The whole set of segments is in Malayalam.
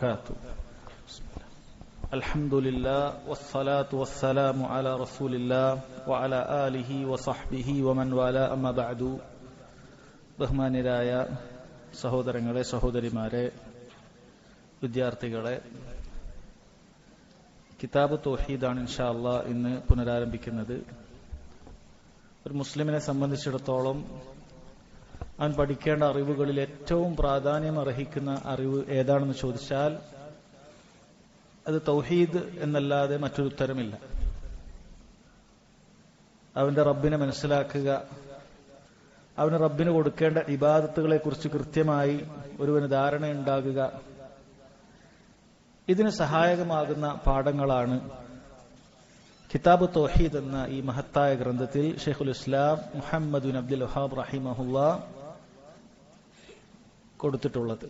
وبركاته. الحمد لله والصلاة والسلام على رسول الله وعلى آله وصحبه ومن والاه أما بعد. ബഹുമാന്യരായ സഹോദരങ്ങളെ, സഹോദരിമാരെ, വിദ്യാർത്ഥികളെ, കിതാബ് തൗഹീദാണ് ഇൻഷാ അല്ലാഹ് ഇന്ന് പുനരാരംഭിക്കുന്നത്. ഒരു മുസ്ലിമിനെ സംബന്ധിച്ചിടത്തോളം അവൻ പഠിക്കേണ്ട അറിവുകളിൽ ഏറ്റവും പ്രാധാന്യം അർഹിക്കുന്ന അറിവ് ഏതാണെന്ന് ചോദിച്ചാൽ അത് തൗഹീദ് എന്നല്ലാതെ മറ്റൊരു ഉത്തരമില്ല. അവന്റെ റബ്ബിനെ മനസ്സിലാക്കുക, അവന് റബ്ബിന് കൊടുക്കേണ്ട ഇബാദത്തുകളെ കുറിച്ച് കൃത്യമായി ഒരുവന് ധാരണയുണ്ടാകുക, ഇതിന് സഹായകമാകുന്ന പാഠങ്ങളാണ് കിതാബ് തൗഹീദ് എന്ന ഈ മഹത്തായ ഗ്രന്ഥത്തിൽ ഷെയ്ഖുൽ ഇസ്ലാം മുഹമ്മദ് ബിൻ അബ്ദുൽ വഹാബ് റഹിമഹുല്ലാഹ് കൊടുത്തിട്ടുള്ളത്.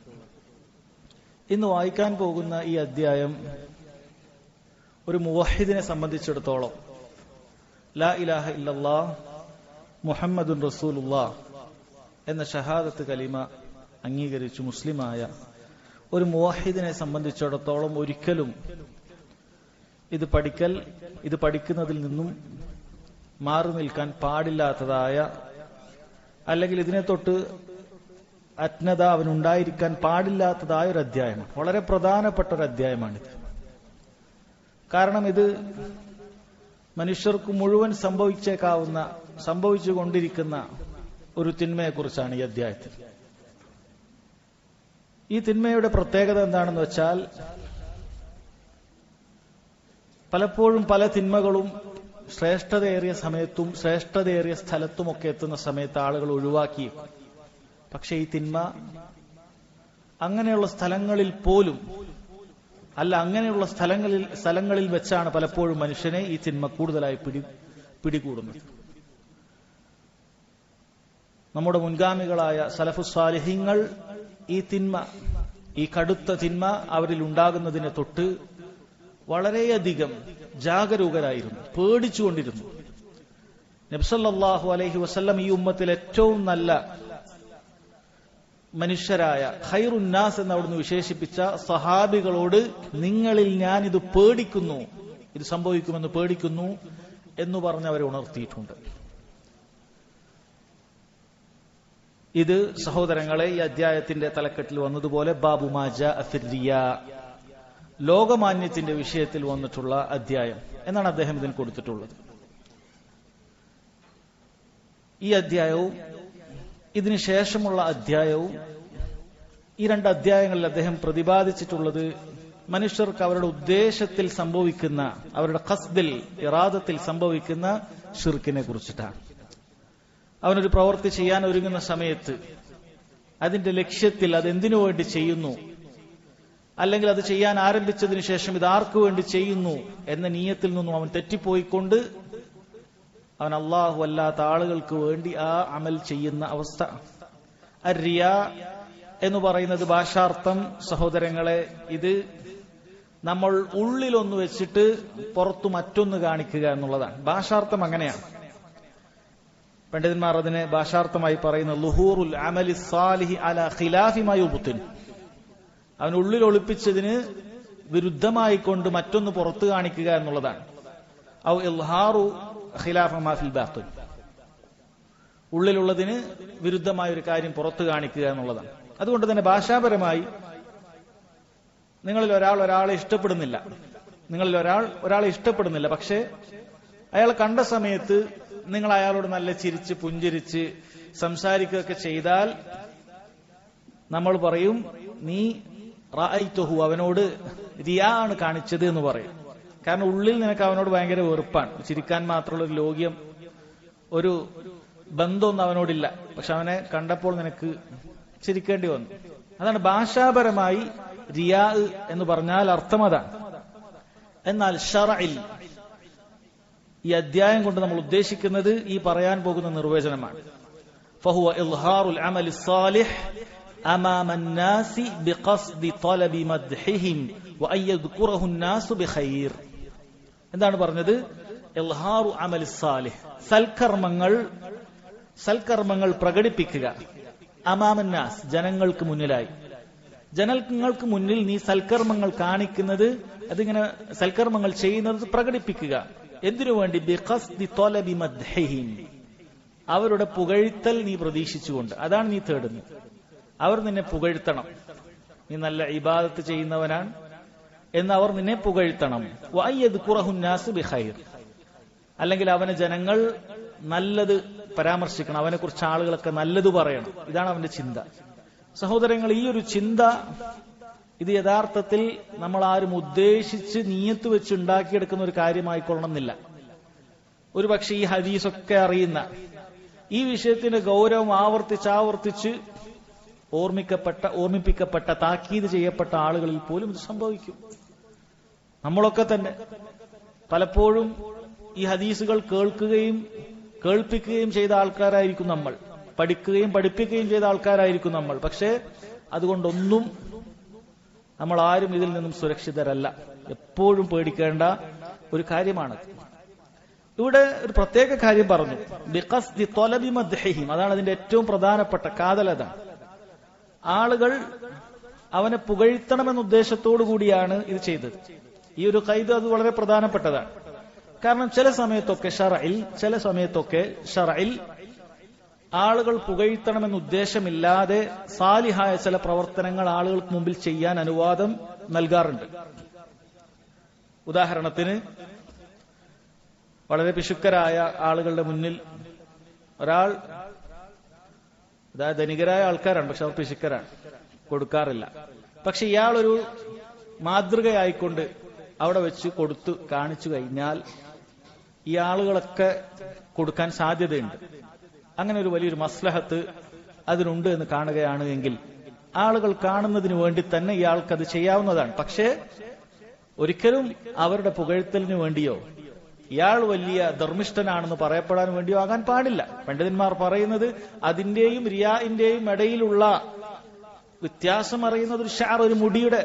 ഇന്ന് വായിക്കാൻ പോകുന്ന ഈ അധ്യായം ഒരു മുവഹിദിനെ സംബന്ധിച്ചിടത്തോളം ലാ ഇലാഹ ഇല്ലല്ലാഹ് മുഹമ്മദുൻ റസൂലുള്ളാഹ് എന്ന ഷഹാദത്ത് കലിമ അംഗീകരിച്ചു മുസ്ലിമായ ഒരു മുവഹിദിനെ സംബന്ധിച്ചിടത്തോളം ഒരിക്കലും ഇത് പഠിക്കുന്നതിൽ നിന്നും മാറി നിൽക്കാൻ പാടില്ലാത്തതായ, അല്ലെങ്കിൽ ഇതിനെ തൊട്ട് അജ്ഞത അവനുണ്ടായിരിക്കാൻ പാടില്ലാത്തതായ ഒരു അധ്യായമാണ്. വളരെ പ്രധാനപ്പെട്ട ഒരു അധ്യായമാണിത്. കാരണം ഇത് മനുഷ്യർക്ക് മുഴുവൻ സംഭവിച്ചുകൊണ്ടിരിക്കുന്ന ഒരു തിന്മയെക്കുറിച്ചാണ് ഈ അധ്യായത്തിൽ. ഈ തിന്മയുടെ പ്രത്യേകത എന്താണെന്ന് വെച്ചാൽ, പലപ്പോഴും പല തിന്മകളും ശ്രേഷ്ഠതയേറിയ സമയത്തും ശ്രേഷ്ഠതയേറിയ സ്ഥലത്തുമൊക്കെ എത്തുന്ന സമയത്ത് ആളുകൾ ഒഴിവാക്കിയേക്കും. പക്ഷെ ഈ തിന്മ അങ്ങനെയുള്ള സ്ഥലങ്ങളിൽ പോലും അങ്ങനെയുള്ള സ്ഥലങ്ങളിൽ വെച്ചാണ് പലപ്പോഴും മനുഷ്യനെ ഈ തിന്മ കൂടുതലായി പിടികൂടുന്നത്. നമ്മുടെ മുൻഗാമികളായ സലഫുസ് സാലിഹീങ്ങൾ ഈ കടുത്ത തിന്മ അവരിൽ ഉണ്ടാകുന്നതിനെ തൊട്ട് വളരെയധികം ജാഗരൂകരായിരുന്നു, പേടിച്ചുകൊണ്ടിരുന്നു. നബി സല്ലല്ലാഹു അലൈഹി വസല്ലം ഈ ഉമ്മത്തിൽ ഏറ്റവും നല്ല മനുഷ്യരായ ഖൈറുന്നാസ് എന്ന് അവിടുന്ന് വിശേഷിപ്പിച്ച സഹാബികളോട് നിങ്ങളിൽ ഞാൻ ഇത് പേടിക്കുന്നു, ഇത് സംഭവിക്കുമെന്ന് പേടിക്കുന്നു എന്ന് പറഞ്ഞ് അവരെ ഉണർത്തിയിട്ടുണ്ട്. ഇത് സഹോദരങ്ങളെ ഈ അധ്യായത്തിന്റെ തലക്കെട്ടിൽ വന്നതുപോലെ ബാബു മാ ജാഅ ഫിർ റിയാ, ലോകമാന്യത്തിന്റെ വിഷയത്തിൽ വന്നിട്ടുള്ള അധ്യായം എന്നാണ് അദ്ദേഹം ഇതിന് കൊടുത്തിട്ടുള്ളത്. ഈ അധ്യായവും ഇതിനു ശേഷമുള്ള അധ്യായവും, ഈ രണ്ട് അധ്യായങ്ങളിൽ അദ്ദേഹം പ്രതിപാദിച്ചിട്ടുള്ളത് മനുഷ്യർക്ക് അവരുടെ ഉദ്ദേശത്തിൽ സംഭവിക്കുന്ന, അവരുടെ ഖസ്ദിൽ, ഇറാദത്തിൽ സംഭവിക്കുന്ന ശിർക്കിനെ കുറിച്ചിട്ടാണ്. അവനൊരു പ്രവൃത്തി ചെയ്യാൻ ഒരുങ്ങുന്ന സമയത്ത് അതിന്റെ ലക്ഷ്യത്തിൽ അതെന്തിനു വേണ്ടി ചെയ്യുന്നു, അല്ലെങ്കിൽ അത് ചെയ്യാൻ ആരംഭിച്ചതിന് ശേഷം ഇത് ആർക്കു വേണ്ടി ചെയ്യുന്നു എന്ന നീയത്തിൽ നിന്നും അവൻ തെറ്റിപ്പോയിക്കൊണ്ട് അവൻ അല്ലാഹു അല്ലാത്ത ആളുകൾക്ക് വേണ്ടി ആ അമൽ ചെയ്യുന്ന അവസ്ഥ. അർറിയാ എന്ന് പറയുന്നത് ഭാഷാർത്ഥം സഹോദരങ്ങളെ, ഇത് നമ്മൾ ഉള്ളിലൊന്ന് വെച്ചിട്ട് പുറത്തു മറ്റൊന്ന് കാണിക്കുക എന്നുള്ളതാണ്. ഭാഷാർത്ഥം അങ്ങനെയാണ്. പണ്ഡിതന്മാർ അതിനെ ഭാഷാർത്ഥമായി പറയുന്ന ലുഹൂറുൽ അമലി സാലിഹി അലാ ഖിലാഫി മാ യുബ്തിൻ, അവൻ ഉള്ളിൽ ഒളിപ്പിച്ചതിന് വിരുദ്ധമായി കൊണ്ട് മറ്റൊന്ന് പുറത്തു കാണിക്കുക എന്നുള്ളതാണ്. ഔ ഇൽഹാറു ഖിലാഫ മാ ഫിൽ ബാത്തിൻ, ഉള്ളിലുള്ളതിന് വിരുദ്ധമായ ഒരു കാര്യം പുറത്തു കാണിക്കുക എന്നുള്ളതാണ്. അതുകൊണ്ട് തന്നെ ഭാഷാപരമായി നിങ്ങളിൽ ഒരാളെ ഇഷ്ടപ്പെടുന്നില്ല, പക്ഷെ അയാളെ കണ്ട സമയത്ത് നിങ്ങൾ അയാളോട് നല്ല ചിരിച്ച് പുഞ്ചിരിച്ച് സംസാരിക്കുകയൊക്കെ ചെയ്താൽ നമ്മൾ പറയും, നീ റഅയ്തുഹു, അവനോട് റിയാ ആണ് കാണിച്ചത് എന്ന് പറയും. കാരണം ഉള്ളിൽ നിനക്ക് അവനോട് ഭയങ്കര വെറുപ്പാണ്. ചിരിക്കാൻ മാത്രമുള്ള ഒരു ലോക്യം, ഒരു ബന്ധമൊന്നും അവനോടില്ല. പക്ഷെ അവനെ കണ്ടപ്പോൾ നിനക്ക് ചിരിക്കേണ്ടി വന്നു. അതാണ് ഭാഷാപരമായി റിയാ എന്ന് പറഞ്ഞാൽ അർത്ഥം അതാണ്. എന്നാൽ ശറഇൽ ഈ അധ്യായം കൊണ്ട് നമ്മൾ ഉദ്ദേശിക്കുന്നത് ഈ പറയാൻ പോകുന്ന നിർവചനമാണ്. ഫഹുവ ഇൽഹാറുൽ അമലി സാലിഹ് അമാമ الناس بقصد طلب مدحهم وأن يذكره الناس بخير. എന്താണ് പറഞ്ഞത്? ഇൽഹാറു അമലി സാലിഹ്, സൽക്കർമ്മങ്ങൾ പ്രകടിപ്പിക്കുക, അമാമന്നാസ് ജനങ്ങൾക്ക് മുന്നിലായി, ജനങ്ങൾക്ക് മുന്നിൽ നീ സൽക്കർമ്മങ്ങൾ കാണിക്കുന്നത്, അതിങ്ങനെ സൽക്കർമ്മങ്ങൾ ചെയ്യുന്നത് പ്രകടിപ്പിക്കുക. എന്തിനു വേണ്ടി? ബിഖസ്ദി ത്വലബി മദ്ഹിഹിം, അവരുടെ പുകഴ്ത്തൽ നീ പ്രതീക്ഷിച്ചുകൊണ്ട്. അതാണ് നീ തേടുന്നത്. അവർ നിന്നെ പുകഴ്ത്തണം, നീ നല്ല ഇബാദത്ത് ചെയ്യുന്നവനാണ് എന്ന് അവർ നിന്നെ പുകഴ്ത്തണം. വയദ്കുറഹുന്നാസു ബിഖൈർ, അല്ലെങ്കിൽ അവനെ ജനങ്ങൾ നല്ലത് പരാമർശിക്കണം, അവനെ കുറിച്ച് ആളുകളൊക്കെ നല്ലത് പറയണം. ഇതാണ് അവന്റെ ചിന്ത. സഹോദരങ്ങൾ, ഈ ഒരു ചിന്ത ഇത് യഥാർത്ഥത്തിൽ നമ്മൾ ആരും ഉദ്ദേശിച്ച് നീയത്ത് വെച്ച് ഉണ്ടാക്കിയെടുക്കുന്ന ഒരു കാര്യമായിക്കൊള്ളണമെന്നില്ല. ഒരു പക്ഷെ ഈ ഹദീസൊക്കെ അറിയുന്ന, ഈ വിഷയത്തിന്റെ ഗൗരവം ആവർത്തിച്ച് ഓർമ്മിപ്പിക്കപ്പെട്ട താക്കീത് ചെയ്യപ്പെട്ട ആളുകളിൽ പോലും ഇത് സംഭവിക്കും. നമ്മളൊക്കെ തന്നെ പലപ്പോഴും ഈ ഹദീസുകൾ കേൾപ്പിക്കുകയും ചെയ്ത ആൾക്കാരായിരിക്കും നമ്മൾ, പഠിക്കുകയും പഠിപ്പിക്കുകയും ചെയ്ത ആൾക്കാരായിരിക്കും നമ്മൾ. പക്ഷേ അതുകൊണ്ടൊന്നും നമ്മൾ ആരും ഇതിൽ നിന്നും സുരക്ഷിതരല്ല. എപ്പോഴും പേടിക്കേണ്ട ഒരു കാര്യമാണ്. ഇവിടെ ഒരു പ്രത്യേക കാര്യം പറഞ്ഞു, ബിഖസ്ദി ത്വലബി മദ്ഹിഹിം, അതാണ് അതിന്റെ ഏറ്റവും പ്രധാനപ്പെട്ട കാതലത. ആളുകൾ അവനെ പുകഴ്ത്തണമെന്ന ഉദ്ദേശത്തോടു കൂടിയാണ് ഇത് ചെയ്തത്. ഈ ഒരു ഖൈദ് അത് വളരെ പ്രധാനപ്പെട്ടതാണ്. കാരണം ചില സമയത്തൊക്കെ ഷറഇൽ ആളുകൾ പുകഴ്ത്തണമെന്ന ഉദ്ദേശമില്ലാതെ സാലിഹായ ചില പ്രവർത്തനങ്ങൾ ആളുകൾക്ക് മുമ്പിൽ ചെയ്യാൻ അനുവാദം നൽകാറുണ്ട്. ഉദാഹരണത്തിന്, വളരെ പിശുക്കരായ ആളുകളുടെ മുന്നിൽ ഒരാൾ, അതായത് ധനികരായ ആൾക്കാരാണ്, പക്ഷെ അവർ പിശുക്കരാണ്, കൊടുക്കാറില്ല. പക്ഷെ ഇയാളൊരു മാതൃകയായിക്കൊണ്ട് അവിടെ വെച്ച് കൊടുത്തു കാണിച്ചു കഴിഞ്ഞാൽ ഈ ആളുകളൊക്കെ കൊടുക്കാൻ സാധ്യതയുണ്ട്. അങ്ങനെ ഒരു വലിയൊരു മസ്ലഹത്ത് അതിനുണ്ട് എന്ന് കാണുകയാണ് എങ്കിൽ ആളുകൾ കാണുന്നതിന് വേണ്ടി തന്നെ ഇയാൾക്കത് ചെയ്യാവുന്നതാണ്. പക്ഷേ ഒരിക്കലും അവരുടെ പുകഴ്ത്തലിന് വേണ്ടിയോ ഇയാൾ വലിയ ധർമ്മിഷ്ഠനാണെന്ന് പറയപ്പെടാൻ വേണ്ടിയോ ആകാൻ പാടില്ല. പണ്ഡിതന്മാർ പറയുന്നത് അതിന്റെയും റിയാഇന്റെയും ഇടയിലുള്ള വ്യത്യാസം അറിയുന്നത് ഒരു ഷാർ, ഒരു മുടിയുടെ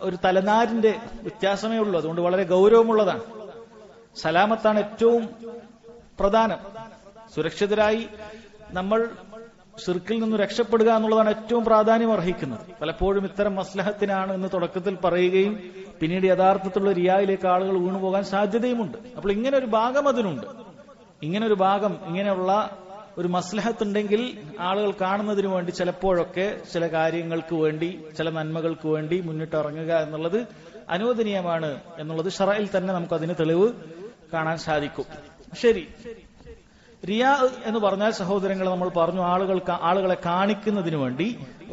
ഒരു തലനാരിന്റെ വ്യത്യാസമേ ഉള്ളൂ. അതുകൊണ്ട് വളരെ ഗൗരവമുള്ളതാണ്. സലാമത്താണ് ഏറ്റവും പ്രധാനം. സുരക്ഷിതരായി നമ്മൾ ശിർക്കിൽ നിന്ന് രക്ഷപ്പെടുക എന്നുള്ളതാണ് ഏറ്റവും പ്രാധാന്യം അർഹിക്കുന്നത്. പലപ്പോഴും ഇത്തരം മസ്ലഹത്തിനാണ് എന്ന് തുടക്കത്തിൽ പറയുകയും പിന്നീട് യഥാർത്ഥത്തിലുള്ള റിയായിലേക്ക് ആളുകൾ വീണുപോകാൻ സാധ്യതയുമുണ്ട്. അപ്പോൾ ഇങ്ങനെ ഒരു ഭാഗം അതിനുണ്ട്. ഇങ്ങനെയുള്ള ഒരു മസ്ലഹത്തുണ്ടെങ്കിൽ ആളുകൾ കാണുന്നതിന് വേണ്ടി ചിലപ്പോഴൊക്കെ ചില കാര്യങ്ങൾക്ക് വേണ്ടി, ചില നന്മകൾക്ക് വേണ്ടി മുന്നിട്ടിറങ്ങുക എന്നുള്ളത് അനുവദനീയമാണ് എന്നുള്ളത് ശറഇൽ തന്നെ നമുക്കതിന് തെളിവ് കാണാൻ സാധിക്കും. ശരി, റിയാ എന്ന് പറഞ്ഞാൽ സഹോദരങ്ങൾ നമ്മൾ പറഞ്ഞു ആളുകളെ കാണിക്കുന്നതിന് വേണ്ടി,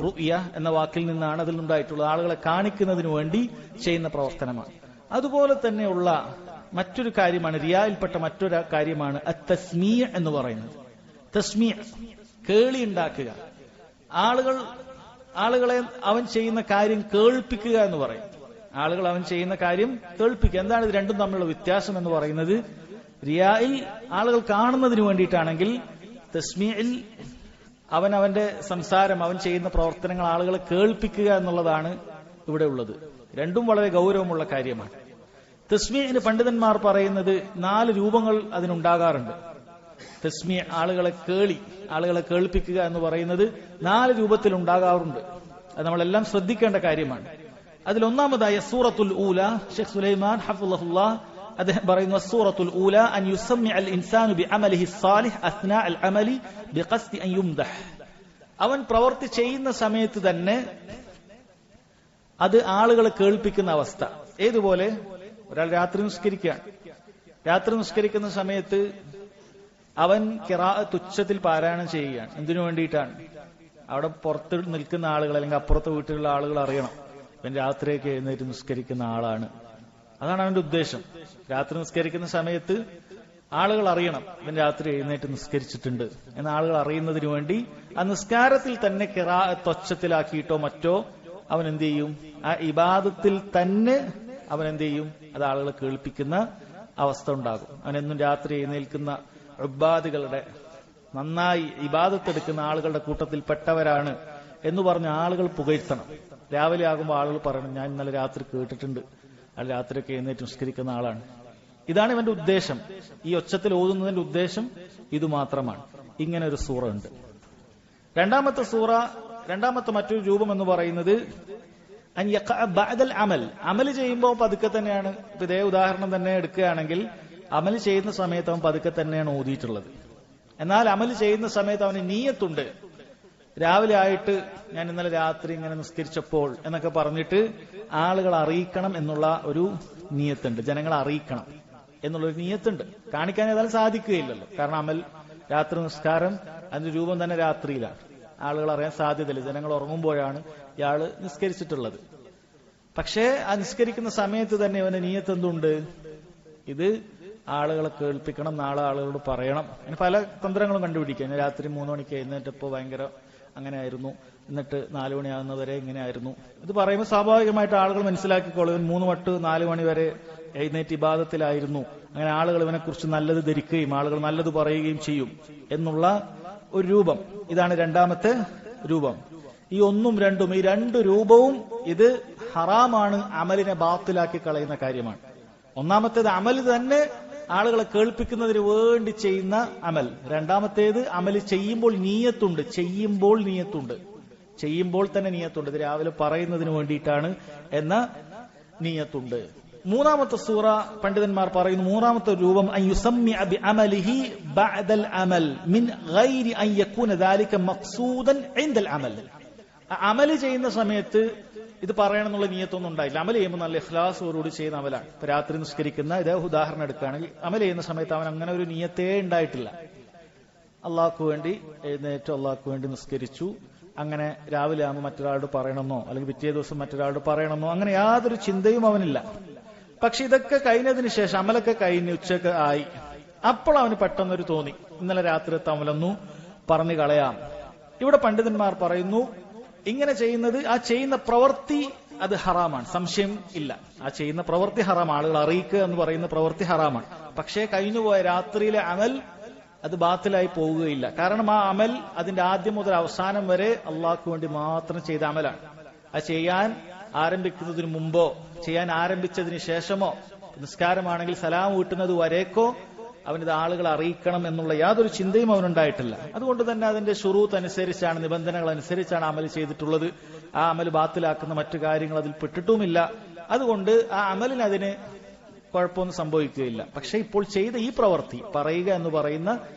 റുഇയ എന്ന വാക്കിൽ നിന്നാണ് അതിൽ ഉണ്ടായിട്ടുള്ളത്. ആളുകളെ കാണിക്കുന്നതിന് വേണ്ടി ചെയ്യുന്ന പ്രവർത്തനമാണ്. അതുപോലെ തന്നെയുള്ള മറ്റൊരു കാര്യമാണ്, റിയായിൽപ്പെട്ട മറ്റൊരു കാര്യമാണ് അത്തസ്മീഅ് എന്ന് പറയുന്നത്. തസ്മീഅ്, കേളി ഉണ്ടാക്കുക. ആളുകളെ അവൻ ചെയ്യുന്ന കാര്യം കേൾപ്പിക്കുക എന്ന് പറയും. ആളുകൾ അവൻ ചെയ്യുന്ന കാര്യം കേൾപ്പിക്കുക. എന്താണ് ഇത് രണ്ടും തമ്മിലുള്ള വ്യത്യാസം എന്ന് പറയുന്നത്? റിയായിൽ ആളുകൾ കാണുന്നതിന് വേണ്ടിയിട്ടാണെങ്കിൽ തസ്മീഇൽ അവന്റെ സംസാരം, അവൻ ചെയ്യുന്ന പ്രവർത്തനങ്ങൾ ആളുകളെ കേൾപ്പിക്കുക എന്നുള്ളതാണ് ഇവിടെ ഉള്ളത്. രണ്ടും വളരെ ഗൗരവമുള്ള കാര്യമാണ്. തസ്മീഇന് പണ്ഡിതന്മാർ പറയുന്നത് 4 രൂപങ്ങൾ അതിനുണ്ടാകാറുണ്ട്. തസ്മീഅ്, ആളുകളെ കേൾപ്പിക്കുക എന്ന് പറയുന്നത് 4 രൂപത്തിൽ ഉണ്ടാകാറുണ്ട്. അത് നമ്മളെല്ലാം ശ്രദ്ധിക്കേണ്ട കാര്യമാണ്. അതിലൊന്നാമതായ സൂറത്തുൽ ഊല, ഷെയ്ഖ് സുലൈമാൻ ഹഫിളഹുല്ലാഹ് അദ്ദേഹം പറയുന്നു, സൂറത്തുൽ ഊല അൻ യുസമ്മിഅ അൽ ഇൻസാനു ബിഅമലിഹി സ്സാലിഹ് അസ്നാ അൽ അമലി ബിഖസ്ദി അൻ യുംദഹ്. അവൻ പ്രവൃത്തി ചെയ്യുന്ന സമയത്ത് തന്നെ അത് ആളുകളെ കേൾപ്പിക്കുന്ന അവസ്ഥ. ഏതുപോലെ? ഒരാൾ രാത്രി നിസ്കരിക്കുന്ന സമയത്ത് അവൻ ഖിറാഅത്ത് ഉച്ചത്തിൽ പാരായണം ചെയ്യുകയാണ്. എന്തിനു വേണ്ടിയിട്ടാണ്? അവിടെ പുറത്ത് നിൽക്കുന്ന ആളുകൾ അല്ലെങ്കിൽ അപ്പുറത്തെ വീട്ടിലുള്ള ആളുകൾ അറിയണം ഇവൻ രാത്രിയൊക്കെ എഴുന്നേറ്റ് നിസ്കരിക്കുന്ന ആളാണ്. അതാണ് അവന്റെ ഉദ്ദേശം. രാത്രി നിസ്കരിക്കുന്ന സമയത്ത് ആളുകൾ അറിയണം ഇവൻ രാത്രി എഴുന്നേറ്റ് നിസ്കരിച്ചിട്ടുണ്ട് എന്ന ആളുകൾ അറിയുന്നതിന് വേണ്ടി ആ നിസ്കാരത്തിൽ തന്നെ ഖിറാഅത്ത് ഒച്ചത്തിലാക്കിയിട്ടോ മറ്റോ അവൻ എന്ത് ചെയ്യും? ആ ഇബാദത്തിൽ തന്നെ അവൻ എന്ത് ചെയ്യും? അത് ആളുകളെ കേൾപ്പിക്കുന്ന അവസ്ഥ ഉണ്ടാകും. അവനെന്നും രാത്രി എഴുന്നേൽക്കുന്ന ഉബ്ബാദുകളുടെ, നന്നായി ഇബാദത്തെടുക്കുന്ന ആളുകളുടെ കൂട്ടത്തിൽ പെട്ടവരാണ് എന്ന് പറഞ്ഞ ആളുകൾ പുകഴ്ത്തണം. രാവിലെ ആകുമ്പോൾ ആളുകൾ പറയണം, ഞാൻ ഇന്നലെ രാത്രി കേട്ടിട്ടുണ്ട്, അയാൾ രാത്രിയൊക്കെ എഴുന്നേറ്റ് നിസ്കരിക്കുന്ന ആളാണ്. ഇതാണ് ഇവന്റെ ഉദ്ദേശം. ഈ ഒച്ചത്തിൽ ഓതുന്നതിന്റെ ഉദ്ദേശം ഇത് മാത്രമാണ്. ഇങ്ങനെ ഒരു സൂറ ഉണ്ട്. രണ്ടാമത്തെ സൂറ രണ്ടാമത്തെ മറ്റൊരു രൂപം എന്ന് പറയുന്നത് അമൽ ചെയ്യുമ്പോൾ പതുക്കെ തന്നെയാണ്. ഇപ്പൊ ഇതേ ഉദാഹരണം തന്നെ എടുക്കുകയാണെങ്കിൽ അമൽ ചെയ്യുന്ന സമയത്ത് അവൻ പതുക്കെ തന്നെയാണ് ഓതിയിട്ടുള്ളത്. എന്നാൽ അമൽ ചെയ്യുന്ന സമയത്ത് അവന് നീയത്തുണ്ട്. രാവിലെ ആയിട്ട് ഞാൻ ഇന്നലെ രാത്രി ഇങ്ങനെ നിസ്കരിച്ചപ്പോൾ എന്നൊക്കെ പറഞ്ഞിട്ട് ആളുകൾ അറിയിക്കണം എന്നുള്ള ഒരു നീയത്തുണ്ട്. ജനങ്ങളെ അറിയിക്കണം എന്നുള്ളൊരു നീയത്തുണ്ട്. കാണിക്കാൻ ഏതായാലും സാധിക്കുകയില്ലല്ലോ. കാരണം അമൽ രാത്രി നിസ്കാരം അതിന്റെ രൂപം തന്നെ രാത്രിയിലാണ്. ആളുകൾ അറിയാൻ സാധ്യതയില്ല. ജനങ്ങൾ ഉറങ്ങുമ്പോഴാണ് ഇയാള് നിസ്കരിച്ചിട്ടുള്ളത്. പക്ഷേ ആ നിസ്കരിക്കുന്ന സമയത്ത് തന്നെ അവന്റെ നീയത്ത് എന്തുണ്ട്? ഇത് ആളുകളെ കേൾപ്പിക്കണം, നാളെ ആളുകളോട് പറയണം. അതിന് പല തന്ത്രങ്ങളും കണ്ടുപിടിക്കുക. രാത്രി 3 മണിക്ക് എഴുന്നേറ്റപ്പോ ഭയങ്കര അങ്ങനെ ആയിരുന്നു, എന്നിട്ട് 4 മണിയാകുന്നവരെ ഇങ്ങനെ ആയിരുന്നു. ഇത് പറയുമ്പോൾ സ്വാഭാവികമായിട്ട് ആളുകൾ മനസ്സിലാക്കിക്കോളും. ഇവൻ 3 തൊട്ട് 4 മണി വരെ എഴുന്നേറ്റ് ഇബാദത്തിലായിരുന്നു. അങ്ങനെ ആളുകൾ ഇവനെ കുറിച്ച് നല്ലത് ധരിക്കുകയും ആളുകൾ നല്ലത് പറയുകയും ചെയ്യും എന്നുള്ള ഒരു രൂപം. ഇതാണ് രണ്ടാമത്തെ രൂപം. ഈ 1ഉം 2ഉം ഈ 2 രൂപവും ഇത് ഹറാമാണ്, അമലിനെ ബാത്തിലാക്കി കളയുന്ന കാര്യമാണ്. ഒന്നാമത്തേത് അമൽ തന്നെ ആളുകളെ കേൾപ്പിക്കുന്നതിന് വേണ്ടി ചെയ്യുന്ന അമൽ. രണ്ടാമത്തേത് അമൽ ചെയ്യുമ്പോൾ നീയത്തുണ്ട്. ചെയ്യുമ്പോൾ തന്നെ നീയത്തുണ്ട്. ഇത് രാവിലെ പറയുന്നതിന് വേണ്ടിയിട്ടാണ് എന്ന നീയത്തുണ്ട്. മൂന്നാമത്തെ സൂറ പണ്ഡിതന്മാർ പറയുന്നു, മൂന്നാമത്തെ രൂപം അമലിഹി ബഅദൽ അമൽ മിൻ ഗൈരി അൻ യകൂന ദാലിക മഖ്സൂദൻ ഇൻദൽ അമൽ. അമൽ ചെയ്യുന്ന സമയത്ത് ഇത് പറയണമെന്നുള്ള നീയത്തൊന്നും ഉണ്ടായില്ല. അമൽ ചെയ്യുമ്പോൾ നല്ല ഇഖ്ലാസോടുകൂടി ചെയ്യുന്ന അമലാണ്. ഇപ്പൊ രാത്രി നിസ്കരിക്കുന്ന ഇതേ ഉദാഹരണം എടുക്കുകയാണെങ്കിൽ അമൽ ചെയ്യുന്ന സമയത്ത് അവൻ അങ്ങനെ ഒരു നീയത്തേ ഉണ്ടായിട്ടില്ല. അള്ളാഹ്ക്ക് വേണ്ടി എഴുന്നേറ്റു, അള്ളാഹ്ക്ക് വേണ്ടി നിസ്കരിച്ചു, അങ്ങനെ രാവിലെ ആകുമ്പോൾ മറ്റൊരാളോട് പറയണമെന്നോ അല്ലെങ്കിൽ പിറ്റേ ദിവസം മറ്റൊരാളോട് പറയണമെന്നോ അങ്ങനെ യാതൊരു ചിന്തയും അവനില്ല. പക്ഷെ ഇതൊക്കെ കഴിഞ്ഞതിന് ശേഷം അമലൊക്കെ കഴിഞ്ഞ് ഉച്ചക്ക് ആയി, അപ്പോൾ അവന് പെട്ടെന്നൊരു തോന്നി, ഇന്നലെ രാത്രിത്തെ അമലൊന്നു പറഞ്ഞു കളയാം. ഇവിടെ പണ്ഡിതന്മാർ പറയുന്നു, ഇങ്ങനെ ചെയ്യുന്നത്, ആ ചെയ്യുന്ന പ്രവൃത്തി അത് ഹറാമാണ്, സംശയം ഇല്ല. ആ ചെയ്യുന്ന പ്രവൃത്തി ഹറാം, ആളുകൾ അറിയിക്കുക എന്ന് പറയുന്ന പ്രവൃത്തി ഹറാമാണ്. പക്ഷേ കഴിഞ്ഞുപോയ രാത്രിയിലെ അമൽ അത് ബാത്തിലായി പോവുകയില്ല. കാരണം ആ അമൽ അതിന്റെ ആദ്യം മുതൽ അവസാനം വരെ അള്ളാഹ്ക്ക് വേണ്ടി മാത്രം ചെയ്ത അമലാണ്. അത് ചെയ്യാൻ ആരംഭിക്കുന്നതിന് മുമ്പോ ചെയ്യാൻ ആരംഭിച്ചതിന് ശേഷമോ, നിസ്കാരമാണെങ്കിൽ സലാം വീട്ടുന്നത് വരേക്കോ അവനിത് ആളുകളെ അറിയിക്കണം എന്നുള്ള യാതൊരു ചിന്തയും അവനുണ്ടായിട്ടില്ല. അതുകൊണ്ട് തന്നെ അതിന്റെ ശുറൂത്ത് അനുസരിച്ചാണ്, നിബന്ധനകൾ അനുസരിച്ചാണ് അമൽ ചെയ്തിട്ടുള്ളത്. ആ അമൽ ബാത്തിലാക്കുന്ന മറ്റു കാര്യങ്ങൾ അതിൽ പെട്ടിട്ടുമില്ല. അതുകൊണ്ട് ആ അമലിന് അതിന് കുഴപ്പമൊന്നും സംഭവിക്കുകയില്ല. പക്ഷെ ഇപ്പോൾ ചെയ്ത ഈ പ്രവൃത്തി, പറയുക എന്ന് പറയുന്ന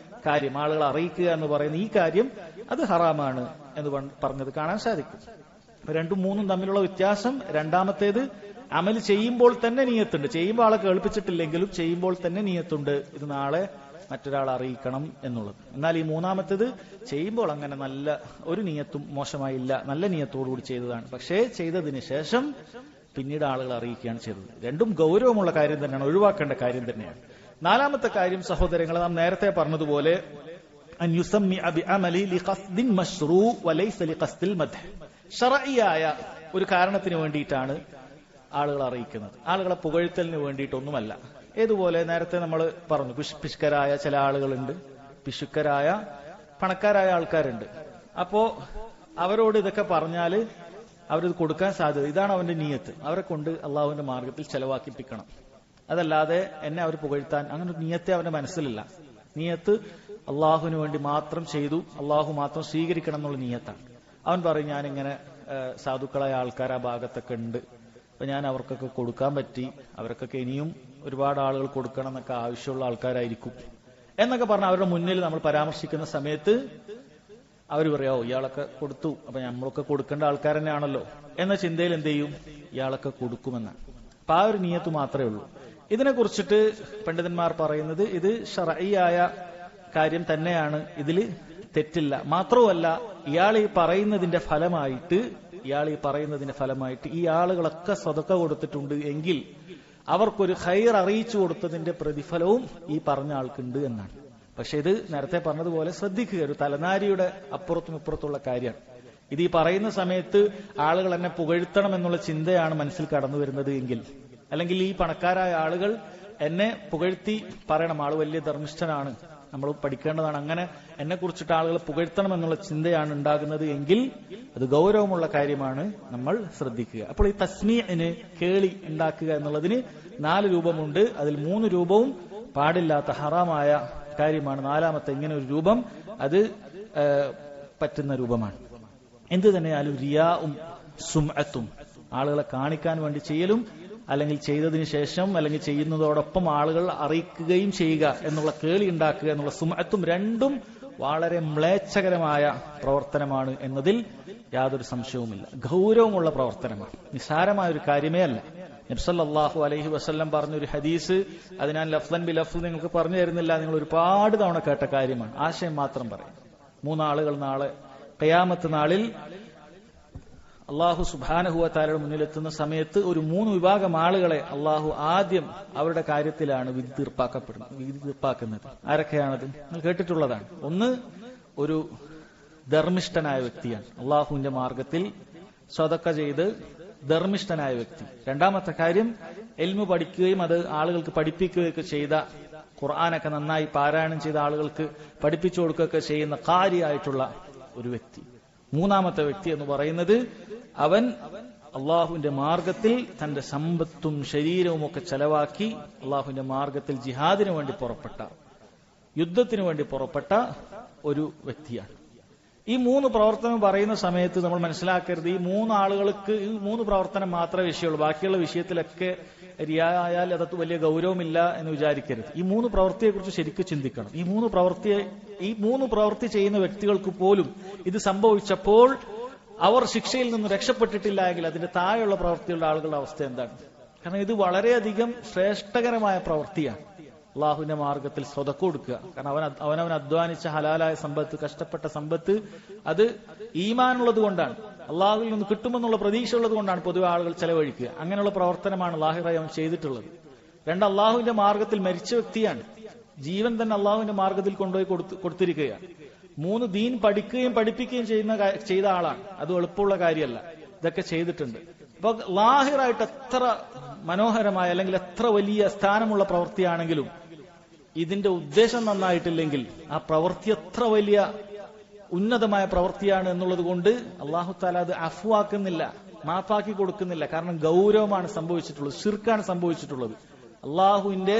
കാര്യം, ആളുകളെ അറിയിക്കുക എന്ന് പറയുന്ന ഈ കാര്യം, അത് ഹറാമാണ് എന്ന് പറഞ്ഞത് കാണാൻ സാധിക്കും. 2ഉം 3ഉം തമ്മിലുള്ള വ്യത്യാസം, രണ്ടാമത്തേത് അമൽ ചെയ്യുമ്പോൾ തന്നെ നീയത്തുണ്ട്. ചെയ്യുമ്പോൾ ആളെ കേൾപ്പിച്ചിട്ടില്ലെങ്കിലും ചെയ്യുമ്പോൾ തന്നെ നീയത്തുണ്ട്, ഇത് നാളെ മറ്റൊരാളെ അറിയിക്കണം എന്നുള്ളത്. എന്നാൽ ഈ മൂന്നാമത്തേത് ചെയ്യുമ്പോൾ അങ്ങനെ നല്ല ഒരു നീയത്തും മോശമായില്ല, നല്ല നീയത്തോടുകൂടി ചെയ്തതാണ്. പക്ഷേ ചെയ്തതിന് ശേഷം പിന്നീട് ആളുകൾ അറിയിക്കുകയാണ് ചെയ്തത്. രണ്ടും ഗൗരവമുള്ള കാര്യം തന്നെയാണ്, ഒഴിവാക്കേണ്ട കാര്യം തന്നെയാണ്. നാലാമത്തെ കാര്യം സഹോദരങ്ങളെ, നാം നേരത്തെ പറഞ്ഞതുപോലെ ശർഈയായ ഒരു കാരണത്തിന് വേണ്ടിയിട്ടാണ് ആളുകൾ അറിയിക്കുന്നത്, ആളുകളെ പുകഴ്ത്തലിന് വേണ്ടിയിട്ടൊന്നുമല്ല. ഏതുപോലെ നേരത്തെ നമ്മൾ പറഞ്ഞു, പിശുക്കരായ ചില ആളുകളുണ്ട്, പിശുക്കരായ പണക്കാരായ ആൾക്കാരുണ്ട്. അപ്പോ അവരോട് ഇതൊക്കെ പറഞ്ഞാല് അവരിത് കൊടുക്കാൻ സാധ്യത, ഇതാണ് അവന്റെ നീയത്ത്, അവരെ കൊണ്ട് അള്ളാഹുവിന്റെ മാർഗത്തിൽ ചെലവാക്കിപ്പിക്കണം. അതല്ലാതെ എന്നെ അവർ പുകഴ്ത്താൻ, അങ്ങനെ ഒരു നീയത്തെ അവന്റെ മനസ്സിലില്ല. നീയത്ത് അള്ളാഹുവിന് വേണ്ടി മാത്രം ചെയ്തു, അള്ളാഹു മാത്രം സ്വീകരിക്കണം എന്നുള്ള നീയത്താണ്. അവൻ പറയും, ഞാനിങ്ങനെ സാധുക്കളായ ആൾക്കാർ ആ ഭാഗത്തൊക്കെ ഉണ്ട്, അപ്പൊ ഞാൻ അവർക്കൊക്കെ കൊടുക്കാൻ പറ്റി, അവർക്കൊക്കെ ഇനിയും ഒരുപാട് ആളുകൾ കൊടുക്കണം എന്നൊക്കെ ആവശ്യമുള്ള ആൾക്കാരായിരിക്കും എന്നൊക്കെ പറഞ്ഞ് അവരുടെ മുന്നിൽ നമ്മൾ പരാമർശിക്കുന്ന സമയത്ത് അവർ പറയാമോ ഇയാളൊക്കെ കൊടുത്തു, അപ്പൊ നമ്മളൊക്കെ കൊടുക്കേണ്ട ആൾക്കാർ തന്നെയാണല്ലോ എന്ന ചിന്തയിൽ എന്ത് ചെയ്യും, ഇയാളൊക്കെ കൊടുക്കുമെന്നാണ്. അപ്പൊ ആ ഒരു നിയത്ത് മാത്രമേ ഉള്ളൂ. ഇതിനെ കുറിച്ചിട്ട് പണ്ഡിതന്മാർ പറയുന്നത് ഇത് ശർഈയായ കാര്യം തന്നെയാണ്, ഇതിൽ തെറ്റില്ല. മാത്രവുമല്ല, ഇയാൾ ഈ പറയുന്നതിന്റെ ഫലമായിട്ട് ഈ ആളുകളൊക്കെ സദഖ കൊടുത്തിട്ടുണ്ട് എങ്കിൽ അവർക്കൊരു ഖൈർ അറിയിച്ചു കൊടുത്തതിന്റെ പ്രതിഫലവും ഈ പറഞ്ഞ ആൾക്കുണ്ട് എന്നാണ്. പക്ഷെ ഇത് നേരത്തെ പറഞ്ഞതുപോലെ ശ്രദ്ധിക്കുക, ഒരു തലനാരിയുടെ അപ്പുറത്തും ഇപ്പുറത്തുള്ള കാര്യമാണ്. ഇത് ഈ പറയുന്ന സമയത്ത് ആളുകൾ എന്നെ പുകഴ്ത്തണം എന്നുള്ള ചിന്തയാണ് മനസ്സിൽ കടന്നു വരുന്നത് എങ്കിൽ, അല്ലെങ്കിൽ ഈ പണക്കാരായ ആളുകൾ എന്നെ പുകഴ്ത്തി പറയണം, ആള് വലിയ ധർമ്മിഷ്ഠനാണ്, നമ്മൾ പഠിക്കേണ്ടതാണ്, അങ്ങനെ എന്നെ കുറിച്ചിട്ട് ആളുകൾ പുകഴ്ത്തണം എന്നുള്ള ചിന്തയാണ് ഉണ്ടാകുന്നത് എങ്കിൽ അത് ഗൗരവമുള്ള കാര്യമാണ്, നമ്മൾ ശ്രദ്ധിക്കുക. അപ്പോൾ ഈ തസ്മീഇന്, കേളി ഉണ്ടാക്കുക എന്നുള്ളതിന് 4 രൂപമുണ്ട്. അതിൽ 3 രൂപവും പാടില്ലാത്ത ഹറാമായ കാര്യമാണ്. നാലാമത്തെ ഇങ്ങനെ ഒരു രൂപം അത് പറ്റുന്ന രൂപമാണ്. എന്ത് തന്നെയാലും റിയാഉം സുംഅത്തും, ആളുകളെ കാണിക്കാൻ വേണ്ടി ചെയ്യലും അല്ലെങ്കിൽ ചെയ്തതിന് ശേഷം അല്ലെങ്കിൽ ചെയ്യുന്നതോടൊപ്പം ആളുകൾ അറിയിക്കുകയും ചെയ്യുക എന്നുള്ള കേളി ഉണ്ടാക്കുക എന്നുള്ള സുംഅത്തും രണ്ടും വളരെ മ്ലേച്ഛകരമായ പ്രവർത്തനമാണ് എന്നതിൽ യാതൊരു സംശയവുമില്ല. ഗൗരവമുള്ള പ്രവർത്തനമാണ്, നിസ്സാരമായ ഒരു കാര്യമേ അല്ല. നബി സല്ലല്ലാഹു അലൈഹി വസല്ലം പറഞ്ഞൊരു ഹദീസ്, അത് ഞാൻ ലഫ്ദൻ ബി ലഫ്ദ് നിങ്ങൾക്ക് പറഞ്ഞു തരുന്നില്ല, നിങ്ങൾ ഒരുപാട് തവണ കേട്ട കാര്യമാണ്. ആശയം മാത്രം പറയും. 3 ആളുകൾ നാളെ ഖിയാമത്ത് നാളിൽ അള്ളാഹു സുബ്ഹാനഹു വ തആലയുടെ മുന്നിലെത്തുന്ന സമയത്ത് ഒരു 3 വിഭാഗം ആളുകളെ അള്ളാഹു ആദ്യം അവരുടെ കാര്യത്തിലാണ് വിധി തീർപ്പാക്കുന്നത്. ആരൊക്കെയാണത്? നിങ്ങൾ കേട്ടിട്ടുള്ളതാണ്. ഒന്ന്, ഒരു ധർമ്മിഷ്ഠനായ വ്യക്തിയാണ്, അള്ളാഹുവിന്റെ മാർഗത്തിൽ സ്വതക്ക ചെയ്ത് ധർമ്മിഷ്ഠനായ വ്യക്തി. രണ്ടാമത്തെ കാര്യം, ഇൽമു പഠിക്കുകയും അത് ആളുകൾക്ക് പഠിപ്പിക്കുകയൊക്കെ ചെയ്ത, ഖുർആനൊക്കെ നന്നായി പാരായണം ചെയ്ത ആളുകൾക്ക് പഠിപ്പിച്ചു കൊടുക്കുകയൊക്കെ ചെയ്യുന്ന ഖാരിയായിട്ടുള്ള ഒരു വ്യക്തി. മൂന്നാമത്തെ വ്യക്തി എന്ന് പറയുന്നത്, അവൻ അള്ളാഹുവിന്റെ മാർഗത്തിൽ തന്റെ സമ്പത്തും ശരീരവും ഒക്കെ ചെലവാക്കി അള്ളാഹുവിന്റെ മാർഗത്തിൽ ജിഹാദിനു വേണ്ടി പുറപ്പെട്ട, യുദ്ധത്തിനു വേണ്ടി പുറപ്പെട്ട ഒരു വ്യക്തിയാണ്. ഈ 3 പ്രവർത്തനം പറയുന്ന സമയത്ത് നമ്മൾ മനസ്സിലാക്കരുത്, ഈ 3 ആളുകൾക്ക് ഈ 3 പ്രവർത്തനം മാത്രമേ വിഷയമുള്ളൂ, ബാക്കിയുള്ള വിഷയത്തിലൊക്കെ റിയായാൽ അത് വലിയ ഗൗരവമില്ല എന്ന് വിചാരിക്കരുത്. ഈ 3 പ്രവൃത്തിയെക്കുറിച്ച് ശരിക്കും ചിന്തിക്കണം. ഈ 3 പ്രവൃത്തി ചെയ്യുന്ന വ്യക്തികൾക്ക് പോലും ഇത് സംഭവിച്ചപ്പോൾ അവർ ശിക്ഷയിൽ നിന്ന് രക്ഷപ്പെട്ടിട്ടില്ല എങ്കിൽ അതിന്റെ താഴെയുള്ള പ്രവൃത്തിയുള്ള ആളുകളുടെ അവസ്ഥ എന്താണ്? കാരണം ഇത് വളരെയധികം ശ്രേഷ്ഠകരമായ പ്രവൃത്തിയാണ്. അള്ളാഹുവിന്റെ മാർഗത്തിൽ സ്വതക്ക കൊടുക്കുക. കാരണം അവനവൻ അധ്വാനിച്ച ഹലാലായ സമ്പത്ത്, കഷ്ടപ്പെട്ട സമ്പത്ത്, അത് ഈമാനുള്ളത് കൊണ്ടാണ്, അള്ളാഹുവിൽ നിന്ന് കിട്ടുമെന്നുള്ള പ്രതീക്ഷ ഉള്ളത് കൊണ്ടാണ് പൊതുവെ ആളുകൾ ചെലവഴിക്കുക. അങ്ങനെയുള്ള പ്രവർത്തനമാണ് ലാഹിറായി അവൻ ചെയ്തിട്ടുള്ളത്. 2, അള്ളാഹുവിന്റെ മാർഗത്തിൽ മരിച്ച വ്യക്തിയാണ്, ജീവൻ തന്നെ അള്ളാഹുവിന്റെ മാർഗത്തിൽ കൊണ്ടുപോയി കൊടുത്തിരിക്കുകയാണ്. 3, ദീൻ പഠിക്കുകയും പഠിപ്പിക്കുകയും ചെയ്ത ആളാണ്. അത് എളുപ്പമുള്ള കാര്യമല്ല. ഇതൊക്കെ ചെയ്തിട്ടുണ്ട്. അപ്പൊ ലാഹിറായിട്ട് എത്ര മനോഹരമായ അല്ലെങ്കിൽ എത്ര വലിയ സ്ഥാനമുള്ള പ്രവൃത്തിയാണെങ്കിലും ഇതിന്റെ ഉദ്ദേശം നന്നായിട്ടില്ലെങ്കിൽ ആ പ്രവൃത്തി എത്ര വലിയ ഉന്നതമായ പ്രവൃത്തിയാണ് എന്നുള്ളത് കൊണ്ട് അല്ലാഹു തആല അത് അഫ്വാക്കുന്നില്ല, മാഫാക്കി കൊടുക്കുന്നില്ല. കാരണം ഗൗരവമാണ് സംഭവിച്ചിട്ടുള്ളത്, ശിർക്കാണ് സംഭവിച്ചിട്ടുള്ളത്. അള്ളാഹുവിന്റെ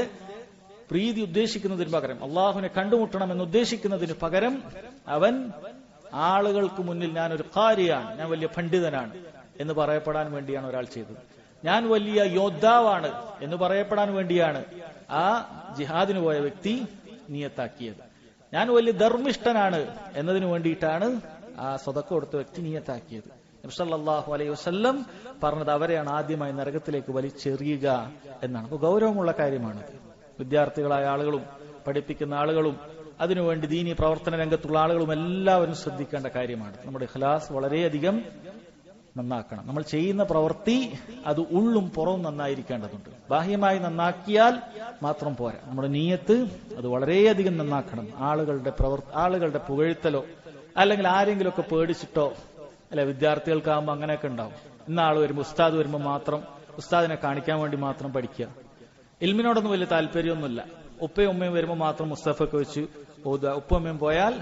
പ്രീതി ഉദ്ദേശിക്കുന്നതിന് പകരം, അള്ളാഹുവിനെ കണ്ടുമുട്ടണം എന്ന് ഉദ്ദേശിക്കുന്നതിന് പകരം അവൻ ആളുകൾക്ക് മുന്നിൽ ഞാനൊരു ഖാരിയാണ്, ഞാൻ വലിയ പണ്ഡിതനാണ് എന്ന് പറയപ്പെടാൻ വേണ്ടിയാണ് ഒരാൾ ചെയ്തത്. ഞാൻ വലിയ യോദ്ധാവാണ് എന്ന് പറയപ്പെടാൻ വേണ്ടിയാണ് ആ ജിഹാദിന് പോയ വ്യക്തി നിയത്താക്കിയത്. ഞാൻ വലിയ ധർമ്മിഷ്ഠനാണ് എന്നതിന് വേണ്ടിയിട്ടാണ് ആ സദഖ കൊടുത്ത വ്യക്തി നിയത്താക്കിയത്. നബി സല്ലല്ലാഹു അലൈഹി വസല്ലം പറഞ്ഞത് അവരെയാണ് ആദ്യമായി നരകത്തിലേക്ക് വലിച്ചെറിയുക എന്നാണ്. അപ്പോൾ ഗൗരവമുള്ള കാര്യമാണ്. വിദ്യാർത്ഥികളായ ആളുകളും പഠിപ്പിക്കുന്ന ആളുകളും അതിനുവേണ്ടി ദീനി പ്രവർത്തന രംഗത്തുള്ള ആളുകളും എല്ലാവരും ശ്രദ്ധിക്കേണ്ട കാര്യമാണ്. നമ്മുടെ ഇഖ്ലാസ് വളരെയധികം നന്നാക്കണം. നമ്മൾ ചെയ്യുന്ന പ്രവൃത്തി അത് ഉള്ളും പുറവും നന്നായിരിക്കേണ്ടതുണ്ട്. ബാഹ്യമായി നന്നാക്കിയാൽ മാത്രം പോരാ, നമ്മുടെ നീയത്ത് അത് വളരെയധികം നന്നാക്കണം. ആളുകളുടെ പുകഴ്ത്തലോ അല്ലെങ്കിൽ ആരെങ്കിലുമൊക്കെ പേടിച്ചിട്ടോ, അല്ലെ വിദ്യാർത്ഥികൾക്കാകുമ്പോൾ അങ്ങനെയൊക്കെ ഉണ്ടാവും. ഇന്നാൾ വരുമ്പോൾ, ഉസ്താദ് വരുമ്പോൾ മാത്രം ഉസ്താദിനെ കാണിക്കാൻ വേണ്ടി മാത്രം പഠിക്കുക. ഇൽമിനോടൊന്നും വലിയ താല്പര്യമൊന്നുമില്ല. ഉപ്പയും ഉമ്മയും വരുമ്പോൾ മാത്രം മുസ്തഫൊക്കെ വെച്ച് ഓതുക. ഉപ്പയും ഉമ്മയും പോയാൽ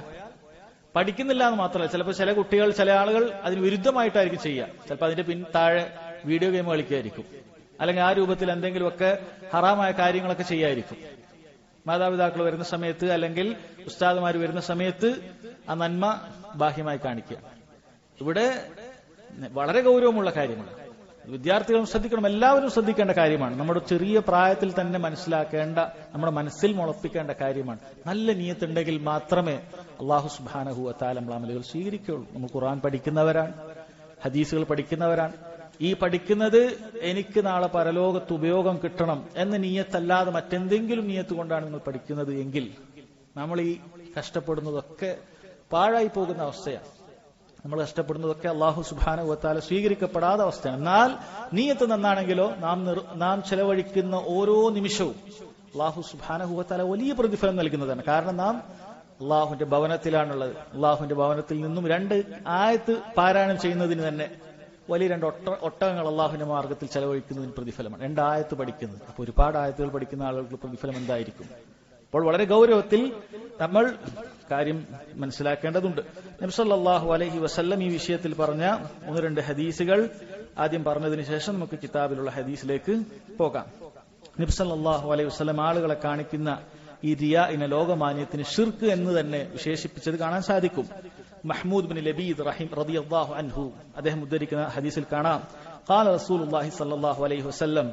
പഠിക്കുന്നില്ല എന്ന് മാത്രമല്ല, ചിലപ്പോൾ ചില കുട്ടികൾ, ചില ആളുകൾ അതിന് വിരുദ്ധമായിട്ടായിരിക്കും ചെയ്യുക. ചിലപ്പോൾ അതിന്റെ താഴെ വീഡിയോ ഗെയിം കളിക്കായിരിക്കും, അല്ലെങ്കിൽ ആ രൂപത്തിൽ എന്തെങ്കിലുമൊക്കെ ഹറാമായ കാര്യങ്ങളൊക്കെ ചെയ്യായിരിക്കും. മാതാപിതാക്കൾ വരുന്ന സമയത്ത് അല്ലെങ്കിൽ ഉസ്താദുമാർ വരുന്ന സമയത്ത് ആ നന്മ ബാഹ്യമായി കാണിക്കുക. ഇവിടെ വളരെ ഗൗരവമുള്ള കാര്യമാണ്. വിദ്യാർത്ഥികളും ശ്രദ്ധിക്കണം, എല്ലാവരും ശ്രദ്ധിക്കേണ്ട കാര്യമാണ്. നമ്മുടെ ചെറിയ പ്രായത്തിൽ തന്നെ മനസ്സിലാക്കേണ്ട, നമ്മുടെ മനസ്സിൽ മുളപ്പിക്കേണ്ട കാര്യമാണ്. നല്ല നിയത്തുണ്ടെങ്കിൽ മാത്രമേ അല്ലാഹു സുബ്ഹാനഹു വ തആല നമ്മുടെ അമലുകൾ സ്വീകരിക്കുകയുള്ളൂ. നമ്മൾ ഖുർആൻ പഠിക്കുന്നവരാണ്, ഹദീസുകൾ പഠിക്കുന്നവരാണ്. ഈ പഠിക്കുന്നത് എനിക്ക് നാളെ പരലോകത്ത് ഉപയോഗം കിട്ടണം എന്ന നിയത്തല്ലാതെ മറ്റെന്തെങ്കിലും നിയത്ത് കൊണ്ടാണ് നിങ്ങൾ പഠിക്കുന്നത് എങ്കിൽ നമ്മൾ ഈ കഷ്ടപ്പെടുന്നതൊക്കെ പാഴായി പോകുന്ന അവസ്ഥയാണ്. നമ്മൾ കഷ്ടപ്പെടുന്നതൊക്കെ അല്ലാഹു സുബ്ഹാനഹു വ തആല സ്വീകരിക്കപ്പെടാത്ത അവസ്ഥയാണ്. എന്നാൽ നിയത്ത് നന്നാണെങ്കിലോ നാം ചെലവഴിക്കുന്ന ഓരോ നിമിഷവും അല്ലാഹു സുബ്ഹാനഹു വ തആല വലിയ പ്രതിഫലം നൽകുന്നതാണ്. കാരണം നാം അള്ളാഹുവിന്റെ ഭവനത്തിലാണുള്ളത്. അള്ളാഹുവിന്റെ ഭവനത്തിൽ നിന്നും 2 ആയത്ത് പാരായണം ചെയ്യുന്നതിന് തന്നെ വലിയ 2 ഒട്ടകങ്ങൾ അള്ളാഹുവിന്റെ മാർഗത്തിൽ ചെലവഴിക്കുന്നതിന് പ്രതിഫലമാണ്. 2 ആയത്ത് പഠിക്കുന്നത്. അപ്പോൾ ഒരുപാട് ആയത്തുകൾ പഠിക്കുന്ന ആളുകൾക്ക് പ്രതിഫലം എന്തായിരിക്കും? അപ്പോൾ വളരെ ഗൗരവത്തിൽ നമ്മൾ കാര്യം മനസ്സിലാക്കേണ്ടതുണ്ട്. നബി സല്ലല്ലാഹു അലൈഹി വസല്ലം ഈ വിഷയത്തിൽ പറഞ്ഞ 1-2 ഹദീസുകൾ ആദ്യം പറഞ്ഞതിന് ശേഷം നമുക്ക് കിതാബിലുള്ള ഹദീസിലേക്ക് പോകാം. നബി സല്ലല്ലാഹു അലൈഹി വസല്ലം ആളുകളെ കാണിക്കുന്ന ഈ റിയാഇനെ, ലോകമാന്യത്തിന് ഷിർക്ക് എന്ന് തന്നെ വിശേഷിപ്പിച്ചത് കാണാൻ സാധിക്കും. മഹ്മൂദ് ബിൻ ലബീദ് റളിയല്ലാഹു അൻഹു അദ്ദേഹം ഉദ്ധരിക്കുന്ന ഹദീസിൽ കാണാം ഖാല റസൂലുള്ളാഹി സ്വല്ലല്ലാഹു അലൈഹി വസല്ലം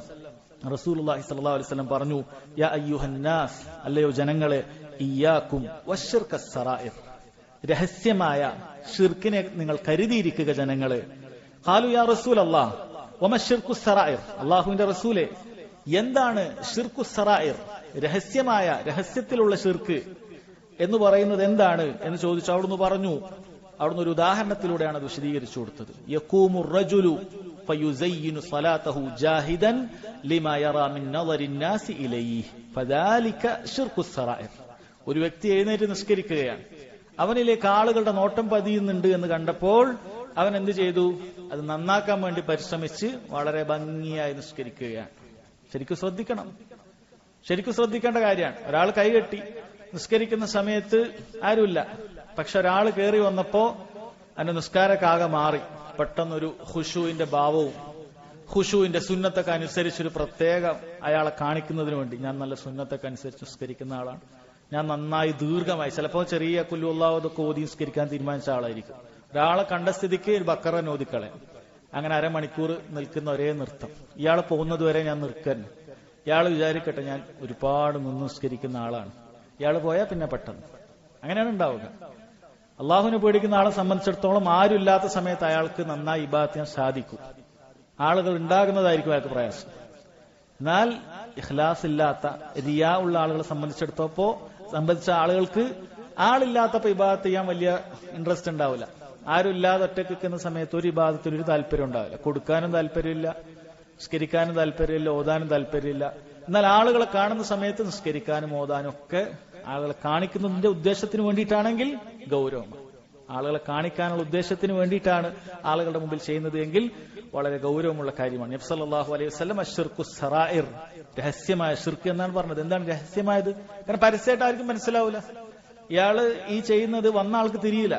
റസൂലുള്ളാഹി സ്വല്ലല്ലാഹു അലൈഹി വസല്ലം പറഞ്ഞു യാ അയ്യുഹന്നാസ് അല്ലയോ ജനങ്ങളെ ഇയ്യാകും വശിർക സറായിർ രഹസ്യമായ ഷിർക്കിനെ നിങ്ങൾ കരുതിയിരിക്കുക ജനങ്ങളെ ഖാലു യാ റസൂലല്ലാഹ് വമ ശിർകു സറായിർ അല്ലാഹുവിന്റെ റസൂലേ എന്താണ് ഷിർകു സറായിർ രഹസ്യമായ രഹസ്യത്തിലുള്ള ഷിർക്ക് എന്ന് പറയുന്നത് എന്താണ് എന്ന് ചോദിച്ചു അവിടുന്ന് പറഞ്ഞു അവിടുന്ന് ഒരു ഉദാഹരണത്തിലൂടെയാണ് അത് വിശദീകരിച്ചു കൊടുത്തത് യഖൂമു റജുലു ഫയുസയ്യിനു സ്വലാതഹു ജാഹിദൻ ലിമാ യറാ മിൻ നളരിൻ നാസി ഇലൈഹി ഫദാലിക ശിർകു സറായിർ ഒരു വ്യക്തി എഴുന്നേറ്റ് നിസ്കരിക്കുകയാണ് അവനിലേക്ക് ആളുകളുടെ നോട്ടം പതിയുന്നുണ്ട് എന്ന് കണ്ടപ്പോൾ അവൻ എന്ത് ചെയ്തു അത് നന്നാക്കാൻ വേണ്ടി പരിശ്രമിച്ച് വളരെ ഭംഗിയായി നിസ്കരിക്കുകയാണ് ശരിക്കും ശ്രദ്ധിക്കണം ശരിക്കും ശ്രദ്ധിക്കേണ്ട കാര്യമാണ് ഒരാൾ കൈകെട്ടി നിസ്കരിക്കുന്ന സമയത്ത് ആരുമില്ല പക്ഷെ ഒരാൾ കയറി വന്നപ്പോ അതിന്റെ നിസ്കാരക്കാകെ മാറി പെട്ടെന്നൊരു ഖുശൂഇന്റെ ഭാവവും ഖുശൂഇന്റെ സുന്നത്തൊക്കെ അനുസരിച്ചൊരു പ്രത്യേകം അയാളെ കാണിക്കുന്നതിന് വേണ്ടി ഞാൻ നല്ല സുന്നത്തൊക്കെ അനുസരിച്ച് നിസ്കരിക്കുന്ന ആളാണ് ഞാൻ നന്നായി ദീർഘമായി ചിലപ്പോൾ ചെറിയ കുല്ലുള്ളാഹുതൊക്കെ ഓതി നിസ്കരിക്കാൻ തീരുമാനിച്ച ആളായിരിക്കും ഒരാളെ കണ്ട സ്ഥിതിക്ക് ഒരു ബക്കറ ഓതിക്കളയാം അങ്ങനെ അരമണിക്കൂർ നിൽക്കുന്ന ഒരേ നൃത്തം ഇയാൾ പോകുന്നത് വരെ ഞാൻ നിൽക്കാൻ ഇയാൾ വിചാരിക്കട്ടെ ഞാൻ ഒരുപാട് നിന്ന് നിസ്കരിക്കുന്ന ആളാണ് ഇയാൾ പോയാൽ പിന്നെ പെട്ടെന്ന് അങ്ങനെയാണ് ഉണ്ടാവുക അള്ളാഹുവിനെ പേടിക്കുന്ന ആളെ സംബന്ധിച്ചിടത്തോളം ആരും ഇല്ലാത്ത സമയത്ത് അയാൾക്ക് നന്നായി ഇബാദത്ത് ചെയ്യാൻ സാധിക്കും ആളുകൾ ഉണ്ടാകുന്നതായിരിക്കും അയാൾക്ക് പ്രയാസം എന്നാൽ ഇഖ്ലാസ് ഇല്ലാത്ത റിയാ ഉള്ള ആളുകളെ സംബന്ധിച്ച ആളുകൾക്ക് ആളില്ലാത്തപ്പോ ഇബാദത്ത് ചെയ്യാൻ വലിയ ഇൻട്രസ്റ്റ് ഉണ്ടാവില്ല ആരും ഇല്ലാതെ ഒറ്റയ്ക്ക് നിൽക്കുന്ന സമയത്ത് ഒരു ഇബാദത്തിന് ഒരു താല്പര്യം ഉണ്ടാവില്ല കൊടുക്കാനും താല്പര്യമില്ല നിസ്കരിക്കാനും താല്പര്യമില്ല ഓതാനും താല്പര്യമില്ല എന്നാൽ ആളുകളെ കാണുന്ന സമയത്ത് നിസ്കരിക്കാനും ഓതാനും ഒക്കെ ആളുകളെ കാണിക്കുന്നതിന്റെ ഉദ്ദേശത്തിന് വേണ്ടിയിട്ടാണെങ്കിൽ ഗൗരവമാണ് ആളുകളെ കാണിക്കാനുള്ള ഉദ്ദേശത്തിന് വേണ്ടിയിട്ടാണ് ആളുകളുടെ മുമ്പിൽ ചെയ്യുന്നത് എങ്കിൽ വളരെ ഗൗരവമുള്ള കാര്യമാണ് നബി സല്ലല്ലാഹു അലൈഹി വസല്ലം അശ്ശിർകു സറായിർ രഹസ്യമായ ഷിർക്ക് എന്നാണ് പറഞ്ഞത് എന്താണ് രഹസ്യമായത് കാരണം പരസ്യമായിട്ട് ആർക്കും മനസ്സിലാവില്ല ഇയാള് ഈ ചെയ്യുന്നത് വന്ന ആൾക്ക് തിരിയില്ല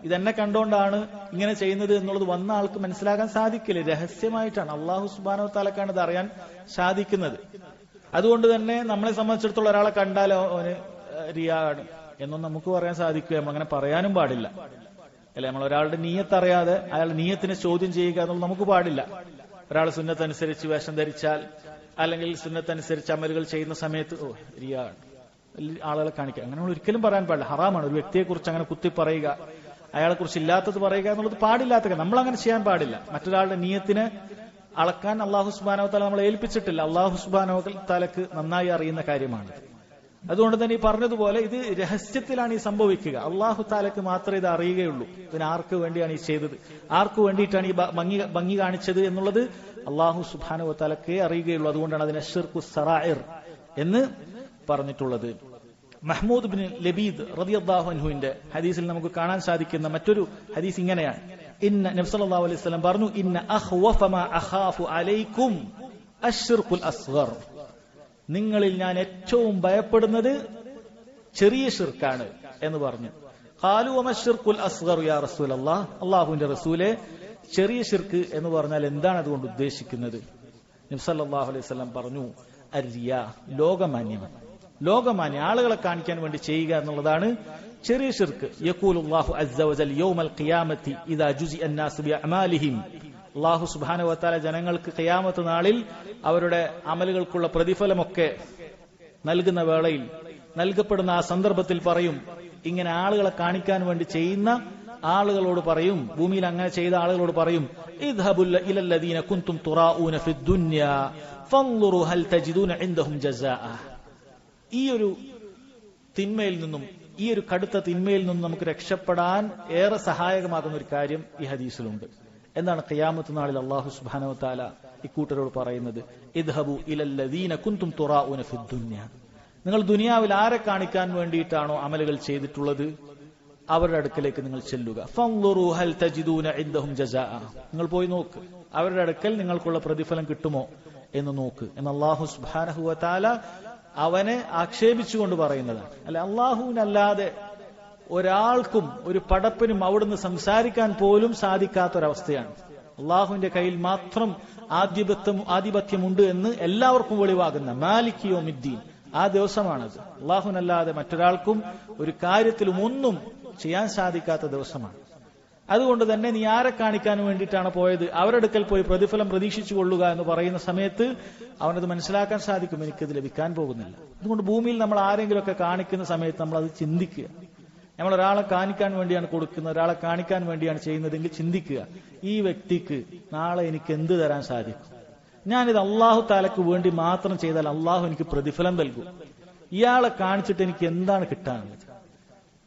ഇതെന്നെ കണ്ടുകൊണ്ടാണ് ഇങ്ങനെ ചെയ്യുന്നത് എന്നുള്ളത് വന്ന ആൾക്ക് മനസ്സിലാക്കാൻ സാധിക്കില്ല രഹസ്യമായിട്ടാണ് അള്ളാഹു സുബ്ഹാനഹു വ തആലക്കാണ് ഇത് അറിയാൻ സാധിക്കുന്നത് അതുകൊണ്ട് തന്നെ നമ്മളെ സംബന്ധിച്ചിടത്തോളം ഒരാളെ കണ്ടാൽ അവന് റിയാ ആണ് എന്നൊന്നും നമുക്ക് പറയാൻ സാധിക്കുക അങ്ങനെ പറയാനും പാടില്ല അല്ലെ നമ്മൾ ഒരാളുടെ നീയത്ത് അറിയാതെ അയാളുടെ നീയത്തിനെ ചോദ്യം ചെയ്യുക എന്നുള്ളത് നമുക്ക് പാടില്ല ഒരാൾ സുന്നത്തനുസരിച്ച് വേഷം ധരിച്ചാൽ അല്ലെങ്കിൽ സുന്നത്തനുസരിച്ച് അമലുകൾ ചെയ്യുന്ന സമയത്ത് റിയാ ആണ് ആളുകളെ കാണിക്കുക അങ്ങനെ നമ്മൾ ഒരിക്കലും പറയാൻ പാടില്ല ഹറാമാണ് ഒരു വ്യക്തിയെ കുറിച്ച് അങ്ങനെ കുത്തി പറയുക അയാളെ കുറിച്ച് ഇല്ലാത്തത് പറയുക എന്നുള്ളത് പാടില്ലാത്ത നമ്മൾ അങ്ങനെ ചെയ്യാൻ പാടില്ല മറ്റൊരാളുടെ നീയത്തിനെ അളക്കാൻ അള്ളാഹു സുബ്ഹാനഹു വ തആല നമ്മളെ ഏൽപ്പിച്ചിട്ടില്ല അള്ളാഹു സുബ്ഹാനഹു വ തആലക്ക് നന്നായി അറിയുന്ന കാര്യമാണ് അതുകൊണ്ട് തന്നെ ഈ പറഞ്ഞതുപോലെ ഇത് രഹസ്യത്തിലാണ് ഈ സംഭവിക്കുക അള്ളാഹു തആലക്ക് മാത്രമേ ഇത് അറിയുകയുള്ളൂ ഇതിന് ആർക്ക് വേണ്ടിയാണ് ഈ ചെയ്തത് ആർക്ക് വേണ്ടിയിട്ടാണ് ഈ ഭംഗി കാണിച്ചത് എന്നുള്ളത് അള്ളാഹു സുബ്ഹാനഹു വ തആലക്കേ അറിയുകയുള്ളൂ അതുകൊണ്ടാണ് അതിനെ ശിർകു സറായിർ എന്ന് പറഞ്ഞിട്ടുള്ളത് മഹ്മൂദ് ബിൻ ലബീദ് റളിയല്ലാഹു അൻഹുവിന്റെ ഹദീസിൽ നമുക്ക് കാണാൻ സാധിക്കുന്ന മറ്റൊരു ഹദീസ് ഇങ്ങനെയാണ് നബി സല്ലല്ലാഹു അലൈഹി വസല്ലം പറഞ്ഞു ഇന്ന അഖ്വഫ മാ അഖാഫു അലൈക്കും അശ്ശിർകുൽ അസ്ഗർ നിങ്ങളിൽ ഞാൻ ഏറ്റവും ഭയപ്പെടുന്നത് ചെറിയ ഷിർക്കാണ് എന്ന് പറഞ്ഞു ഖാലു വമ അശ്ശിർകുൽ അസ്ഗർ യാ റസൂലല്ലാഹ് അല്ലാഹുവിന്റെ റസൂലേ ചെറിയ ഷിർക്ക് എന്ന് പറഞ്ഞാൽ എന്താണ് അതുകൊണ്ട് ഉദ്ദേശിക്കുന്നത് നബി സല്ലല്ലാഹു അലൈഹി വസല്ലം പറഞ്ഞു അർരിയാ ലോകമാന്യം ആളുകളെ കാണിക്കാൻ വേണ്ടി ചെയ്യുക എന്നുള്ളതാണ് ചെറിയ ഷിർക്ക് യഖൂലുല്ലാഹു അസ്സ വജൽ യൗമൽ ഖിയാമത്തി ഇദാ ജുസിഅ അന്നാസു ബിഅമാലിഹിം അല്ലാഹു സുബ്ഹാനഹു വ തആല ജനങ്ങൾക്ക് ഖിയാമത്ത് നാളിൽ അവരുടെ അമലുകൾക്കുള്ള പ്രതിഫലമൊക്കെ നൽകുന്ന വേളയിൽ നൽകപ്പെടുന്ന ആ സന്ദർഭത്തിൽ പറയും ഇങ്ങനെ ആളുകളെ കാണിക്കാൻ വേണ്ടി ചെയ്യുന്ന ആളുകളോട് പറയും ഭൂമിയിൽ അങ്ങനെ ചെയ്ത ആളുകളോട് പറയും ഇദ്ഹബു ഇലല്ലദീന കുൻതും തുറാഊന ഫിദ് ദുനിയ ഫൻദുറു ഹൽ തജിദൂന ഇൻദഹും ജസാഅ ഈ ഒരു തിന്മയിൽ നിന്നും ഈ ഒരു കടുത്ത തിന്മയിൽ നിന്നും നമുക്ക് രക്ഷപ്പെടാൻ ഏറെ സഹായകമാകുന്ന ഒരു കാര്യം ഈ ഹദീസിലുണ്ട് എന്താണ് ഖിയാമത്ത് നാളിൽ അല്ലാഹു സുബ്ഹാനഹു വ തആല ഇക്കൂട്ടരോട് പറയുന്നത് ഇദ്ഹബു ഇലല്ലദീന കുൻതും തുറാഊന ഫിദ് ദുനിയ നിങ്ങൾ ദുനിയാവിൽ ആരെ കാണിക്കാൻ വേണ്ടിയിട്ടാണോ അമലുകൾ ചെയ്തിട്ടുള്ളത് അവരുടെ അടുക്കലേക്ക് നിങ്ങൾ ചെല്ലുക ഫൻദുറു ഹൽ തജിദൂന ഇൻദഹും ജസാഅ നിങ്ങൾ പോയി നോക്ക് അവരുടെ അടുക്കൽ നിങ്ങൾക്കുള്ള പ്രതിഫലം കിട്ടുമോ എന്ന് നോക്ക് എന്ന് അല്ലാഹു സുബ്ഹാനഹു വ തആല അവനെ ആക്ഷേപിച്ചുകൊണ്ട് പറയുന്നതാണ് അല്ലെ അള്ളാഹുവിനല്ലാതെ ഒരാൾക്കും ഒരു പടപ്പിനും അവിടുന്ന് സംസാരിക്കാൻ പോലും സാധിക്കാത്തൊരവസ്ഥയാണ് അള്ളാഹുവിന്റെ കയ്യിൽ മാത്രം ആധിപത്യമുണ്ട് എന്ന് എല്ലാവർക്കും വെളിവാകുന്ന മാലിക് യൗമിദ്ദീൻ ആ ദിവസമാണത് അള്ളാഹുവിനല്ലാതെ മറ്റൊരാൾക്കും ഒരു കാര്യത്തിലും ഒന്നും ചെയ്യാൻ സാധിക്കാത്ത ദിവസമാണ്. അതുകൊണ്ട് തന്നെ നീ ആരെ കാണിക്കാൻ വേണ്ടിയിട്ടാണ് പോയത്, അവരെടുക്കൽ പോയി പ്രതിഫലം പ്രതീക്ഷിച്ചു കൊള്ളുക എന്ന് പറയുന്ന സമയത്ത് അവനത് മനസ്സിലാക്കാൻ സാധിക്കും, എനിക്കത് ലഭിക്കാൻ പോകുന്നില്ല. അതുകൊണ്ട് ഭൂമിയിൽ നമ്മൾ ആരെങ്കിലുമൊക്കെ കാണിക്കുന്ന സമയത്ത് നമ്മൾ അത് ചിന്തിക്കുക. നമ്മൾ ഒരാളെ കാണിക്കാൻ വേണ്ടിയാണ് കൊടുക്കുന്നത്, ഒരാളെ കാണിക്കാൻ വേണ്ടിയാണ് ചെയ്യുന്നതെങ്കിൽ ചിന്തിക്കുക, ഈ വ്യക്തിക്ക് നാളെ എനിക്ക് എന്ത് തരാൻ സാധിക്കും? ഞാനിത് അള്ളാഹു താലക്ക് വേണ്ടി മാത്രം ചെയ്താൽ അള്ളാഹു എനിക്ക് പ്രതിഫലം നൽകും. ഇയാളെ കാണിച്ചിട്ട് എനിക്ക് എന്താണ് കിട്ടാനുള്ളത്?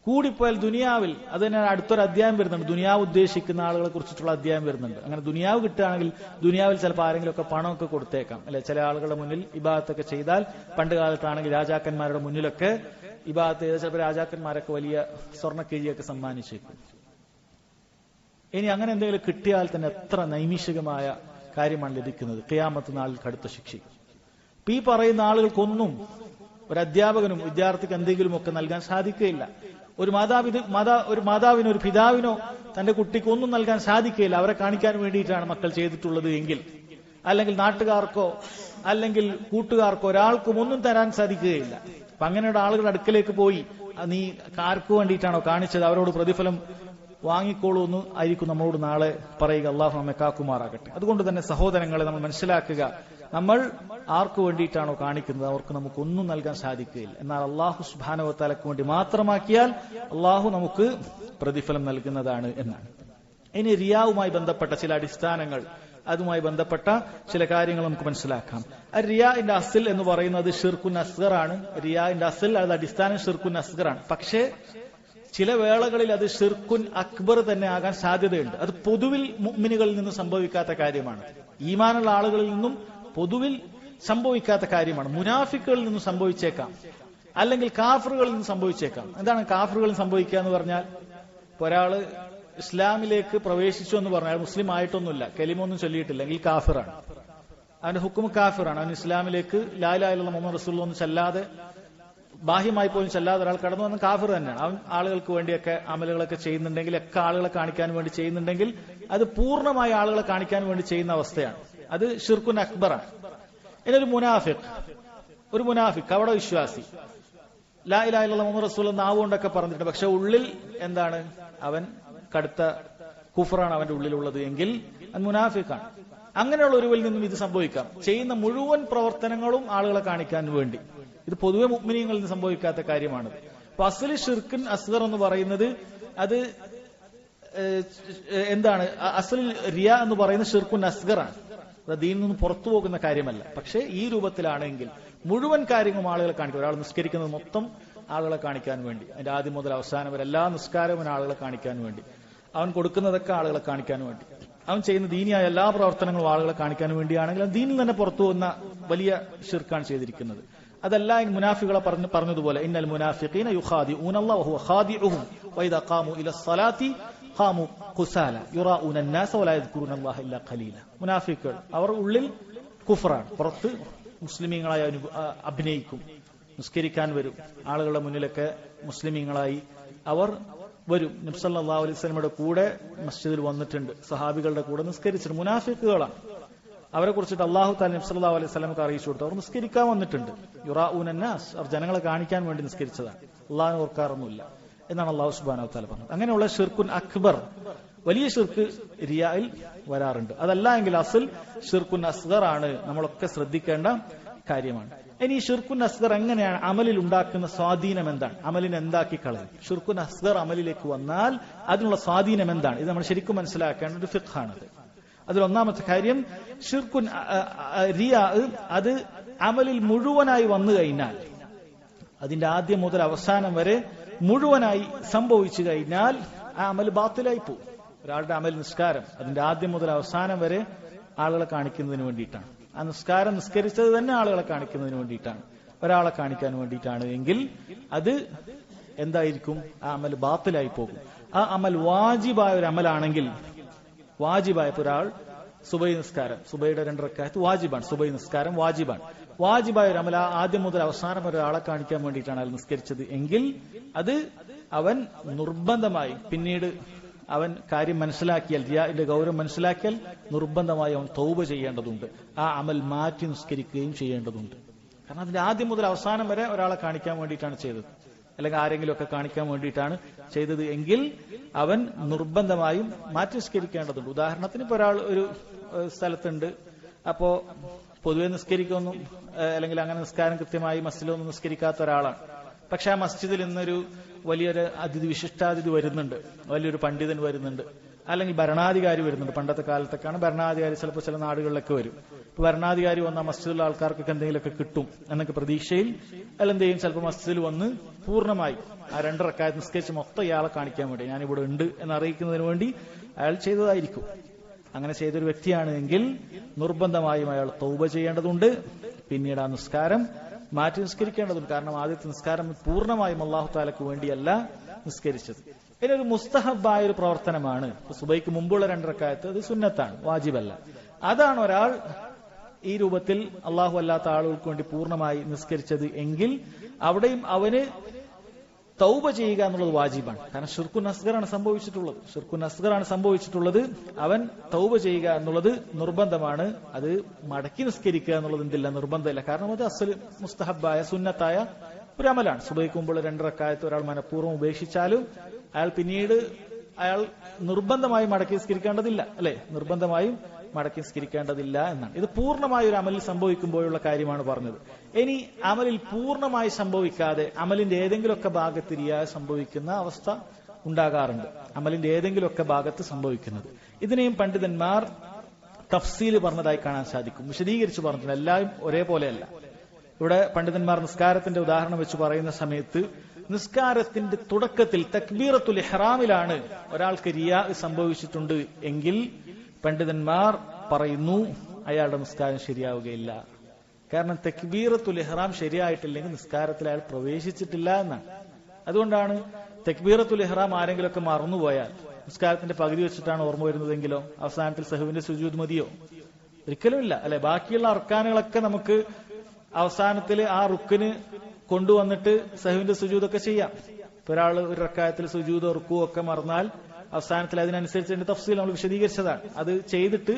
കൂടിപ്പോയാൽ ദുനിയാവിൽ, അത് തന്നെ അടുത്തൊരു അധ്യായം വരുന്നുണ്ട്, ദുനിയാവ് ഉദ്ദേശിക്കുന്ന ആളുകളെ കുറിച്ചിട്ടുള്ള അധ്യായം വരുന്നുണ്ട്. അങ്ങനെ ദുനിയാവ് കിട്ടുകയാണെങ്കിൽ ദുനിയാവിൽ ചിലപ്പോൾ ആരെങ്കിലുമൊക്കെ പണമൊക്കെ കൊടുത്തേക്കാം, അല്ലെ? ചില ആളുകളുടെ മുന്നിൽ ഇബാദത്തൊക്കെ ചെയ്താൽ, പണ്ട് കാലത്താണെങ്കിൽ രാജാക്കന്മാരുടെ മുന്നിലൊക്കെ ഇബാദത്ത് ചെയ്ത ചിലപ്പോൾ രാജാക്കന്മാരൊക്കെ വലിയ സ്വർണ്ണക്കിഴിയൊക്കെ സമ്മാനിച്ചേക്കും. ഇനി അങ്ങനെ എന്തെങ്കിലും കിട്ടിയാൽ തന്നെ എത്ര നൈമിഷികമായ കാര്യമാണ് ലഭിക്കുന്നത്. ഖിയാമത്ത് നാളിൽ കടുത്ത ശിക്ഷിക്കും. ഈ പറയുന്ന ആളുകൾക്കൊന്നും ഒരു അധ്യാപകനും വിദ്യാർത്ഥിക്ക് എന്തെങ്കിലുമൊക്കെ നൽകാൻ സാധിക്കുകയില്ല. ഒരു മാതാവിനോ ഒരു പിതാവിനോ തന്റെ കുട്ടിക്ക് ഒന്നും നൽകാൻ സാധിക്കുകയില്ല. അവരെ കാണിക്കാൻ വേണ്ടിയിട്ടാണ് മക്കൾ ചെയ്തിട്ടുള്ളത് എങ്കിൽ, അല്ലെങ്കിൽ നാട്ടുകാർക്കോ അല്ലെങ്കിൽ കൂട്ടുകാർക്കോ ഒരാൾക്കും ഒന്നും തരാൻ സാധിക്കുകയില്ല. അപ്പൊ അങ്ങനെയുള്ള ആളുകളുടെ അടുക്കലേക്ക് പോയി നീ ആർക്കു വേണ്ടിയിട്ടാണോ കാണിച്ചത് അവരോട് പ്രതിഫലം വാങ്ങിക്കോളൂ എന്ന് ആയിരിക്കും നമ്മളോട് നാളെ പറയുക. അള്ളാഹു നമ്മെ കാക്കുമാറാകട്ടെ. അതുകൊണ്ട് തന്നെ സഹോദരങ്ങളെ, നമ്മൾ മനസ്സിലാക്കുക, നമ്മൾ ആർക്കു വേണ്ടിയിട്ടാണോ കാണിക്കുന്നത് അവർക്ക് നമുക്കൊന്നും നൽകാൻ സാധിക്കുകയില്ല. എന്നാൽ അള്ളാഹു സുബ്ഹാനഹു വ തആലക്ക് വേണ്ടി മാത്രമാക്കിയാൽ അള്ളാഹു നമുക്ക് പ്രതിഫലം നൽകുന്നതാണ് എന്നാണ്. ഇനി റിയാവുമായി ബന്ധപ്പെട്ട ചില അടിസ്ഥാനങ്ങൾ, അതുമായി ബന്ധപ്പെട്ട ചില കാര്യങ്ങൾ നമുക്ക് മനസ്സിലാക്കാം. റിയാഇന്റെ അസ്ൽ എന്ന് പറയുന്നത് ഷിർക്കുൻ അസ്ഗർ ആണ്. റിയാഇന്റെ അസ്ൽ, അത് അടിസ്ഥാനം ഷിർക്കുൻ അസ്ഗർ ആണ്. പക്ഷേ ചില വേളകളിൽ അത് ഷിർക്കുൻ അക്ബർ തന്നെ ആകാൻ സാധ്യതയുണ്ട്. അത് പൊതുവിൽ മുഅ്മിനുകളിൽ നിന്നും സംഭവിക്കാത്ത കാര്യമാണ്. ഈമാനുള്ള ആളുകളിൽ നിന്നും പൊതുവിൽ സംഭവിക്കാത്ത കാര്യമാണ്. മുനാഫിക്കുകളിൽ നിന്നും സംഭവിച്ചേക്കാം, അല്ലെങ്കിൽ കാഫറുകളിൽ നിന്നും സംഭവിച്ചേക്കാം. എന്താണ് കാഫറുകളിൽ സംഭവിക്കുക എന്ന് പറഞ്ഞാൽ, ഒരാള് ഇസ്ലാമിലേക്ക് പ്രവേശിച്ചു എന്ന് പറഞ്ഞാൽ മുസ്ലിം ആയിട്ടൊന്നുമില്ല, കലിമൊന്നും ചൊല്ലിയിട്ടില്ല, എങ്കിൽ കാഫിറാണ്. അവന്റെ ഹുക്കും കാഫിറാണ്. അവൻ ഇസ്ലാമിലേക്ക് ലാ ഇലാഹ ഇല്ലല്ലാഹ് മുഹമ്മദ് റസൂലുള്ളാഹി ഒന്നും ചെല്ലാതെ, ബാഹ്യമായി പോലും ചെല്ലാതെ ഒരാൾ കടന്നു വന്ന കാഫിർ തന്നെയാണ്. അവൻ ആളുകൾക്ക് വേണ്ടിയൊക്കെ അമലുകളൊക്കെ ചെയ്യുന്നുണ്ടെങ്കിൽ, ഒക്കെ ആളുകളെ കാണിക്കാൻ വേണ്ടി ചെയ്യുന്നുണ്ടെങ്കിൽ, അത് പൂർണ്ണമായ ആളുകളെ കാണിക്കാൻ വേണ്ടി ചെയ്യുന്ന അവസ്ഥയാണ്. അത് ഷിർക്കുൻ അക്ബറാണ്. ഇതൊരു മുനാഫിക് കവട വിശ്വാസി, ലാ ഇലാഹ ഇല്ലല്ലാഹ് മുഹമ്മദ് റസൂലുള്ളാഹി നാവുകൊണ്ടൊക്കെ പറഞ്ഞിട്ടുണ്ട്, പക്ഷെ ഉള്ളിൽ എന്താണ്? അവൻ കടുത്ത കുഫറാണ് അവന്റെ ഉള്ളിലുള്ളത് എങ്കിൽ അത് മുനാഫിക്കാണ്. അങ്ങനെയുള്ള ഒരുവരിൽ നിന്നും ഇത് സംഭവിക്കാം. ചെയ്യുന്ന മുഴുവൻ പ്രവർത്തനങ്ങളും ആളുകളെ കാണിക്കാൻ വേണ്ടി. ഇത് പൊതുവെ മുഅ്മിനീങ്ങളിൽ നിന്ന് സംഭവിക്കാത്ത കാര്യമാണത്. അപ്പൊ അസ്ലി ഷിർക്കുൻ അസ്ഗർ എന്ന് പറയുന്നത് അത് എന്താണ്? അസ്ലിൽ റിയ എന്ന് പറയുന്നത് ഷിർക്കുൻ അസ്ഗറാണ്. അത് ദീനിൽ നിന്ന് പുറത്തു പോകുന്ന കാര്യമല്ല. പക്ഷെ ഈ രൂപത്തിലാണെങ്കിൽ മുഴുവൻ കാര്യങ്ങളും ആളുകളെ കാണിക്കും. ഒരാൾ നിസ്കരിക്കുന്നത് മൊത്തം ആളുകളെ കാണിക്കാൻ വേണ്ടി, അതിന്റെ ആദ്യം മുതൽ അവസാനം വരെ എല്ലാ നിസ്കാരവും ആളുകളെ കാണിക്കാൻ വേണ്ടി, അവൻ കൊടുക്കുന്നതൊക്കെ ആളുകളെ കാണിക്കാൻ വേണ്ടി, അവൻ ചെയ്യുന്ന ദീനിയായ എല്ലാ പ്രവർത്തനങ്ങളും ആളുകളെ കാണിക്കാൻ വേണ്ടിയാണെങ്കിൽ അത് ദീനിൽ തന്നെ പുറത്തു പോകുന്ന വലിയ ഷിർക്കാണ് ചെയ്തിരിക്കുന്നത്. അതല്ല മുനാഫികളെ പറഞ്ഞതുപോലെ, ഇന്നൽ മുനാഫിഖീന യുഖാദിഊന അല്ലാഹു വഹുവ ഖാദിഉഹും വഇദാ ഖാമു ഇലസ്സലാത്തി ഖാമു ഖുസാല യുറാഊന അന്നാസ വലാ യദ്കുറൂന അല്ലാഹ ഇല്ലാ ഖലീല. മുനാഫിക്കുകൾ അവർ ഉള്ളിൽ കുഫറാണ്, പുറത്ത് മുസ്ലിമീങ്ങളായി അഭിനയിക്കും, നിസ്കരിക്കാൻ വരും, ആളുകളുടെ മുന്നിലൊക്കെ മുസ്ലിമീങ്ങളായി അവർ വരും. നബി സല്ലല്ലാഹു അലൈഹി വസല്ലമയുടെ കൂടെ മസ്ജിദിൽ വന്നിട്ടുണ്ട്, സഹാബികളുടെ കൂടെ നിസ്കരിച്ചിട്ടുണ്ട്. മുനാഫിക്കുകളാണ്. അവരെ കുറിച്ചിട്ട് അല്ലാഹു തആല നബി സല്ലല്ലാഹു അലൈഹി വസല്ലമക്ക് അറിയിച്ചു കൊടുത്തു. അവർ നിസ്കരിക്കാൻ വന്നിട്ടുണ്ട്. യുറാഊന അന്നാസ്, അവർ ജനങ്ങളെ കാണിക്കാൻ വേണ്ടി നിസ്കരിച്ചതാണ്, അള്ളാഹിനെ ഓർക്കാറൊന്നുമില്ല എന്നാണ് അല്ലാഹു സുബ്ഹാനഹു വ തആല പറഞ്ഞത്. അങ്ങനെയുള്ള ഷിർക്കുൻ അക്ബർ, വലിയ ഷിർക്ക് റിയായിൽ വരാറുണ്ട്. അതല്ല എങ്കിൽ അസ്ൽ ഷിർക്കുൻ അസ്ഗർ ആണ്. നമ്മളൊക്കെ ശ്രദ്ധിക്കേണ്ട കാര്യമാണ്. ഇനി ഈ ഷിർക്കുൻ അസ്ഗർ എങ്ങനെയാണ് അമലിൽ ഉണ്ടാക്കുന്ന സ്വാധീനം എന്താണ്? അമലിനെ എന്താക്കി കളയും? ഷിർക്കുൻ അസ്ഗർ അമലിലേക്ക് വന്നാൽ അതിനുള്ള സ്വാധീനം എന്താണ്? ഇത് നമ്മൾ ശരിക്കും മനസ്സിലാക്കേണ്ട ഒരു ഫിഖ്ഹാണത്. അതിലൊന്നാമത്തെ കാര്യം, ഷിർക്കുൻ റിയാ അത് അമലിൽ മുഴുവനായി വന്നു കഴിഞ്ഞാൽ, അതിന്റെ ആദ്യം മുതൽ അവസാനം വരെ മുഴുവനായി സംഭവിച്ചു കഴിഞ്ഞാൽ ആ അമൽ ബാത്തിലായി പോകും. ഒരാളുടെ അമൽ നിസ്കാരം അതിന്റെ ആദ്യം മുതൽ അവസാനം വരെ ആളുകളെ കാണിക്കുന്നതിന് വേണ്ടിയിട്ടാണ്. ആ നിസ്കാരം നിസ്കരിച്ചത് തന്നെ ആളുകളെ കാണിക്കുന്നതിന് വേണ്ടിയിട്ടാണ്, ഒരാളെ കാണിക്കാൻ വേണ്ടിയിട്ടാണ് എങ്കിൽ അത് എന്തായിരിക്കും? ആ അമൽ ബാത്തിലായി പോകും. ആ അമൽ വാജിബായ ഒരു അമലാണെങ്കിൽ, വാജിബായ ഒരാൾ സുബൈ നിസ്കാരം, സുബൈയുടെ 2 റക്അത്ത് വാജിബാണ്, സുബൈ നിസ്കാരം വാജിബാണ്, വാജിബായ ഒരു അമല ആദ്യം മുതൽ അവസാനം ഒരാളെ കാണിക്കാൻ വേണ്ടിയിട്ടാണ് അയാൾ നിസ്കരിച്ചത് എങ്കിൽ അത് അവൻ നിർബന്ധമായി, പിന്നീട് അവൻ കാര്യം മനസ്സിലാക്കിയാൽ, റിയാഇന്റെ ഗൗരവം മനസ്സിലാക്കിയാൽ നിർബന്ധമായി അവൻ തൗബ ചെയ്യേണ്ടതുണ്ട്, ആ അമൽ മാറ്റി നിസ്കരിക്കുകയും ചെയ്യേണ്ടതുണ്ട്. കാരണം അതിന്റെ ആദ്യം മുതൽ അവസാനം വരെ ഒരാളെ കാണിക്കാൻ വേണ്ടിയിട്ടാണ് ചെയ്തത്. അല്ലെങ്കിൽ ആരെങ്കിലുമൊക്കെ കാണിക്കാൻ വേണ്ടിയിട്ടാണ് ചെയ്തത് എങ്കിൽ അവൻ നിർബന്ധമായും മാറ്റി നിസ്കരിക്കേണ്ടതുണ്ട്. ഉദാഹരണത്തിന് ഇപ്പൊ ഒരാൾ ഒരു സ്ഥലത്തുണ്ട്, അപ്പോ പൊതുവെ നിസ്കരിക്കൊന്നും അല്ലെങ്കിൽ അങ്ങനെ നിസ്കാരം കൃത്യമായി മസ്ജിദിലൊന്നും നിസ്കരിക്കാത്ത ഒരാളാണ്. പക്ഷെ ആ മസ്ജിദിൽ ഇന്നൊരു വലിയൊരു വിശിഷ്ടാതിഥി വരുന്നുണ്ട്, വലിയൊരു പണ്ഡിതൻ വരുന്നുണ്ട്, അല്ലെങ്കിൽ ഭരണാധികാരി വരുന്നുണ്ട്. പണ്ടത്തെ കാലത്തൊക്കെയാണ് ഭരണാധികാരി ചിലപ്പോൾ ചില നാടുകളിലൊക്കെ വരും. ഇപ്പൊ ഭരണാധികാരി വന്ന മസ്ജിദിലുള്ള ആൾക്കാർക്കൊക്കെ എന്തെങ്കിലുമൊക്കെ കിട്ടും എന്നൊക്കെ പ്രതീക്ഷയിൽ അയാൾ എന്ത് ചെയ്യും, ചിലപ്പോൾ മസ്ജിദിൽ വന്ന് പൂർണ്ണമായി ആ 2 റക്അത്ത് നിസ്കരിച്ച് മൊത്തം ഇയാളെ കാണിക്കാൻ വേണ്ടി, ഞാനിവിടെ ഉണ്ട് എന്ന് അറിയിക്കുന്നതിന് വേണ്ടി അയാൾ ചെയ്തതായിരിക്കും. അങ്ങനെ ചെയ്തൊരു വ്യക്തിയാണ് എങ്കിൽ നിർബന്ധമായും അയാൾ തൗബ ചെയ്യേണ്ടതുണ്ട്. പിന്നീട് ആ നിസ്കാരം മാറ്റി നിസ്കരിക്കേണ്ടതുണ്ട്. കാരണം ആദ്യത്തെ നിസ്കാരം പൂർണ്ണമായും അല്ലാഹു തആലക്ക് വേണ്ടിയല്ല നിസ്കരിച്ചത്. ഇതൊരു മുസ്തഹബായ ഒരു പ്രവർത്തനമാണ്. സുബൈക്ക് മുമ്പുള്ള 2 റക്അത്ത് അത് സുന്നത്താണ്, വാജിബല്ല. അതാണ് ഒരാൾ ഈ രൂപത്തിൽ അല്ലാഹു അല്ലാത്ത ആളുകൾക്ക് വേണ്ടി പൂർണ്ണമായി നിസ്കരിച്ചത് എങ്കിൽ അവിടെയും അവന് തൗബ ചെയ്യുക എന്നുള്ളത് വാജിബാണ്. കാരണം ഷിർക്കുൻ അസ്ഗറാണ് സംഭവിച്ചിട്ടുള്ളത്. അവൻ തൗബ ചെയ്യുക എന്നുള്ളത് നിർബന്ധമാണ്. അത് മടക്കി നിസ്കരിക്കുക എന്നുള്ളത് എന്തില്ല, നിർബന്ധമില്ല. കാരണം അത് അസ്സൽ മുസ്തഹബായ സുന്നത്തായ ഒരു അമലാണ്. സുബൈക്ക് മുമ്പുള്ള 2 റക്അത്ത് ഒരാൾ മനഃപൂർവ്വം ഉപേക്ഷിച്ചാലും അയാൾ പിന്നീട് നിർബന്ധമായും മടക്കി നിസ്കരിക്കേണ്ടതില്ല, അല്ലെ? നിർബന്ധമായും മടക്കി നിസ്കരിക്കേണ്ടതില്ല എന്നാണ്. ഇത് പൂർണ്ണമായ ഒരു അമലിൽ സംഭവിക്കുമ്പോഴുള്ള കാര്യമാണ് പറഞ്ഞത്. ഇനി അമലിൽ പൂർണ്ണമായി സംഭവിക്കാതെ അമലിന്റെ ഏതെങ്കിലുമൊക്കെ ഭാഗത്ത് റിയാ സംഭവിക്കുന്ന അവസ്ഥ ഉണ്ടാകാറുണ്ട്. അമലിന്റെ ഏതെങ്കിലുമൊക്കെ ഭാഗത്ത് സംഭവിക്കുന്നത്, ഇതിനെയും പണ്ഡിതന്മാർ തഫ്സീൽ പറഞ്ഞതായി കാണാൻ സാധിക്കും. വിശദീകരിച്ച് പറഞ്ഞിട്ടുണ്ട്. എല്ലാവരും ഒരേപോലെയല്ല. ഇവിടെ പണ്ഡിതന്മാർ നിസ്കാരത്തിന്റെ ഉദാഹരണം വെച്ച് പറയുന്ന സമയത്ത് നിസ്കാരത്തിന്റെ തുടക്കത്തിൽ തക്ബീറത്തുൽ ഇഹ്റാമിലാണ് ഒരാൾക്ക് റിയാ സംഭവിച്ചിട്ടുണ്ട് എങ്കിൽ പണ്ഡിതന്മാർ പറയുന്നു അയാളുടെ നിസ്കാരം ശരിയാവുകയില്ല. കാരണം തക്ബീറത്തുൽ ഇഹ്റാം ശരിയായിട്ടില്ലെങ്കിൽ നിസ്കാരത്തിൽ അയാൾ പ്രവേശിച്ചിട്ടില്ല എന്നാണ്. അതുകൊണ്ടാണ് തക്ബീറത്തുൽ ഇഹ്റാം ആരെങ്കിലുമൊക്കെ മറന്നുപോയാൽ നിസ്കാരത്തിന്റെ പകുതി വെച്ചിട്ടാണ് ഓർമ്മ വരുന്നതെങ്കിലോ അവസാനത്തിൽ സഹുവിന്റെ സുജൂദ് മതിയോ? ഒരിക്കലുമില്ല, അല്ലെ? ബാക്കിയുള്ള അർക്കാനുകളൊക്കെ നമുക്ക് അവസാനത്തിൽ ആ റുക്കിന് കൊണ്ടുവന്നിട്ട് സഹുവിന്റെ സുജൂദൊക്കെ ചെയ്യാം. ഇപ്പൊ ഒരാൾ ഒരു റക്അത്തിൽ സുജൂദ് റുക്കൂ ഒക്കെ മറന്നാൽ അവസാനത്തിൽ അതിനനുസരിച്ച് അതിന്റെ തഫ്സീൽ നമ്മൾ വിശദീകരിച്ചതാണ്. അത് ചെയ്തിട്ട്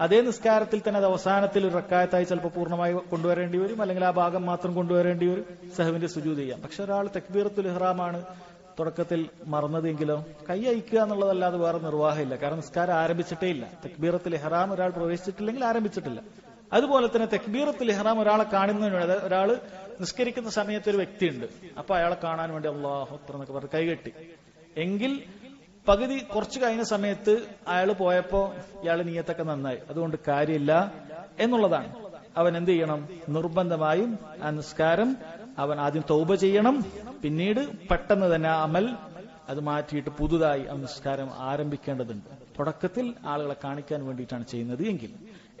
അതേ നിസ്കാരത്തിൽ തന്നെ അത് അവസാനത്തിൽ ഒരു റക്അത്തായി ചിലപ്പോൾ പൂർണ്ണമായി കൊണ്ടുവരേണ്ടി വരും, അല്ലെങ്കിൽ ആ ഭാഗം മാത്രം കൊണ്ടുവരേണ്ടി വരും, സഹുവിന്റെ സുജൂദ് ചെയ്യാം. പക്ഷെ ഒരാൾ തക്ബീറത്തുൽ ഇഹ്റാമാണ് തുടക്കത്തിൽ മറന്നതെങ്കിലോ കൈ അയക്കുക എന്നുള്ളതല്ലാതെ വേറെ നിർവാഹമില്ല. കാരണം നിസ്കാരം ആരംഭിച്ചിട്ടേ ഇല്ല. തക്ബീറത്തുൽ ഇഹ്റാം ഒരാൾ പ്രവേശിച്ചിട്ടില്ലെങ്കിൽ ആരംഭിച്ചിട്ടില്ല. അതുപോലെ തന്നെ തക്ബീറത്തുൽ ഇഹ്റാം ഒരാളെ കാണുന്നതിന് വേണ്ടി, ഒരാൾ നിസ്കരിക്കുന്ന സമയത്ത് ഒരു വ്യക്തിയുണ്ട്, അപ്പൊ അയാളെ കാണാൻ വേണ്ടി അല്ലാഹു അക്ബർ എന്നൊക്കെ പറഞ്ഞ് കൈകെട്ടി എങ്കിൽ പകുതി കുറച്ച് കഴിഞ്ഞ സമയത്ത് അയാൾ പോയപ്പോ ഇയാള് നിയ്യത്തൊക്കെ നന്നായി, അതുകൊണ്ട് കാര്യമില്ല എന്നുള്ളതാണ്. അവൻ എന്ത് ചെയ്യണം? നിർബന്ധമായും ആ നിസ്കാരം അവൻ ആദ്യം തൗബ ചെയ്യണം. പിന്നീട് പെട്ടെന്ന് തന്നെ ആ അമൽ അത് മാറ്റിയിട്ട് പുതുതായി ആ നിസ്കാരം ആരംഭിക്കേണ്ടതുണ്ട്. തുടക്കത്തിൽ ആളുകളെ കാണിക്കാൻ വേണ്ടിയിട്ടാണ് ചെയ്യുന്നത് എങ്കിൽ.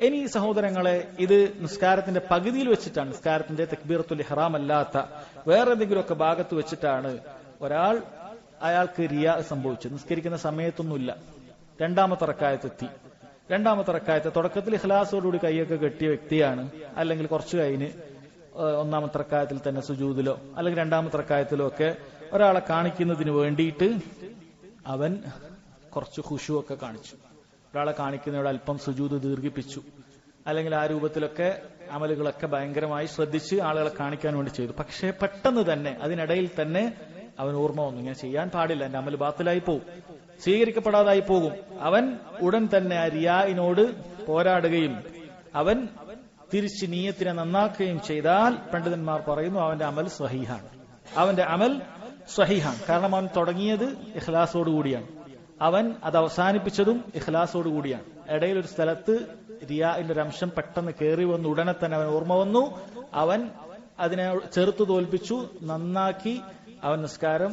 ഇനി സഹോദരങ്ങളെ, ഇത് നിസ്കാരത്തിന്റെ പകുതിയിൽ വെച്ചിട്ടാണ്, നിസ്കാരത്തിന്റെ തക്ബീറത്തുൽ ഇഹ്റാം അല്ലാത്ത വേറെ എന്തെങ്കിലുമൊക്കെ ഭാഗത്ത് വെച്ചിട്ടാണ് അയാൾക്ക് റിയാ സംഭവിച്ചത്. നിസ്കരിക്കുന്ന സമയത്തൊന്നുമില്ല, 2ാമത്തെ റക്അത്തെത്തി. 2ാമത്തെ റക്അത്ത് തുടക്കത്തിൽ ഇഖ്ലാസോടുകൂടി കൈയൊക്കെ കെട്ടിയ വ്യക്തിയാണ്, അല്ലെങ്കിൽ കുറച്ചു കഴിഞ്ഞ് 1ാമത്തെ റക്അത്തിൽ തന്നെ സുജൂദിലോ അല്ലെങ്കിൽ 2ാമത്തെ റക്അത്തിലോ ഒക്കെ ഒരാളെ കാണിക്കുന്നതിന് വേണ്ടിയിട്ട് അവൻ കുറച്ച് ഖുശൂ ഒക്കെ കാണിച്ചു. ഒരാളെ കാണിക്കുന്നതിനോട് അല്പം സുജൂദ് ദീർഘിപ്പിച്ചു, അല്ലെങ്കിൽ ആ രൂപത്തിലൊക്കെ അമലുകളൊക്കെ ഭയങ്കരമായി ശ്രദ്ധിച്ച് ആളുകളെ കാണിക്കാൻ വേണ്ടി ചെയ്തു. പക്ഷേ പെട്ടെന്ന് തന്നെ അതിനിടയിൽ തന്നെ അവൻ ഓർമ്മ വന്നു, ഇങ്ങനെ ചെയ്യാൻ പാടില്ല, എന്റെ അമൽ ബാത്തിലായി പോകും, സ്വീകരിക്കപ്പെടാതായി പോകും. അവൻ ഉടൻ തന്നെ ആ റിയായിനോട് പോരാടുകയും അവൻ തിരിച്ച് നിയ്യത്തിനെ നന്നാക്കുകയും ചെയ്താൽ പണ്ഡിതന്മാർ പറയുന്നു അവന്റെ അമൽ സ്വഹീഹാണ്. അവന്റെ അമൽ സ്വഹീഹാണ്. കാരണം അവൻ തുടങ്ങിയത് ഇഖ്ലാസോടുകൂടിയാണ്, അവൻ അത് അവസാനിപ്പിച്ചതും ഇഖ്ലാസോടുകൂടിയാണ്. ഇടയിൽ ഒരു സ്ഥലത്ത് റിയാഇന്റെ ഒരു അംശം പെട്ടെന്ന് കയറി വന്നു, ഉടനെ തന്നെ അവൻ ഓർമ്മ വന്നു, അവൻ അതിനെ ചെറുത്തു തോൽപ്പിച്ചു, നന്നാക്കി അവൻ നിസ്കാരം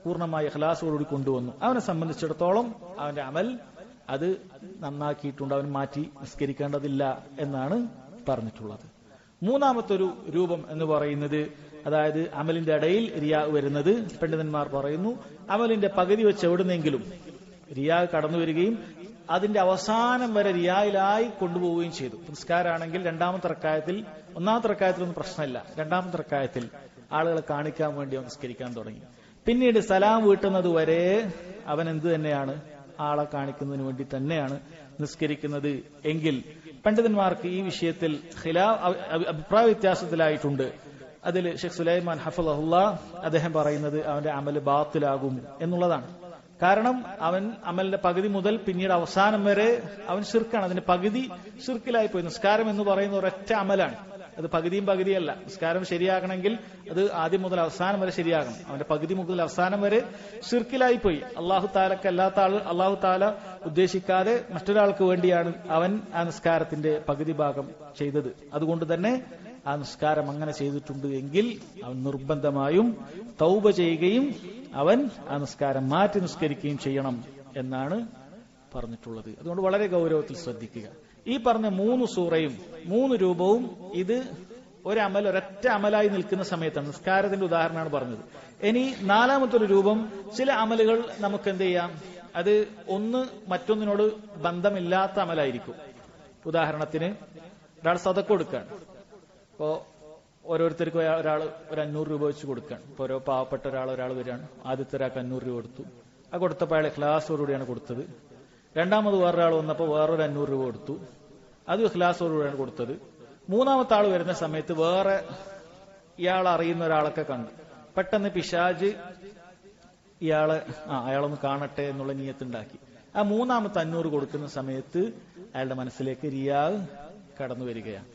പൂർണ്ണമായി ഇഖ്ലാസോടുകൂടി കൊണ്ടുവന്നു. അവനെ സംബന്ധിച്ചിടത്തോളം അവന്റെ അമൽ അത് നന്നാക്കിയിട്ടുണ്ട്, അവൻ മാറ്റി നിസ്കരിക്കേണ്ടതില്ല എന്നാണ് പറഞ്ഞിട്ടുള്ളത്. 3ാമത്തൊരു രൂപം എന്ന് പറയുന്നത്, അതായത് അമലിന്റെ ഇടയിൽ റിയാ വരുന്നത്, പണ്ഡിതന്മാർ പറയുന്നു അമലിന്റെ പകുതി വെച്ച് എവിടുന്നെങ്കിലും റിയാ കടന്നു വരികയും അതിന്റെ അവസാനം വരെ റിയായിലായി കൊണ്ടുപോവുകയും ചെയ്തു. നിസ്കാരാണെങ്കിൽ 2ാമത്തെ റക്അത്തിൽ, 1ാമത്തെ റക്അത്തിലൊന്നും പ്രശ്നമില്ല, 2ാമത്തെ റക്അത്തിൽ ആളുകളെ കാണിക്കാൻ വേണ്ടി അവൻ നിസ്കരിക്കാൻ തുടങ്ങി. പിന്നീട് സലാം വീട്ടുന്നത് വരെ അവൻ എന്ത് തന്നെയാണ്? ആളെ കാണിക്കുന്നതിന് വേണ്ടി തന്നെയാണ് നിസ്കരിക്കുന്നത് എങ്കിൽ പണ്ഡിതന്മാർക്ക് ഈ വിഷയത്തിൽ അഭിപ്രായ വ്യത്യാസത്തിലായിട്ടുണ്ട്. അതിൽ ഷെയ്ഖ് സുലൈമാൻ ഹഫളഹുല്ലാ അദ്ദേഹം പറയുന്നത് അവന്റെ അമല് ബാത്തിലാകും എന്നുള്ളതാണ്. കാരണം അവൻ അമലിന്റെ പകുതി മുതൽ പിന്നീട് അവസാനം വരെ അവൻ ശിർക്കാണ്. അതിന്റെ പകുതി ശിർക്കിലായി പോയി. നിസ്കാരം എന്ന് പറയുന്ന ഒരൊറ്റ അമലാണ്. അത് പകുതിയും പകുതിയല്ല. നിസ്കാരം ശരിയാകണമെങ്കിൽ അത് ആദ്യം മുതൽ അവസാനം വരെ ശരിയാകണം. അവന്റെ പകുതി മുതൽ അവസാനം വരെ ശിർക്കിലായി പോയി. അള്ളാഹു താലക്ക് അല്ലാത്ത ആൾ, അള്ളാഹു താല ഉദ്ദേശിക്കാതെ മറ്റൊരാൾക്ക് വേണ്ടിയാണ് അവൻ ആ നിസ്കാരത്തിന്റെ പകുതി ഭാഗം ചെയ്തത്. അതുകൊണ്ട് തന്നെ ആ നിസ്കാരം അങ്ങനെ ചെയ്തിട്ടുണ്ട് എങ്കിൽ അവൻ നിർബന്ധമായും തൗബ ചെയ്യുകയും അവൻ ആ നിസ്കാരം മാറ്റി നിസ്കരിക്കുകയും ചെയ്യണം എന്നാണ് പറഞ്ഞിട്ടുള്ളത്. അതുകൊണ്ട് വളരെ ഗൗരവത്തിൽ ശ്രദ്ധിക്കുക. ഈ പറഞ്ഞ 3 സൂറയും 3 രൂപവും ഇത് ഒരൊറ്റ അമലായി നിൽക്കുന്ന സമയത്താണ്. നിസ്കാരത്തിന്റെ ഉദാഹരണമാണ് പറഞ്ഞത്. ഇനി 4മത്തെ രൂപം, ചില അമലുകൾ നമുക്ക് എന്ത് ചെയ്യാം, അത് ഒന്ന് മറ്റൊന്നിനോട് ബന്ധമില്ലാത്ത അമലായിരിക്കും. ഉദാഹരണത്തിന് ഒരാൾ സദഖ കൊടുക്കുകയാണ്. ഇപ്പോ ഓരോരുത്തർക്കും ഒരാൾ ഒരു 500 രൂപ വെച്ച് കൊടുക്കുകയാണ്. ഇപ്പൊ ഓരോ പാവപ്പെട്ട ഒരാൾ വരികയാണ്. ആദ്യത്തെ ഒരാൾക്ക് 500 രൂപ കൊടുത്തു. ആ കൊടുത്തപ്പോൾ അയാൾ ഇഖ്ലാസോടുകൂടിയാണ് കൊടുത്തത്. രണ്ടാമത് വേറൊരാൾ വന്നപ്പോൾ വേറൊരു 500 രൂപ കൊടുത്തു. അത് ഇഖ്ലാസോടുകൂടിയാണ് കൊടുത്തത്. 3മത്തെ ആൾ വരുന്ന സമയത്ത് വേറെ ഇയാൾ അറിയുന്ന ഒരാളൊക്കെ കണ്ടു. പെട്ടെന്ന് പിശാജ് അയാളൊന്ന് കാണട്ടെ എന്നുള്ള നിയ്യത്തുണ്ടാക്കി. ആ 3മത്തെ 500 കൊടുക്കുന്ന സമയത്ത് അയാളുടെ മനസ്സിലേക്ക് റിയാ കടന്നു വരികയാണ്.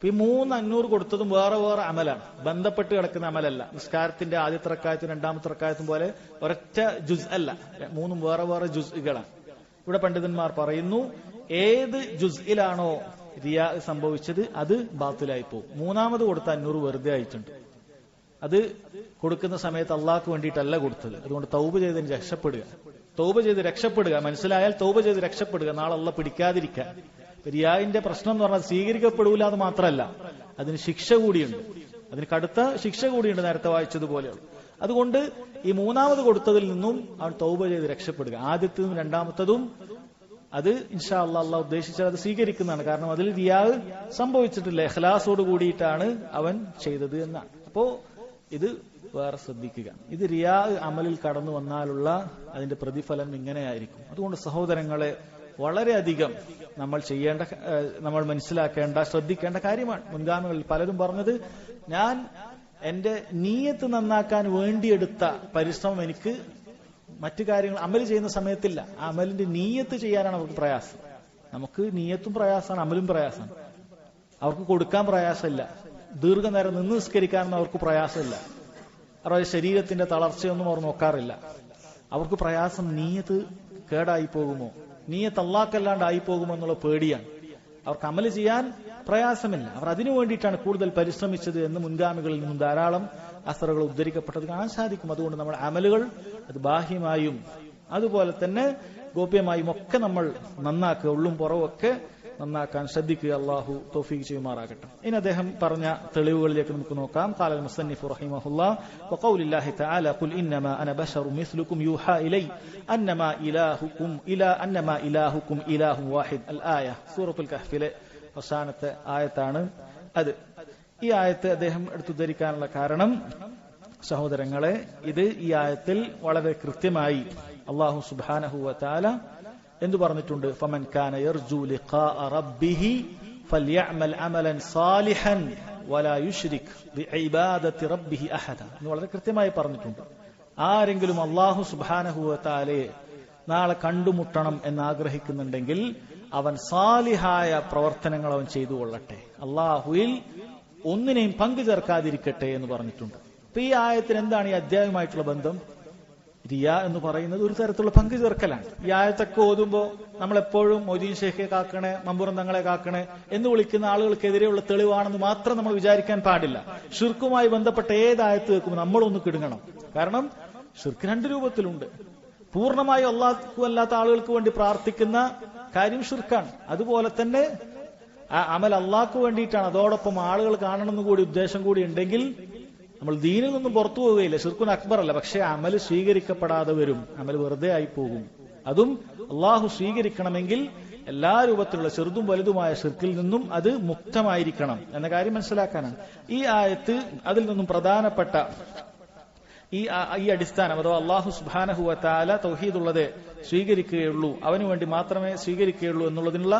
ഈ 3 500 കൊടുത്തതും വേറെ വേറെ അമലാണ്, ബന്ധപ്പെട്ട് കിടക്കുന്ന അമലല്ല. നിസ്കാരത്തിന്റെ ആദ്യത്തെ റക്അത്തും 2മത്തെ റക്അത്തും പോലെ ഒരൊറ്റ ജുസ് അല്ല, 3 വേറെ വേറെ ജുസ്കളാണ്. ഇവിടെ പണ്ഡിതന്മാർ പറയുന്നു, ഏത് ജുസ്ഇലാണോ റിയാ സംഭവിച്ചത് അത് ബാത്തിലായി പോകും. 3മത് കൊടുത്ത 500 വെറുതെ ആയിട്ടുണ്ട്. അത് കൊടുക്കുന്ന സമയത്ത് അള്ളാഹ്ക്ക് വേണ്ടിയിട്ടല്ല കൊടുത്തത്. അതുകൊണ്ട് തൗബ ചെയ്തതിന് രക്ഷപ്പെടുക. മനസ്സിലായാൽ തൗബ ചെയ്ത് രക്ഷപ്പെടുക. നാളെ അള്ളാഹ് പിടിക്കാതിരിക്കാൻ. റിയായിന്റെ പ്രശ്നം എന്ന് പറഞ്ഞാൽ സ്വീകരിക്കപ്പെടൂല എന്ന് മാത്രമല്ല, അതിന് ശിക്ഷ കൂടിയുണ്ട്. അതിന് കടുത്ത ശിക്ഷ കൂടിയുണ്ട്, നേരത്തെ വായിച്ചതുപോലെയുള്ള. അതുകൊണ്ട് ഈ 3മത് കൊടുത്തതിൽ നിന്നും അവൻ തൗബ ചെയ്ത് രക്ഷപ്പെടുക. ആദ്യത്തതും 2മത്തതും അത് ഇൻഷാ അള്ളാഹ് ഉദ്ദേശിച്ചാൽ അത് സ്വീകരിക്കുന്നതാണ്. കാരണം അതിൽ റിയാ സംഭവിച്ചിട്ടില്ല, ഇഖ്ലാസോട് കൂടിയിട്ടാണ് അവൻ ചെയ്തത് എന്നാണ്. അപ്പോ ഇത് വേറെ ശ്രദ്ധിക്കുക. ഇത് റിയാ അമലിൽ കടന്നു വന്നാലുള്ള അതിന്റെ പ്രതിഫലം ഇങ്ങനെയായിരിക്കും. അതുകൊണ്ട് സഹോദരങ്ങളെ, വളരെയധികം നമ്മൾ മനസ്സിലാക്കേണ്ട, ശ്രദ്ധിക്കേണ്ട കാര്യമാണ്. മുൻഗാമികളിൽ പലരും പറഞ്ഞത്, ഞാൻ എന്റെ നീയത്ത് നന്നാക്കാൻ വേണ്ടിയെടുത്ത പരിശ്രമം എനിക്ക് മറ്റു കാര്യങ്ങൾ അമല് ചെയ്യുന്ന സമയത്തില്ല. ആ അമലിന്റെ നീയത്ത് ചെയ്യാനാണ് അവർക്ക് പ്രയാസം. നമുക്ക് നീയത്തും പ്രയാസമാണ്, അമലും പ്രയാസമാണ്. അവർക്ക് കൊടുക്കാൻ പ്രയാസമില്ല, ദീർഘനേരം നിന്ന് നിസ്കരിക്കാനൊന്നും അവർക്ക് പ്രയാസമില്ല. അവരുടെ ശരീരത്തിന്റെ തളർച്ചയൊന്നും അവർ നോക്കാറില്ല. അവർക്ക് പ്രയാസം നീയത്ത് കേടായി പോകുമോ, നീയത്ത് അല്ലാഹ്ക്കല്ലാണ്ടായി പോകുമോ എന്നുള്ള പേടിയാണ്. അവർക്ക് അമല് ചെയ്യാൻ പ്രയാസമില്ല. അവർ അതിനു വേണ്ടിയിട്ടാണ് കൂടുതൽ പരിശ്രമിച്ചത് എന്ന് മുൻഗാമികളിൽ നിന്നും ധാരാളം അസറുകൾ ഉദ്ധരിക്കപ്പെട്ടത് കാണാൻ സാധിക്കും. അതുകൊണ്ട് നമ്മുടെ അമലുകൾ അത് ബാഹ്യമായും അതുപോലെ തന്നെ ഗോപ്യമായും ഒക്കെ നമ്മൾ നന്നാക്കുക, ഉള്ളും പുറവൊക്കെ നന്നാക്കാൻ ശ്രദ്ധിക്കുക. അള്ളാഹു തൗഫീഖ് ചെയ്യുമാറാകട്ടെ. ഇനി അദ്ദേഹം പറഞ്ഞ തെളിവുകളിലേക്ക് നമുക്ക് നോക്കാം. ഖാലൽ മുസന്നിഫു റഹിമഹുല്ലാഹ് വഖൗലില്ലാഹി തആല ഖുൽ ഇന്നമാ അന ബശറു മിസ്ലുകും യൂഹാ ഇലൈ അന്നമാ ഇലാഹുക്കും ഇലാഹുൻ വാഹിദ്. അൽ ആയ സൂറത്തുൽ കഹ്ഫിലെ അവസാനത്തെ ആയത്താണ് അത്. ഈ ആയത്ത് അദ്ദേഹം എടുത്തുദ്ധരിക്കാനുള്ള കാരണം, സഹോദരങ്ങളെ, ഇത് ഈ ആയത്തിൽ വളരെ കൃത്യമായി അല്ലാഹു സുബ്ഹാനഹു വ തആല എന്തു പറഞ്ഞിട്ടുണ്ട്? ഫമൻ കാന യർജു ലിഖാഅ റബ്ബിഹി ഫൽയഅമൽ അമലൻ സാലിഹൻ വലാ യുശ്രിക് ബിഇബാദത്തി റബ്ബിഹി അഹദ എന്ന് വളരെ കൃത്യമായി പറഞ്ഞിട്ടുണ്ട്. ആരെങ്കിലും അല്ലാഹു സുബ്ഹാനഹു വ തആലയെ നാളെ കണ്ടുമുട്ടണം എന്ന് ആഗ്രഹിക്കുന്നുണ്ടെങ്കിൽ അവൻ സാലിഹായ പ്രവർത്തനങ്ങൾ അവൻ ചെയ്തു കൊള്ളട്ടെ, അല്ലാഹുവിൽ ഒന്നിനെയും പങ്കു ചേർക്കാതിരിക്കട്ടെ എന്ന് പറഞ്ഞിട്ടുണ്ട്. അപ്പൊ ഈ ആയത്തിന് എന്താണ് ഈ അധ്യായവുമായിട്ടുള്ള ബന്ധം? റിയ എന്ന് പറയുന്നത് ഒരു തരത്തിലുള്ള പങ്കു ചേർക്കലാണ്. ഈ ആയത്തൊക്കെ ഓതുമ്പോൾ നമ്മളെപ്പോഴും മൊയ്തീൻ ഷേഖെ കാക്കണേ, മമ്പുറം തങ്ങളെ കാക്കണേ എന്ന് വിളിക്കുന്ന ആളുകൾക്കെതിരെയുള്ള തെളിവാണെന്ന് മാത്രം നമ്മൾ വിചാരിക്കാൻ പാടില്ല. ഷിർക്കുമായി ബന്ധപ്പെട്ട ഏതായത്ത് കേൾക്കുമ്പോൾ നമ്മളൊന്ന് കിടുങ്ങണം. കാരണം ഷിർക്ക് 2 രൂപത്തിലുണ്ട്. പൂർണ്ണമായും അല്ലാഹു അല്ലാത്ത ആളുകൾക്ക് വേണ്ടി പ്രാർത്ഥിക്കുന്ന കാര്യം ഷിർക്കാണ്. അതുപോലെ തന്നെ ആ അമൽ അള്ളാഹ്ക്ക് വേണ്ടിയിട്ടാണ്, അതോടൊപ്പം ആളുകൾ കാണണമെന്ന് കൂടി ഉദ്ദേശം കൂടി ഉണ്ടെങ്കിൽ നമ്മൾ ദീനിൽ നിന്നും പുറത്തു പോവുകയില്ല. ഷിർക്കുൻ അക്ബർ അല്ല, പക്ഷെ അമൽ സ്വീകരിക്കപ്പെടാതെ വരും, അമൽ വെറുതെ ആയി പോകും. അതും അള്ളാഹു സ്വീകരിക്കണമെങ്കിൽ എല്ലാ രൂപത്തിലുള്ള ചെറുതും വലുതുമായ ഷിർക്കിൽ നിന്നും അത് മുക്തമായിരിക്കണം എന്ന കാര്യം മനസ്സിലാക്കാനാണ് ഈ ആയത്ത്. അതിൽ നിന്നും പ്രധാനപ്പെട്ട ഈ അടിസ്ഥാനം അഥവാ അല്ലാഹു സുബ്ഹാനഹു വ തആല തൗഹീദുള്ളത് സ്വീകരിക്കുകയുള്ളൂ, അവന് വേണ്ടി മാത്രമേ സ്വീകരിക്കുകയുള്ളൂ എന്നുള്ളതിനുള്ള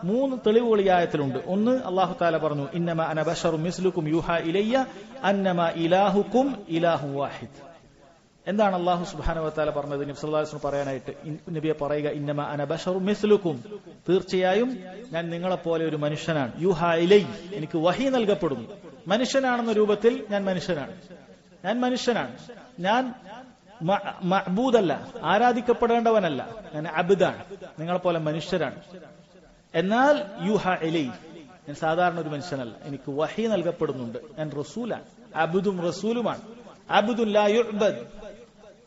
3 തെളിവുകൾ ഈ ആയത്തിലുണ്ട്. ഒന്ന്, അല്ലാഹു തആല പറഞ്ഞു ഇന്നമാ അന ബശറും മിസ്ലുക്കും യൂഹാ ഇലയ്യ അന്നമാ ഇലാഹുക്കും ഇലാഹു വാഹിദ്. എന്താണ് അല്ലാഹു സുബ്ഹാനഹു വ തആല പറഞ്ഞത് നബി സല്ലല്ലാഹു അലൈഹി വസല്ലം പറയാനായിട്ട്? നബിയെ പറയുക ഇന്നമാ അന ബശറും മിസ്ലുക്കും, തീർച്ചയായും ഞാൻ നിങ്ങളെപ്പോലെ ഒരു മനുഷ്യനാണ്. യൂഹാ ഇലൈ, എനിക്ക് വഹി നൽകപ്പെടുന്നു. മനുഷ്യനാണെന്ന രൂപത്തിൽ ഞാൻ മനുഷ്യനാണ്. ഞാൻ മഅബൂദല്ല, ആരാധിക്കപ്പെടേണ്ടവനല്ല. ഞാൻ അബ്ദാണ്, നിങ്ങളെപ്പോലെ മനുഷ്യരാണ്. എന്നാൽ യൂഹാ ഇലൈ, ഞാൻ സാധാരണ ഒരു മനുഷ്യനല്ല, എനിക്ക് വഹി നൽകപ്പെടുന്നുണ്ട്. ഞാൻ റസൂലാണ്, അബ്ദും റസൂലുമാണ്. അബ്ദുൻ ലാ യുഅബദ്,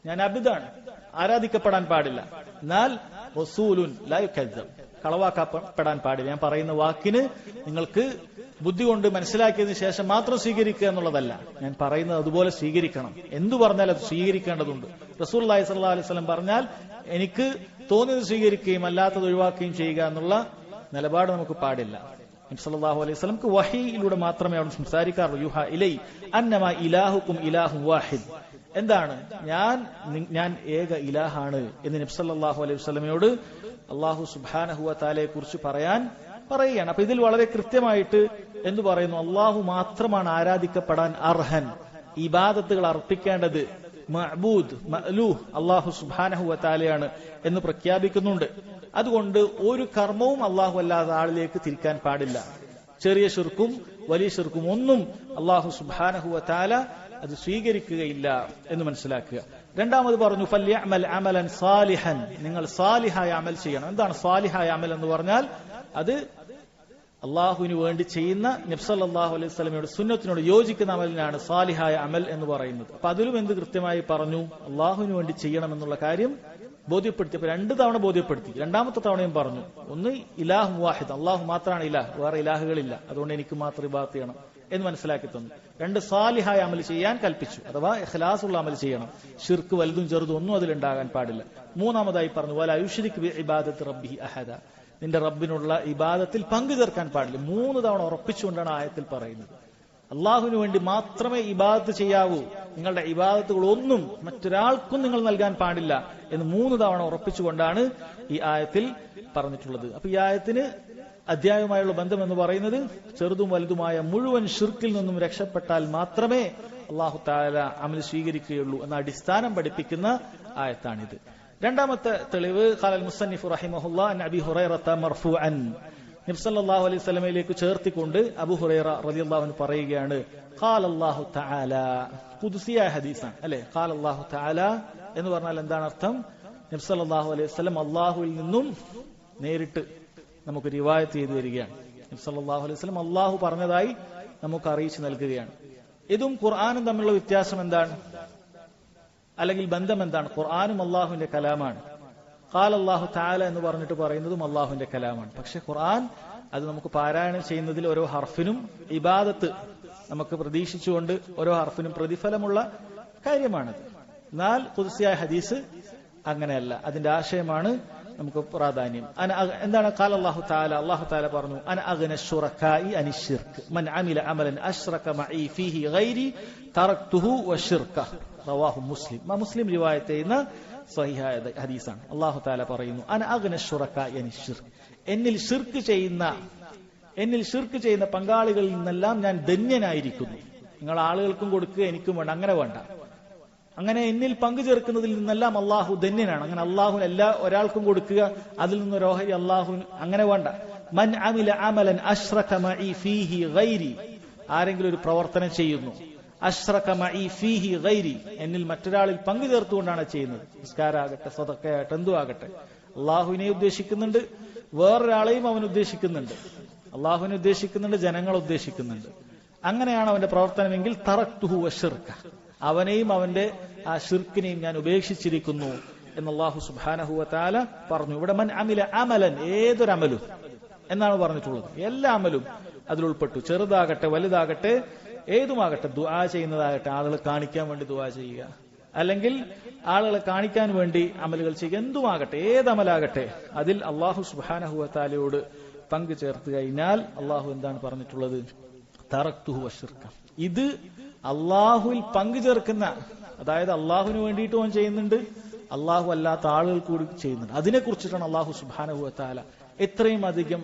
ഞാൻ അബ്ദാണ്, ആരാധിക്കപ്പെടാൻ പാടില്ല. എന്നാൽ റസൂലുൻ ലാ യുകദ്ദബ്, കളവാക്കപ്പെടാൻ പാടില്ല. ഞാൻ പറയുന്ന വാക്കിന് നിങ്ങൾക്ക് ബുദ്ധി കൊണ്ട് മനസ്സിലാക്കിയതിനു ശേഷം മാത്രം സ്വീകരിക്കുക എന്നുള്ളതല്ല. ഞാൻ പറയുന്നത് അതുപോലെ സ്വീകരിക്കണം. എന്തു പറഞ്ഞാൽ അത് സ്വീകരിക്കേണ്ടതുണ്ട്. റസൂലുള്ളാഹി സ്വല്ലല്ലാഹു അലൈഹി വസല്ലം പറഞ്ഞാൽ എനിക്ക് തോന്നിയത് സ്വീകരിക്കുകയും അല്ലാത്തത് ഒഴിവാക്കുകയും ചെയ്യുക എന്നുള്ള നിലപാട് നമുക്ക് പാടില്ല. നബി സല്ലല്ലാഹു അലൈഹി വസല്ലംക്ക് വഹിയിലൂടെ മാത്രമേ അവിടെ സംസാരിക്കാറുള്ളൂ. യൂഹാ ഇലൈ അന്നമാ ഇലാഹുക്കും ഇലാഹു വാഹിദ്. എന്താണ്? ഞാൻ ഏക ഇലാഹാണ് എന്ന് നബി സല്ലല്ലാഹു അലൈഹി വസല്ലമയോട് അല്ലാഹു സുബ്ഹാനഹു വ തആലയെ കുറിച്ച് പറയുകയാണ്. അപ്പൊ ഇതിൽ വളരെ കൃത്യമായിട്ട് എന്തു പറയുന്നു? അല്ലാഹു മാത്രമാണ് ആരാധിക്കപ്പെടാൻ അർഹൻ, ഇബാദത്തുകൾ അർപ്പിക്കേണ്ടത് മഅബൂദ് മഅലൂഹ് അല്ലാഹു സുബ്ഹാനഹു വ തആലയാണ് എന്ന് പ്രഖ്യാപിക്കുന്നുണ്ട്. അതുകൊണ്ട് ഒരു കർമ്മവും അല്ലാഹു അല്ലാതെ ആളിലേക്ക് തിരിക്കാൻ പാടില്ല. ചെറിയ ശിർക്കും വലിയ ശിർക്കും ഒന്നും അല്ലാഹു സുബ്ഹാനഹു വ തആല അത് സ്വീകരിക്കുകയില്ല എന്ന് മനസ്സിലാക്കുക. രണ്ടാമത് പറഞ്ഞു ഫല്യഅമൽ അമലൻ സാലിഹൻ, നിങ്ങൾ സാലിഹായ അമൽ ചെയ്യണം. എന്താണ് സാലിഹായ അമൽ എന്ന് പറഞ്ഞാൽ? അത് അള്ളാഹുവിന് വേണ്ടി ചെയ്യുന്ന നബി സല്ലല്ലാഹു അലൈഹി വസല്ലമയുടെ സുന്നത്തിനോട് യോജിക്കുന്ന അമലിനാണ് സാലിഹായ അമൽ എന്ന് പറയുന്നത്. അപ്പൊ അതിലും എന്ത് കൃത്യമായി പറഞ്ഞു? അള്ളാഹുവിന് വേണ്ടി ചെയ്യണം എന്നുള്ള കാര്യം ബോധ്യപ്പെടുത്തിയപ്പോ 2 തവണ ബോധ്യപ്പെടുത്തി. രണ്ടാമത്തെ തവണയും പറഞ്ഞു ഒന്ന് ഇലാഹു വാഹിദ്, അള്ളാഹു മാത്രമാണ് ഇലാഹ്, വേറെ ഇലാഹുകളില്ല, അതുകൊണ്ട് എനിക്ക് മാത്രം ഇബാദത്ത് ചെയ്യണം എന്ന് മനസ്സിലാക്കി തന്നു. 2 സാലിഹായ അമൽ ചെയ്യാൻ കൽപ്പിച്ചു, അഥവാ ഇഖ്ലാസുള്ള അമൽ ചെയ്യണം. ശിർക്ക് വലുതും ചെറുതും ഒന്നും അതിലുണ്ടാകാൻ പാടില്ല. മൂന്നാമതായി പറഞ്ഞു വലാ യുശ്രിക് ബി ഇബാദത്തി റബ്ബിഹി അഹദ, നിന്റെ റബ്ബിനുള്ള ഇബാദത്തിൽ പങ്കു ചേർക്കാൻ പാടില്ല. 3 തവണ ഉറപ്പിച്ചുകൊണ്ടാണ് ആയത്തിൽ പറയുന്നത്. അള്ളാഹുവിന് വേണ്ടി മാത്രമേ ഇബാദത്ത് ചെയ്യാവൂ, നിങ്ങളുടെ ഇബാദത്തുകളൊന്നും മറ്റൊരാൾക്കും നിങ്ങൾ നൽകാൻ പാടില്ല എന്ന് 3 തവണ ഉറപ്പിച്ചുകൊണ്ടാണ് ഈ ആയത്തിൽ പറഞ്ഞിട്ടുള്ളത്. അപ്പൊ ഈ ആയത്തിന് അധ്യായവുമായുള്ള ബന്ധം എന്ന് പറയുന്നത് ചെറുതും വലുതുമായ മുഴുവൻ ശിർക്കിൽ നിന്നും രക്ഷപ്പെട്ടാൽ മാത്രമേ അല്ലാഹു തആല അമൽ സ്വീകരിക്കുകയുള്ളൂ എന്ന അടിസ്ഥാനം പഠിപ്പിക്കുന്ന ആയത്താണിത്. രണ്ടാമത്തെ തെളിവ് ഖാലൽ മുസന്നിഫ് റഹിമഹുല്ലാഹ് അൻ അബീ ഹുറൈറത മർഫൂഅൻ, നബി സല്ലല്ലാഹു അലൈഹി വസല്ലമയിലേക്ക് ചേർത്തിക്കൊണ്ട് അബൂ ഹുറൈറ റളിയല്ലാഹു അൻഹു പറയുകയാണ് ഖാലല്ലാഹു തആല, ഖുദ്സിയായ ഹദീസാണ് അല്ലേ. ഖാലല്ലാഹു തആല എന്ന് പറഞ്ഞാൽ എന്താണ് അർത്ഥം? നബി സല്ലല്ലാഹു അലൈഹി വസല്ലം അല്ലാഹുവിൽ നിന്നും നേരിട്ട് നമുക്ക് റിവായത്ത് ചെയ്തു വരികയാണ്. നബി സല്ലല്ലാഹു അലൈഹി വസല്ലം അല്ലാഹു പറഞ്ഞതായി നമുക്ക് അറിയിച്ചു നൽകുകയാണ്. ഇതും ഖുർആനും തമ്മിലുള്ള വ്യത്യാസം എന്താണ്, അല്ലെങ്കിൽ ബന്ധം എന്താണ്? ഖുർആനും അല്ലാഹുവിന്റെ കലാമാണ്. ഖാല അല്ലാഹു തആല എന്ന് പറഞ്ഞിട്ട് പറയുന്നതും അല്ലാഹുവിന്റെ കലാമാണ്. പക്ഷെ ഖുർആൻ അത് നമുക്ക് പാരായണം ചെയ്യുന്നതിൽ ഓരോ ഹർഫിനും ഇബാദത്ത് നമുക്ക് പ്രതീക്ഷിച്ചുകൊണ്ട് ഓരോ ഹർഫിനും പ്രതിഫലമുള്ള കാര്യമാണത്. എന്നാൽ ഖുദ്സിയായ ഹദീസ് അങ്ങനെയല്ല, അതിന്റെ ആശയമാണ് നമുക്ക് പ്രാധാന്യം. എന്താണ് ഖാല അല്ലാഹു തആല? അല്ലാഹു തആല പറഞ്ഞു അന അഗ്ന ശുറകാഇ അനിശ്ശിർക്ക് മൻ അമില അമലൻ അശ്റക മഈ ഫീഹി ഗൈരി തറക്തുഹു വശിർക, റവാഹു മുസ്ലിം. മുസ്ലിം റിവായത്ത് ചെയ്യുന്ന സ്വഹീഹായ ഹദീസാണ്. അല്ലാഹു തആല പറയുന്നു അന അഗ്ന ശുറകാഇ അനിശ്ശിർക്ക്, എന്നിൽ ശിർക്ക് ചെയ്യുന്ന പങ്കാളികളിൽ നിന്നെല്ലാം ഞാൻ ധന്യനായിരിക്കുന്നു. നിങ്ങൾ ആളുകൾക്കും കൊടുക്കുക, എനിക്കും വേണ്ട, അങ്ങനെ വേണ്ട. അങ്ങനെ എന്നിൽ പങ്കു ചേർക്കുന്നതിൽ നിന്നെല്ലാം അള്ളാഹു ധന്യനാണ്. അങ്ങനെ അള്ളാഹുവിന് ഒരാൾക്കും കൊടുക്കുക, അതിൽ നിന്നൊരു ഓഹരി അള്ളാഹുവിന്, അങ്ങനെ വേണ്ട. മൻ അമില അമലൻ അശ്റക മഈ ഫീഹി ഗൈരി, ആരെങ്കിലും ഒരു പ്രവർത്തനം ചെയ്യുന്നു, അശ്റക മഈ ഫീഹി ഗൈരി, എന്നിൽ മറ്റൊരാളിൽ പങ്കു ചേർത്തുകൊണ്ടാണ് ചെയ്യുന്നത്. നിസ്കാരാകട്ടെ സദഖയാകട്ടെ എന്തു ആകട്ടെ, അള്ളാഹുവിനെ ഉദ്ദേശിക്കുന്നുണ്ട്, വേറൊരാളെയും അവൻ ഉദ്ദേശിക്കുന്നുണ്ട്. അള്ളാഹുവിനെ ഉദ്ദേശിക്കുന്നുണ്ട്, ജനങ്ങളെ ഉദ്ദേശിക്കുന്നുണ്ട്. അങ്ങനെയാണ് അവന്റെ പ്രവർത്തനമെങ്കിൽ തറക്തുഹു വശിർക, അവനെയും അവന്റെ ആ ഷിർക്കിനെയും ഞാൻ ഉപേക്ഷിച്ചിരിക്കുന്നു എന്ന് അല്ലാഹു സുബ്ഹാനഹു വ തആല പറഞ്ഞു. ഇവിടെ മൻ അമില അമലൻ, ഏതൊരമലും എന്നാണ് പറഞ്ഞിട്ടുള്ളത്. എല്ലാ അമലും അതിലുൾപ്പെട്ടു, ചെറുതാകട്ടെ വലുതാകട്ടെ ഏതുമാകട്ടെ. ദുആ ചെയ്യുന്നതാകട്ടെ, ആളുകളെ കാണിക്കാൻ വേണ്ടി ദുആ ചെയ്യുക, അല്ലെങ്കിൽ ആളുകളെ കാണിക്കാൻ വേണ്ടി അമലുകൾ ചെയ്യുക, എന്തുമാകട്ടെ, ഏതമലാകട്ടെ, അതിൽ അല്ലാഹു സുബ്ഹാനഹു വ തആലയോട് പങ്കു ചേർത്ത് കഴിഞ്ഞാൽ അല്ലാഹു എന്താണ് പറഞ്ഞിട്ടുള്ളത്? തറക്തുഹു വശിർക. ഇത് അള്ളാഹുവിൽ പങ്കു ചേർക്കുന്ന, അതായത് അള്ളാഹുവിന് വേണ്ടിയിട്ട് അവൻ ചെയ്യുന്നുണ്ട്, അള്ളാഹു അല്ലാത്ത ആളുകൾ കൂടി ചെയ്യുന്നുണ്ട്. അതിനെക്കുറിച്ചിട്ടാണ് അള്ളാഹു സുബ്ഹാനഹു വ തആല എത്രയും അധികം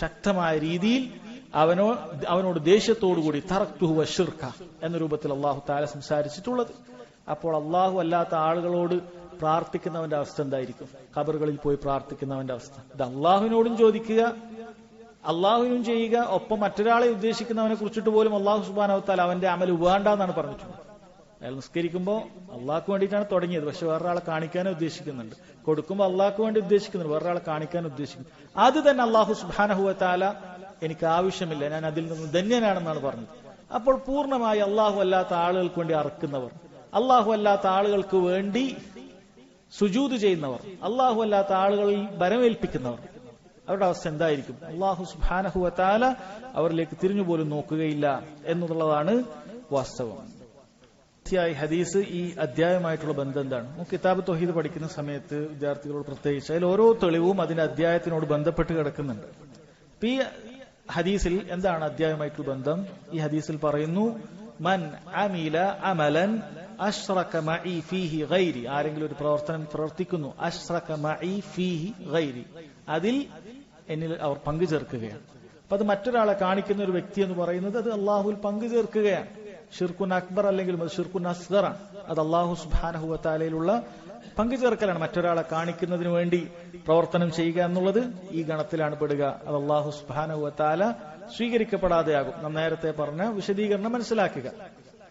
ശക്തമായ രീതിയിൽ അവനോട് ദേഷ്യത്തോടുകൂടി തറക്തുഹു വശിർക എന്ന രൂപത്തിൽ അള്ളാഹു തആല സംസാരിച്ചിട്ടുള്ളത്. അപ്പോൾ അള്ളാഹു അല്ലാത്ത ആളുകളോട് പ്രാർത്ഥിക്കുന്നവന്റെ അവസ്ഥ എന്തായിരിക്കും? ഖബറുകളിൽ പോയി പ്രാർത്ഥിക്കുന്നവന്റെ അവസ്ഥ. ഇത് അള്ളാഹുവിനോടും ചോദിക്കുക, അള്ളാഹുവിനും ചെയ്യുക, ഒപ്പം മറ്റൊരാളെ ഉദ്ദേശിക്കുന്നവനെ കുറിച്ചിട്ട് പോലും അള്ളാഹു സുബ്ഹാനഹു വ തആല അവന്റെ അമൽ വേണ്ടാന്നാണ് പറഞ്ഞിട്ടുള്ളത്. അയാൾ നിസ്കരിക്കുമ്പോൾ അള്ളാഹ്ക്ക് വേണ്ടിയിട്ടാണ് തുടങ്ങിയത്, പക്ഷെ വേറൊരാളെ കാണിക്കാനും ഉദ്ദേശിക്കുന്നുണ്ട്. കൊടുക്കുമ്പോൾ അള്ളാഹ്ക്ക് വേണ്ടി ഉദ്ദേശിക്കുന്നുണ്ട്, വേറൊരാളെ കാണിക്കാൻ ഉദ്ദേശിക്കുന്നു. അത് തന്നെ അള്ളാഹു സുബ്ഹാനഹു വ തആല എനിക്ക് ആവശ്യമില്ല, ഞാൻ അതിൽ നിന്ന് ധന്യനാണെന്നാണ് പറഞ്ഞത്. അപ്പോൾ പൂർണ്ണമായി അള്ളാഹു അല്ലാത്ത ആളുകൾക്ക് വേണ്ടി അറക്കുന്നവർ, അള്ളാഹു അല്ലാത്ത ആളുകൾക്ക് വേണ്ടി സുജൂദ് ചെയ്യുന്നവർ, അള്ളാഹു അല്ലാത്ത ആളുകളിൽ ബരമേൽപ്പിക്കുന്നവർ, അവരുടെ അവസ്ഥ എന്തായിരിക്കും? അള്ളാഹു സുബ്ഹാനഹു വ തആല അവരിലേക്ക് തിരിഞ്ഞുപോലും നോക്കുകയില്ല എന്നുള്ളതാണ് വാസ്തവം. ഹദീസ് ഈ അധ്യായമായിട്ടുള്ള ബന്ധം എന്താണ്? നമുക്ക് കിതാബ് തൗഹീദ് പഠിക്കുന്ന സമയത്ത് വിദ്യാർത്ഥികളോട് പ്രത്യേകിച്ച് അതിൽ ഓരോ തെളിവും അതിന്റെ അധ്യായത്തിനോട് ബന്ധപ്പെട്ട് കിടക്കുന്നുണ്ട്. ഈ ഹദീസിൽ എന്താണ് അധ്യായമായിട്ടുള്ള ബന്ധം? ഈ ഹദീസിൽ പറയുന്നു, മൻ അമില അമലൻ അശ്റക മഇ ഫീഹി ഗൈരി, ആരെങ്കിലും ഒരു പ്രവർത്തനം പ്രവർത്തിക്കുന്നു, അശ്റക മഇ ഫീഹി ഗൈരി, അതിൽ എന്നിൽ അവർ പങ്കു ചേർക്കുകയാണ്. അപ്പൊ അത് മറ്റൊരാളെ കാണിക്കുന്ന ഒരു വ്യക്തി എന്ന് പറയുന്നത് അത് അള്ളാഹുവിൽ പങ്കു ചേർക്കുകയാണ്. ഷിർക്കുൻ അക്ബർ അല്ലെങ്കിൽ ഷിർക്കുൻ അസ്ഗറാണ്. അത് അള്ളാഹു സുബ്ഹാനഹു വ തആലയിലുള്ള പങ്കു ചേർക്കലാണ്. മറ്റൊരാളെ കാണിക്കുന്നതിന് വേണ്ടി പ്രവർത്തനം ചെയ്യുക എന്നുള്ളത് ഈ ഗണത്തിലാണ് പെടുക. അത് അള്ളാഹു സുബ്ഹാനഹു വ തആല സ്വീകരിക്കപ്പെടാതെയാകും. നാം നേരത്തെ പറഞ്ഞ വിശദീകരണം മനസ്സിലാക്കുക.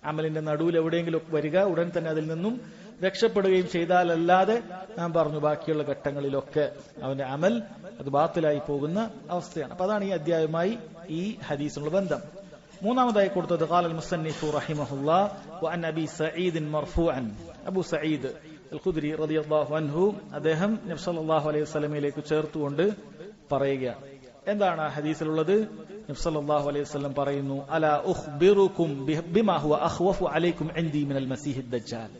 അമലിന്റെ നടുവിൽ എവിടെയെങ്കിലും വരിക, ഉടൻ തന്നെ അതിൽ നിന്നും രക്ഷപ്പെടുകയും ചെയ്താലല്ലാതെ നാം പറഞ്ഞു ബാക്കിയുള്ള ഘട്ടങ്ങളിലൊക്കെ അവന്റെ അമൽ അത് ബാത്തിലായി പോകുന്ന അവസ്ഥയാണ്. അപ്പൊ അതാണ് ഈ അധ്യായവുമായി ഈ ഹദീസിനുള്ള ബന്ധം. മൂന്നാമതായി കൊടുത്തത് ഖാലൽ മുസന്നിഫു റഹിമഹുല്ലാഹ് വഅൻ അബി സഈദ് മർഫൂഅൻ, അബൂ സഈദ് അൽ ഖുദ്രി റളിയല്ലാഹു അൻഹു അദ്ദേഹം നബി സല്ലല്ലാഹു അലൈഹി വസല്ലമയിലേക്ക് ചേർത്തുകൊണ്ട് പറയുകയാണ്. എന്താണ് ആ ഹദീസിലുള്ളത്? നബി സല്ലല്ലാഹു അലൈഹി വസല്ലം പറയുന്നു, അലാ ഉഖ്ബിറുകും ബിമാ ഹുവ അഖ്വഫു അലൈക്കും ഇൻദി മിനൽ മസീഹിദ് ദജ്ജാൽ.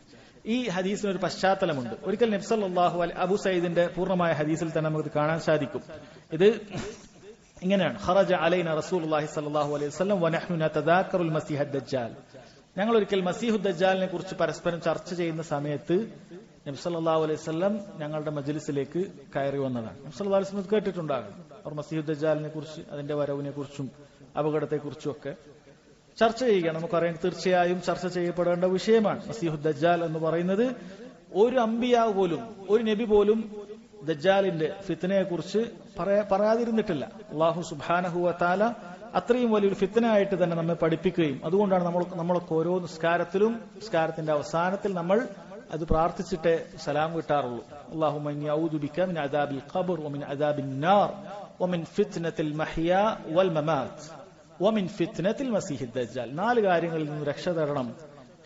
ഈ ഹദീസിന് ഒരു പശ്ചാത്തലമുണ്ട്. ഒരിക്കൽ നബി സല്ലല്ലാഹു അലൈഹി അബൂ സഈദിന്റെ പൂർണ്ണമായ ഹദീസിൽ തന്നെ നമുക്ക് കാണാൻ സാധിക്കും. ഇത് ഇങ്ങനെയാണ്, ഖറജ അലൈന റസൂലുള്ളാഹി സ്വല്ലല്ലാഹു അലൈഹി വസല്ലം വനഹ്നു നതദാക്കറുൽ മസീഹദ് ദജ്ജാൽ. ഞങ്ങൾ ഒരിക്കൽ മസീഹുദ് ദജ്ജാലിനെ കുറിച്ച് പരസ്പരം ചർച്ച ചെയ്യുന്ന സമയത്ത് നബി സല്ലല്ലാഹു അലൈഹി വസല്ലം ഞങ്ങളുടെ മജ്ലിസിലേക്ക് കയറി വന്നതാണ്. നബി സല്ലല്ലാഹു അലൈഹി വസല്ലം കേട്ടിട്ടുണ്ടാകും അവർ മസീഹുദ് ദജ്ജാലിനെ കുറിച്ച്, അതിന്റെ വരവിനെ കുറിച്ചും അപകടത്തെക്കുറിച്ചും ഒക്കെ ചർച്ച ചെയ്യുകയാണ്. നമുക്കറിയാം, തീർച്ചയായും ചർച്ച ചെയ്യപ്പെടേണ്ട വിഷയമാണ്. മസീഹുദ് ദജ്ജാൽ എന്ന് പറയുന്നത് ഒരു അമ്പിയാവ് പോലും, ഒരു നബി പോലും ദജ്ജാലിന്റെ ഫിത്നയെ കുറിച്ച് പറയാതിരുന്നിട്ടില്ല. അല്ലാഹു സുബ്ഹാനഹു വ തആല അത്രയും വലിയൊരു ഫിത്നയായിട്ട് തന്നെ നമ്മെ പഠിപ്പിക്കുകയും അതുകൊണ്ടാണ് നമ്മളൊക്കെ ഓരോ നിസ്കാരത്തിന്റെ അവസാനത്തിൽ നമ്മൾ അത് പ്രാർത്ഥിച്ചിട്ടേ സലാം കിട്ടാറുള്ളൂ. അല്ലാഹുമ്മ ഇന്നി അഊദു ബിക മിൻ അദാബിൽ ഖബ്ർ വമിൻ അദാബിൻ നാർ വമിൻ ഫിത്നത്തിൽ മഹ്യാ വൽ മമാത്ത് വമിൻ ഫിത്നത്തിൽ മസീഹിദ് ദജ്ജാൽ. 4 കാര്യങ്ങളിൽ നിന്ന് രക്ഷ തരണം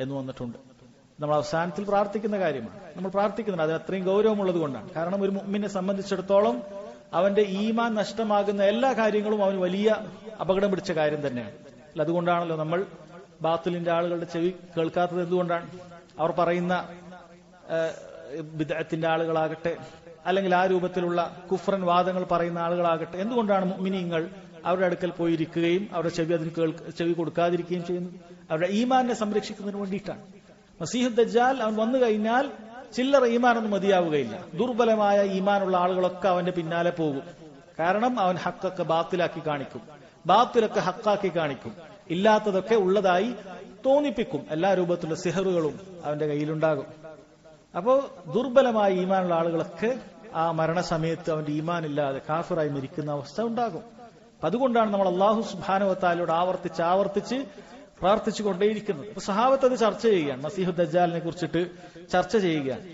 എന്ന് വന്നിട്ടുണ്ട്. നമ്മൾ അവസാനത്തിൽ പ്രാർത്ഥിക്കുന്ന കാര്യമാണ്. നമ്മൾ പ്രാർത്ഥിക്കുന്നത് അത് അത്രയും ഗൗരവമുള്ളത് കൊണ്ടാണ്. കാരണം ഒരു മുഅ്മിനെ സംബന്ധിച്ചിടത്തോളം അവന്റെ ഈമാൻ നഷ്ടമാകുന്ന എല്ലാ കാര്യങ്ങളും അവന് വലിയ അപകടം പിടിച്ച കാര്യം തന്നെയാണ്. അതുകൊണ്ടാണല്ലോ നമ്മൾ ബാത്തിലിന്റെ ആളുകളുടെ ചെവി കേൾക്കാത്തത്. എന്തുകൊണ്ടാണ്? അവർ പറയുന്ന ബിദ്അത്തിന്റെ ആളുകളാകട്ടെ, അല്ലെങ്കിൽ ആ രൂപത്തിലുള്ള കുഫ്രൻ വാദങ്ങൾ പറയുന്ന ആളുകളാകട്ടെ, എന്തുകൊണ്ടാണ് മുഅ്മിനീങ്ങൾ അവരുടെ അടുക്കൽ പോയിരിക്കുകയും അവരുടെ ചെവി കൊടുക്കാതിരിക്കുകയും ചെയ്യുന്നത്? അവരുടെ ഈമാനെ സംരക്ഷിക്കുന്നതിന് വേണ്ടിയിട്ടാണ്. മസീഹുദ് ദജ്ജാൽ അവൻ വന്നു കഴിഞ്ഞാൽ ചില്ലറ ഈമാനൊന്നും മതിയാവുകയില്ല. ദുർബലമായ ഈമാനുള്ള ആളുകളൊക്കെ അവന്റെ പിന്നാലെ പോകും. കാരണം അവൻ ഹക്കൊക്കെ ബാത്തിലാക്കി കാണിക്കും, ബാത്തിലൊക്കെ ഹക്കാക്കി കാണിക്കും, ഇല്ലാത്തതൊക്കെ ഉള്ളതായി തോന്നിപ്പിക്കും. എല്ലാ രൂപത്തിലുള്ള സിഹറുകളും അവന്റെ കയ്യിലുണ്ടാകും. അപ്പോ ദുർബലമായ ഈമാനുള്ള ആളുകളൊക്കെ ആ മരണസമയത്ത് അവന്റെ ഈമാൻ ഇല്ലാതെ കാഫിറായി മരിക്കുന്ന അവസ്ഥ ഉണ്ടാകും. അതുകൊണ്ടാണ് നമ്മൾ അല്ലാഹു സുബ്ഹാനഹു വ തആലയോട് ആവർത്തിച്ച് പ്രാർത്ഥിച്ചു കൊണ്ടേയിരിക്കുന്നത്. അപ്പൊ സഹാബത്ത് അത് ചർച്ച ചെയ്യുകയാണ്, മസീഹുദ് ദജ്ജാലിനെ കുറിച്ചിട്ട് ചർച്ച ചെയ്യുകയാണ്.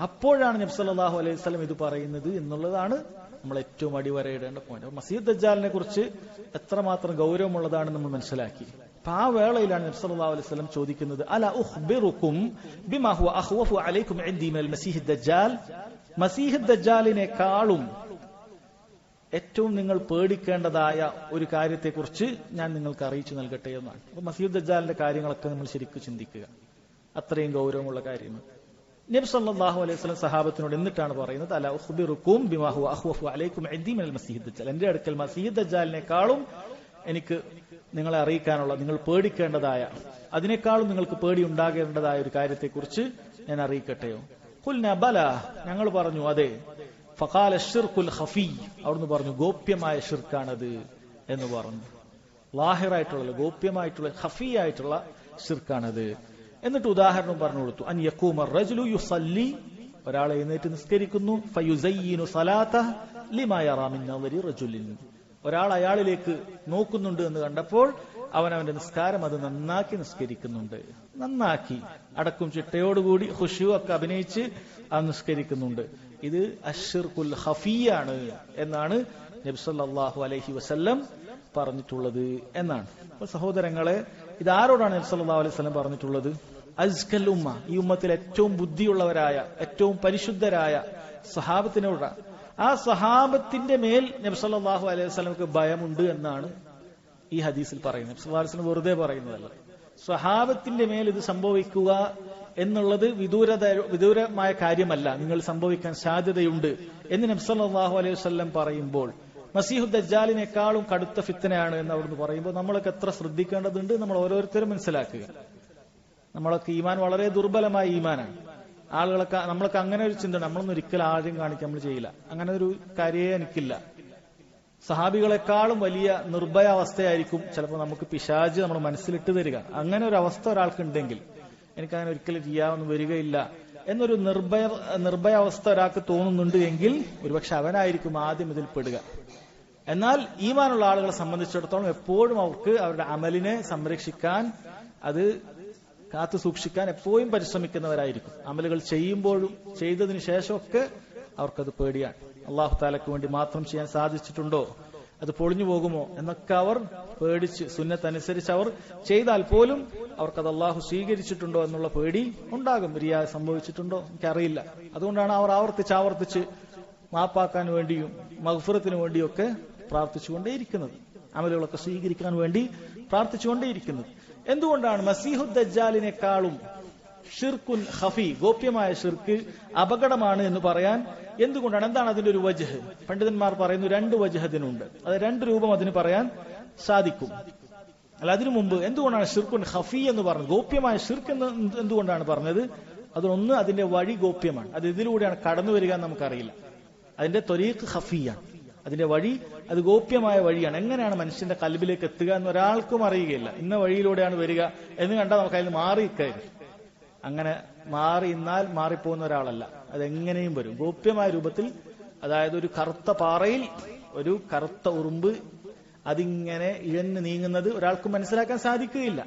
അപ്പോഴാണ് നബി സല്ലല്ലാഹു അലൈഹി വസല്ലം ഇത് പറയുന്നത് എന്നുള്ളതാണ് നമ്മൾ ഏറ്റവും അടിവരയിടേണ്ട പോയിന്റ്. മസീഹുദ് ദജ്ജാലിനെ കുറിച്ച് എത്രമാത്രം ഗൗരവമുള്ളതാണെന്ന് നമ്മൾ മനസ്സിലാക്കി. അപ്പൊ ആ വേളയിലാണ് നബി സല്ലല്ലാഹു അലൈഹി വസല്ലം ചോദിക്കുന്നത്, അലാ ഉഖ്ബിറുകും ബിമാ ഹുവ അഖ്വഫു അലൈക്കും ഇൻദി മിനൽ മസീഹിദ് ദജ്ജാൽ. മസീഹുദ് ദജ്ജാലിനെക്കാളും ഏറ്റവും നിങ്ങൾ പേടിക്കേണ്ടതായ ഒരു കാര്യത്തെക്കുറിച്ച് ഞാൻ നിങ്ങൾക്ക് അറിയിച്ചു നൽകട്ടെ എന്നാണ്. അപ്പൊ മസീഹുദ് ദജ്ജാലിന്റെ കാര്യങ്ങളൊക്കെ നമ്മൾ ശരിക്കും ചിന്തിക്കുക, അത്രയും ഗൗരവമുള്ള കാര്യമാണ്. നബി സല്ലല്ലാഹു അലൈഹി വസല്ലം സഹാബത്തിനോട് എന്നിട്ടാണ് പറയുന്നത്, അലാ ഉഖ്ബിറുകും ബിമാ ഹുവ അഖ്വഫു അലൈക്കും ഇൻദി മിനൽ മസീഹിദ് ദജ്ജാൽ. എന്റെ അടുക്കൽ മസീഹുദ് ദജ്ജാലിനെക്കാളും എനിക്ക് നിങ്ങളെ അറിയിക്കാനുള്ള, നിങ്ങൾ പേടിക്കേണ്ടതായ, അതിനേക്കാളും നിങ്ങൾക്ക് പേടി ഉണ്ടാകേണ്ടതായ ഒരു കാര്യത്തെക്കുറിച്ച് ഞാൻ അറിയിക്കട്ടെയോ? ഖുൽനാ ബലാ, ഞങ്ങൾ പറഞ്ഞു അതെ. ഫഖാല ശിർകുൽ ഖഫീ, അവിടുന്ന് പറഞ്ഞു ഗോപ്യമായ ഷിർക്കാണത് എന്ന് പറഞ്ഞു. ലാഹിറായിട്ടുള്ള, ഗോപ്യമായിട്ടുള്ള, ഖഫീ ആയിട്ടുള്ള ഷിർക്കാണത്. എന്നിട്ട് ഉദാഹരണം പറഞ്ഞു കൊടുത്തു. അൻ യഖൂമ റജുലു യുസല്ലി, ഒരാൾ എഴുന്നേറ്റ് നിസ്കരിക്കുന്നു, ഫയുസയ്യിനു സലാതഹ ലിമാ യറാ മിൻ നദരി റജുലിൻ, ഒരാൾ അയാളിലേക്ക് നോക്കുന്നുണ്ട് എന്ന് കണ്ടപ്പോൾ അവന്റെ നിസ്കാരം അത് നന്നാക്കി നിസ്കരിക്കുന്നുണ്ട്. നന്നാക്കി അടക്കും ചിട്ടയോടുകൂടി ഖുശൂ ഒക്കെ അഭിനയിച്ച് അത് നിസ്കരിക്കുന്നുണ്ട്. ഇത് അശ്ശിർകുൽ ഖഫീയാണ് എന്നാണ് നബി സല്ലല്ലാഹു അലൈഹി വസല്ലം പറഞ്ഞിട്ടുള്ളത് എന്നാണ്. അപ്പോൾ സഹോദരങ്ങളെ, ഇതാരോടാണ് നബി സല്ലല്ലാഹു അലൈഹി വസല്ലം പറഞ്ഞിട്ടുള്ളത്? അസ്കൽ ഉമ്മ, ഈ ഉമ്മത്തിൽ ഏറ്റവും ബുദ്ധിയുള്ളവരായ, ഏറ്റവും പരിശുദ്ധരായ സഹാബത്തിനോട്. ആ സഹാബത്തിന്റെ മേൽ നബി സല്ലല്ലാഹു അലൈഹി വസല്ലമക്ക് ഭയമുണ്ട് എന്നാണ് ഈ ഹദീസിൽ പറയുന്നത്. നബി സല്ലല്ലാഹു അലൈഹി വസല്ലം വെറുതെ പറയുന്നതല്ല. സഹാബത്തിന്റെ മേൽ ഇത് സംഭവിക്കുക എന്നുള്ളത് വിദൂരമായ കാര്യമല്ല, നിങ്ങൾ സംഭവിക്കാൻ സാധ്യതയുണ്ട് എന്ന് നബി സല്ലല്ലാഹു അലൈഹി വസല്ലം പറയുമ്പോൾ, മസീഹു ദജ്ജാലിനേക്കാളും കടുത്ത ഫിത്തനയാണ് എന്ന് അവിടുന്ന് പറയുമ്പോൾ നമ്മളൊക്കെ എത്ര ശ്രദ്ധിക്കേണ്ടതുണ്ട് നമ്മൾ ഓരോരുത്തരും മനസ്സിലാക്കുക. നമ്മളൊക്കെ ഈമാൻ വളരെ ദുർബലമായ ഈമാനാണ്. നമ്മളൊക്കെ അങ്ങനെ ഒരു ചിന്ത, നമ്മളൊന്നും ഒരിക്കലും ആദ്യം കാണിക്കാൻ നമ്മൾ ചെയ്യില്ല. അങ്ങനെ ഒരു കാര്യമേ എനിക്കില്ല. സഹാബികളെക്കാളും വലിയ നിർഭയ അവസ്ഥയായിരിക്കും ചിലപ്പോൾ നമുക്ക് പിശാച് നമ്മുടെ മനസ്സിലിട്ട് തരിക. അങ്ങനെ ഒരു അവസ്ഥ ഒരാൾക്കുണ്ടെങ്കിൽ എനിക്കങ്ങനെ ഒരിക്കലും ചെയ്യാമെന്ന് വരികയില്ല എന്നൊരു നിർഭയ അവസ്ഥ ഒരാൾക്ക് തോന്നുന്നുണ്ട് എങ്കിൽ ഒരുപക്ഷെ അവനായിരിക്കും ആദ്യം ഇതിൽ പെടുക. എന്നാൽ ഈമാനുള്ള ആളുകളെ സംബന്ധിച്ചിടത്തോളം എപ്പോഴും അവർക്ക് അവരുടെ അമലിനെ സംരക്ഷിക്കാൻ, അത് കാത്തു സൂക്ഷിക്കാൻ എപ്പോഴും പരിശ്രമിക്കുന്നവരായിരിക്കും. അമലുകൾ ചെയ്യുമ്പോഴും ചെയ്തതിനു ശേഷമൊക്കെ അവർക്കത് പേടിയാണ്. അള്ളാഹു താലയ്ക്ക് വേണ്ടി മാത്രം ചെയ്യാൻ സാധിച്ചിട്ടുണ്ടോ, അത് പൊളിഞ്ഞു പോകുമോ എന്നൊക്കെ അവർ പേടിച്ച് സുന്നത്തനുസരിച്ച് അവർ ചെയ്താൽ പോലും അവർക്കത് അള്ളാഹു സ്വീകരിച്ചിട്ടുണ്ടോ എന്നുള്ള പേടി ഉണ്ടാകും. റിയാ സംഭവിച്ചിട്ടുണ്ടോ എനിക്കറിയില്ല. അതുകൊണ്ടാണ് അവർ ആവർത്തിച്ച് മാപ്പാക്കാൻ വേണ്ടിയും മഗ്ഫിറത്തിന് വേണ്ടിയൊക്കെ പ്രാർത്ഥിച്ചുകൊണ്ടേയിരിക്കുന്നത്, അമലുകളൊക്കെ സ്വീകരിക്കാൻ വേണ്ടി പ്രാർത്ഥിച്ചുകൊണ്ടേയിരിക്കുന്നത്. എന്തുകൊണ്ടാണ് മസീഹു ദജ്ജാലിനേക്കാളും ഷിർക്കുൻ ഖഫി, ഗോപ്യമായ ഷിർക്ക് അപകടമാണ് എന്ന് പറയാൻ എന്തുകൊണ്ടാണ്? എന്താണ് അതിന്റെ ഒരു വജ്ഹ്? പണ്ഡിതന്മാർ പറയുന്നു രണ്ട് വജ്ഹ് അതിനുണ്ട്. അത് രണ്ട് രൂപം അതിന് പറയാൻ സാധിക്കും. അല്ല, അതിനു മുമ്പ് എന്തുകൊണ്ടാണ് ഷിർക്കുൻ ഖഫി എന്ന് പറഞ്ഞത്? ഗോപ്യമായ ഷിർക്ക് എന്ന് എന്തുകൊണ്ടാണ് പറഞ്ഞത്? അതിനൊന്ന്, അതിന്റെ വഴി ഗോപ്യമാണ്. അത് ഇതിലൂടെയാണ് കടന്നു വരിക എന്ന് നമുക്കറിയില്ല. അതിന്റെ ത്വരീഖ് ഖഫിയാണ്, അതിന്റെ വഴി അത് ഗോപ്യമായ വഴിയാണ്. എങ്ങനെയാണ് മനുഷ്യന്റെ കൽബിലേക്ക് എത്തുക എന്ന് ഒരാൾക്കും അറിയുകയില്ല. ഇന്ന വഴിയിലൂടെയാണ് വരിക എന്ന് കണ്ടാൽ നമുക്ക് അതിൽ മാറിക്കയറും. അങ്ങനെ മാറിന്നാൽ മാറിപ്പോകുന്ന ഒരാളല്ല, അതെങ്ങനെയും വരും ഗോപ്യമായ രൂപത്തിൽ. അതായത് ഒരു കറുത്ത പാറയിൽ ഒരു കറുത്ത ഉറുമ്പ് അതിങ്ങനെ ഇഴഞ്ഞു നീങ്ങുന്നത് ഒരാൾക്ക് മനസ്സിലാക്കാൻ സാധിക്കുകയില്ല.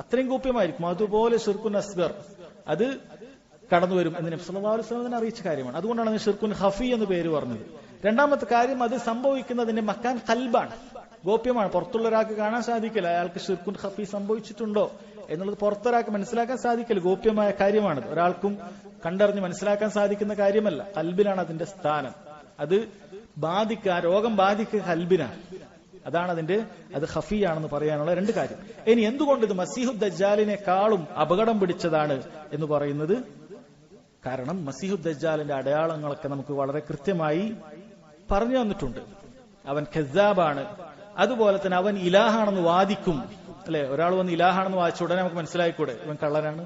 അത്രയും ഗോപ്യമായിരിക്കും. അതുപോലെ ഷിർക്കുൻ അസ്ഗർ അത് കടന്നു വരും എന്ന് നബി സല്ലല്ലാഹു അലൈഹി വസല്ലം അറിയിച്ച കാര്യമാണ്. അതുകൊണ്ടാണ് ഷിർക്കുൻ ഖഫി എന്ന് പേര് പറഞ്ഞത്. രണ്ടാമത്തെ കാര്യം, അത് സംഭവിക്കുന്നതിന്റെ മക്കാൻ ഖൽബാണ്, ഗോപ്യമാണ്. പുറത്തുള്ള ഒരാൾക്ക് കാണാൻ സാധിക്കില്ല അയാൾക്ക് ഷിർക്കുൻ ഖഫി സംഭവിച്ചിട്ടുണ്ടോ എന്നുള്ളത്. പുറത്തൊരാൾക്ക് മനസ്സിലാക്കാൻ സാധിക്കില്ല, ഗോപ്യമായ കാര്യമാണത്. ഒരാൾക്കും കണ്ടറിഞ്ഞ് മനസ്സിലാക്കാൻ സാധിക്കുന്ന കാര്യമല്ല. ഖൽബിലാണ് അതിന്റെ സ്ഥാനം. അത് രോഗം ബാധിക്കുക ഖൽബിനാണ്. അതാണ് അത് ഖഫിയാണെന്ന് പറയാനുള്ള രണ്ട് കാര്യം. ഇനി എന്തുകൊണ്ട് ഇത് മസീഹു ദജ്ജാലിനേക്കാളും അപകടം പിടിച്ചതാണ് എന്ന് പറയുന്നത്? കാരണം മസീഹു ദജ്ജാലിന്റെ അടയാളങ്ങളൊക്കെ നമുക്ക് വളരെ കൃത്യമായി പറഞ്ഞു തന്നിട്ടുണ്ട്. അവൻ ഖസ്സാബാണ്, അതുപോലെ തന്നെ അവൻ ഇലാഹാണെന്ന് വാദിക്കും. അല്ലെ, ഒരാൾ വന്ന് ഇലാഹാണെന്ന് വാദിച്ച ഉടനെ നമുക്ക് മനസ്സിലായിക്കൂടെ ഇവൻ കള്ളനാണ്?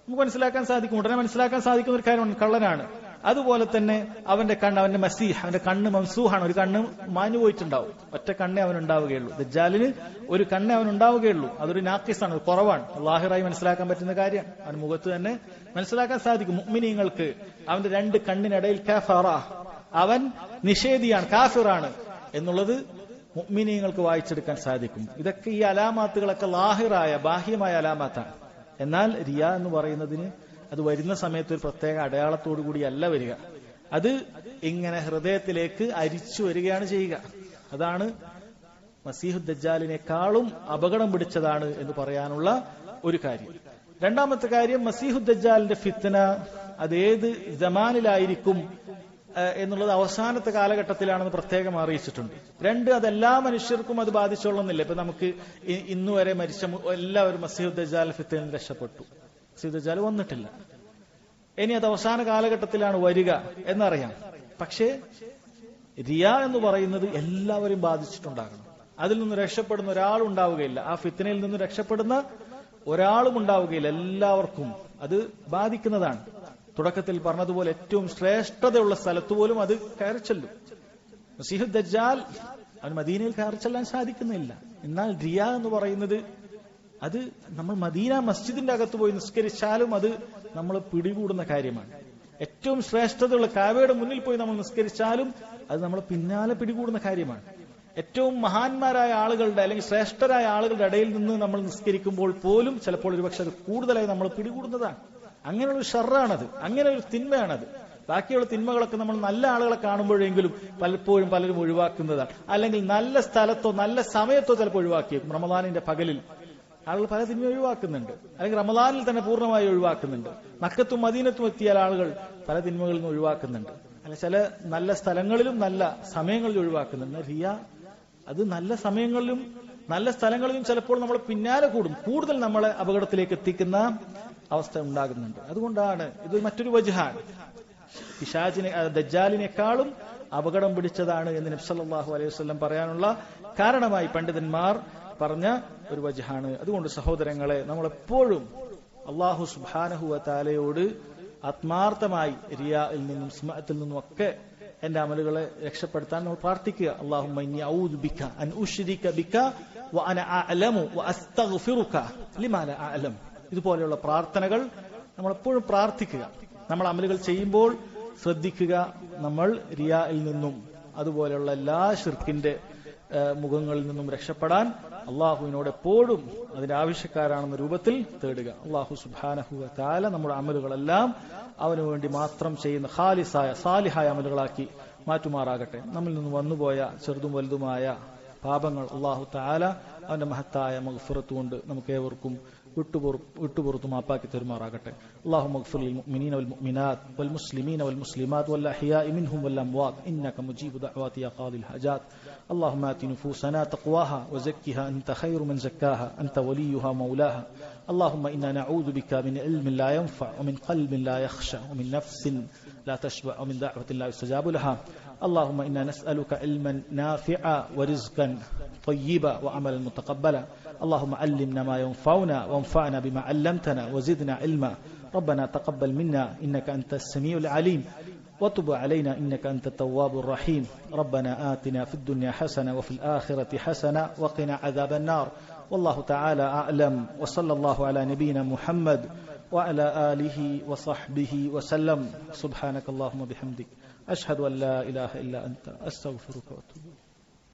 നമുക്ക് മനസ്സിലാക്കാൻ സാധിക്കും, ഉടനെ മനസ്സിലാക്കാൻ സാധിക്കുന്ന ഒരു കാര്യമാണ് കള്ളനാണ്. അതുപോലെ തന്നെ അവന്റെ മസീഹ്, അവന്റെ കണ്ണ് മംസൂഹാണ്, ഒരു കണ്ണ് മാഞ്ഞു പോയിട്ടുണ്ടാവും, ഒറ്റ കണ്ണേ അവനുണ്ടാവുകയുള്ളൂ. ദജ്ജാലിന് ഒരു കണ്ണേ അവനുണ്ടാവുകയുള്ളൂ. അതൊരു നാക്കിസാണ്, കുറവാണ്. ലാഹിറായി മനസ്സിലാക്കാൻ പറ്റുന്ന കാര്യം. അവൻ മുഖത്ത് തന്നെ മനസ്സിലാക്കാൻ സാധിക്കും. മുഅ്മിനീങ്ങൾക്ക് അവന്റെ രണ്ട് കണ്ണിനിടയിൽ കഫറ, അവൻ നിഷേധിയാണ്, കാഫിറാണ് എന്നുള്ളത് മുഅ്മിനീങ്ങൾക്ക് വായിച്ചെടുക്കാൻ സാധിക്കും. ഇതൊക്കെ ഈ അലാമാത്തുകളൊക്കെ ലാഹിറായ ബാഹ്യമായ അലാമാത്താണ്. എന്നാൽ റിയാ എന്ന് പറയുന്നതിന് അത് വരുന്ന സമയത്ത് ഒരു പ്രത്യേക അടയാളത്തോടു കൂടിയല്ല വരിക. അത് ഇങ്ങനെ ഹൃദയത്തിലേക്ക് അരിച്ചു വരികയാണ് ചെയ്യുക. അതാണ് മസീഹു ദജ്ജാലിനേക്കാളും അപകടം പിടിച്ചതാണ് എന്ന് പറയാനുള്ള ഒരു കാര്യം. രണ്ടാമത്തെ കാര്യം, മസീഹു ദജ്ജാലിന്റെ ഫിത്ന അതേത് ജമാനിലായിരിക്കും എന്നുള്ളത് അവസാനത്തെ കാലഘട്ടത്തിലാണെന്ന് പ്രത്യേകം അറിയിച്ചിട്ടുണ്ട്. രണ്ട്, അതെല്ലാ മനുഷ്യർക്കും അത് ബാധിച്ചോളുന്നില്ല. ഇപ്പൊ നമുക്ക് ഇന്നുവരെ മരിച്ച എല്ലാവരും മസീഹു ദജ്ജാൽ ഫിത്നയിൽ രക്ഷപ്പെട്ടു, മസീഹു ദജ്ജാൽ വന്നിട്ടില്ല. ഇനി അത് അവസാന കാലഘട്ടത്തിലാണ് വരിക എന്നറിയാം. പക്ഷേ റിയ എന്ന് പറയുന്നത് എല്ലാവരും ബാധിച്ചിട്ടുണ്ടാകണം. അതിൽ നിന്ന് രക്ഷപ്പെടുന്ന ഒരാളും ഉണ്ടാവുകയില്ല. ആ ഫിത്നയിൽ നിന്ന് രക്ഷപ്പെടുന്ന ഒരാളും ഉണ്ടാവുകയില്ല. എല്ലാവർക്കും അത് ബാധിക്കുന്നതാണ്. തുടക്കത്തിൽ പറഞ്ഞതുപോലെ ഏറ്റവും ശ്രേഷ്ഠതയുള്ള സ്ഥലത്ത് പോലും അത് കയറി ചെല്ലും. മസീഹു ദജ്ജാൽ അവന് മദീനയിൽ കയറി ചെല്ലാൻ സാധിക്കുന്നില്ല. എന്നാൽ റിയാ എന്ന് പറയുന്നത് അത് നമ്മൾ മദീന മസ്ജിദിന്റെ അകത്ത് പോയി നിസ്കരിച്ചാലും അത് നമ്മൾ പിടികൂടുന്ന കാര്യമാണ്. ഏറ്റവും ശ്രേഷ്ഠതയുള്ള കാബയുടെ മുന്നിൽ പോയി നമ്മൾ നിസ്കരിച്ചാലും അത് നമ്മൾ പിന്നാലെ പിടികൂടുന്ന കാര്യമാണ്. ഏറ്റവും മഹാന്മാരായ ആളുകളുടെ അല്ലെങ്കിൽ ശ്രേഷ്ഠരായ ആളുകളുടെ ഇടയിൽ നിന്ന് നമ്മൾ നിസ്കരിക്കുമ്പോൾ പോലും ചിലപ്പോൾ ഒരുപക്ഷെ അത് കൂടുതലായി നമ്മൾ പിടികൂടുന്നതാണ്. അങ്ങനെയുള്ള ഷർറാണത്, അങ്ങനെ ഒരു തിന്മയാണത്. ബാക്കിയുള്ള തിന്മകളൊക്കെ നമ്മൾ നല്ല ആളുകളെ കാണുമ്പോഴെങ്കിലും പലപ്പോഴും പലരും ഒഴിവാക്കുന്നതാണ്. അല്ലെങ്കിൽ നല്ല സ്ഥലത്തോ നല്ല സമയത്തോ ചിലപ്പോൾ ഒഴിവാക്കിയേക്കും. റമദാനിന്റെ പകലിൽ ആളുകൾ പല തിന്മ ഒഴിവാക്കുന്നുണ്ട്, അല്ലെങ്കിൽ റമദാനിൽ തന്നെ പൂർണ്ണമായി ഒഴിവാക്കുന്നുണ്ട്. മക്കത്തും മദീനത്തും എത്തിയാൽ ആളുകൾ പല തിന്മകളിൽ നിന്ന് ഒഴിവാക്കുന്നുണ്ട്. അല്ല, ചില നല്ല സ്ഥലങ്ങളിലും നല്ല സമയങ്ങളിൽ ഒഴിവാക്കുന്നുണ്ട്. റിയ അത് നല്ല സമയങ്ങളിലും നല്ല സ്ഥലങ്ങളിലും ചിലപ്പോൾ നമ്മൾ പിന്നാലെ കൂടും, കൂടുതൽ നമ്മളെ അപകടത്തിലേക്ക് എത്തിക്കുന്ന അവസ്ഥ ഉണ്ടാകുന്നുണ്ട്. അതുകൊണ്ടാണ് ഇത് മറ്റൊരു വജ്ഹാണ്. പിശാചിനെ ദജ്ജാലിനേക്കാളും അപകടം പിടിച്ചതാണ് എന്ന് നബി സല്ലല്ലാഹു അലൈഹി വസല്ലം പറയാനുള്ള കാരണമായി പണ്ഡിതന്മാർ പറഞ്ഞ ഒരു വജ്ഹാണ്. അതുകൊണ്ട് സഹോദരങ്ങളെ, നമ്മളെപ്പോഴും അല്ലാഹു സുബ്ഹാനഹു വ തആലയോട് ആത്മാർത്ഥമായി റിയായിൽ നിന്നും സ്മഅത്തിൽ നിന്നും ഒക്കെ എന്റെ അമലുകളെ രക്ഷപ്പെടുത്താൻ നമ്മൾ പ്രാർത്ഥിക്കുക. അല്ലാഹുമ്മ ഇന്നി അഊദു ബിക അൻ ഉശ്രിക ബിക വ അന അഅലമു വ അസ്തഗ്ഫിറുക ലിമാ ലാ അഅലം. ഇതുപോലെയുള്ള പ്രാർത്ഥനകൾ നമ്മൾ എപ്പോഴും പ്രാർത്ഥിക്കുക. നമ്മൾ അമലുകൾ ചെയ്യുമ്പോൾ ശ്രദ്ധിക്കുക, നമ്മൾ റിയായിൽ നിന്നും അതുപോലെയുള്ള എല്ലാ ശിർക്കിന്റെ മുഖങ്ങളിൽ നിന്നും രക്ഷപ്പെടാൻ അള്ളാഹുവിനോട് എപ്പോഴും അതിന്റെ ആവശ്യക്കാരാണെന്ന രൂപത്തിൽ തേടുക. അള്ളാഹു സുബ്ഹാനഹു വ തആല നമ്മുടെ അമലുകളെല്ലാം അവന് വേണ്ടി മാത്രം ചെയ്യുന്ന ഖാലിസായ സാലിഹായ അമലുകളാക്കി മാറ്റുമാറാകട്ടെ. നമ്മിൽ നിന്ന് വന്നുപോയ ചെറുതും വലുതുമായ പാപങ്ങൾ അള്ളാഹു തആല അവന്റെ മഹത്തായ മഗ്ഫിറത്ത് കൊണ്ട് നമുക്ക് ഏവർക്കും വിട്ടുപുറത്തു മാപ്പാക്കി തരുമാറാകട്ടെ. اللهم اغفر للمؤمنين والمؤمنات والمسلمين والمسلمات والأحياء منهم والأموات إنك مجيب دعوات يا قاضي الحاجات. اللهم آت نفوسنا تقواها وزكها أنت خير من زكاها أنت وليها مولاها. اللهم إنا نعوذ بك من علم لا ينفع ومن قلب لا يخشع ومن نفس لا تشبع ومن دعوة لا يستجاب لها. اللهم إنا نسألك علما نافعا ورزقا طيبا وعملا متقبلا. اللهم علمنا ما ينفعنا وانفعنا بما علمتنا وزدنا علما. ربنا تقبل منا إنك أنت السميع العليم وتب علينا إنك أنت التواب الرحيم. ربنا آتنا في الدنيا حسنة وفي الآخرة حسنة وقنا عذاب النار. والله تعالى أعلم. وصلى الله على نبينا محمد وعلى آله وصحبه وسلم. سبحانك اللهم وبحمدك أشهد أن لا إله إلا أنت أستغفرك وأتوب إليك.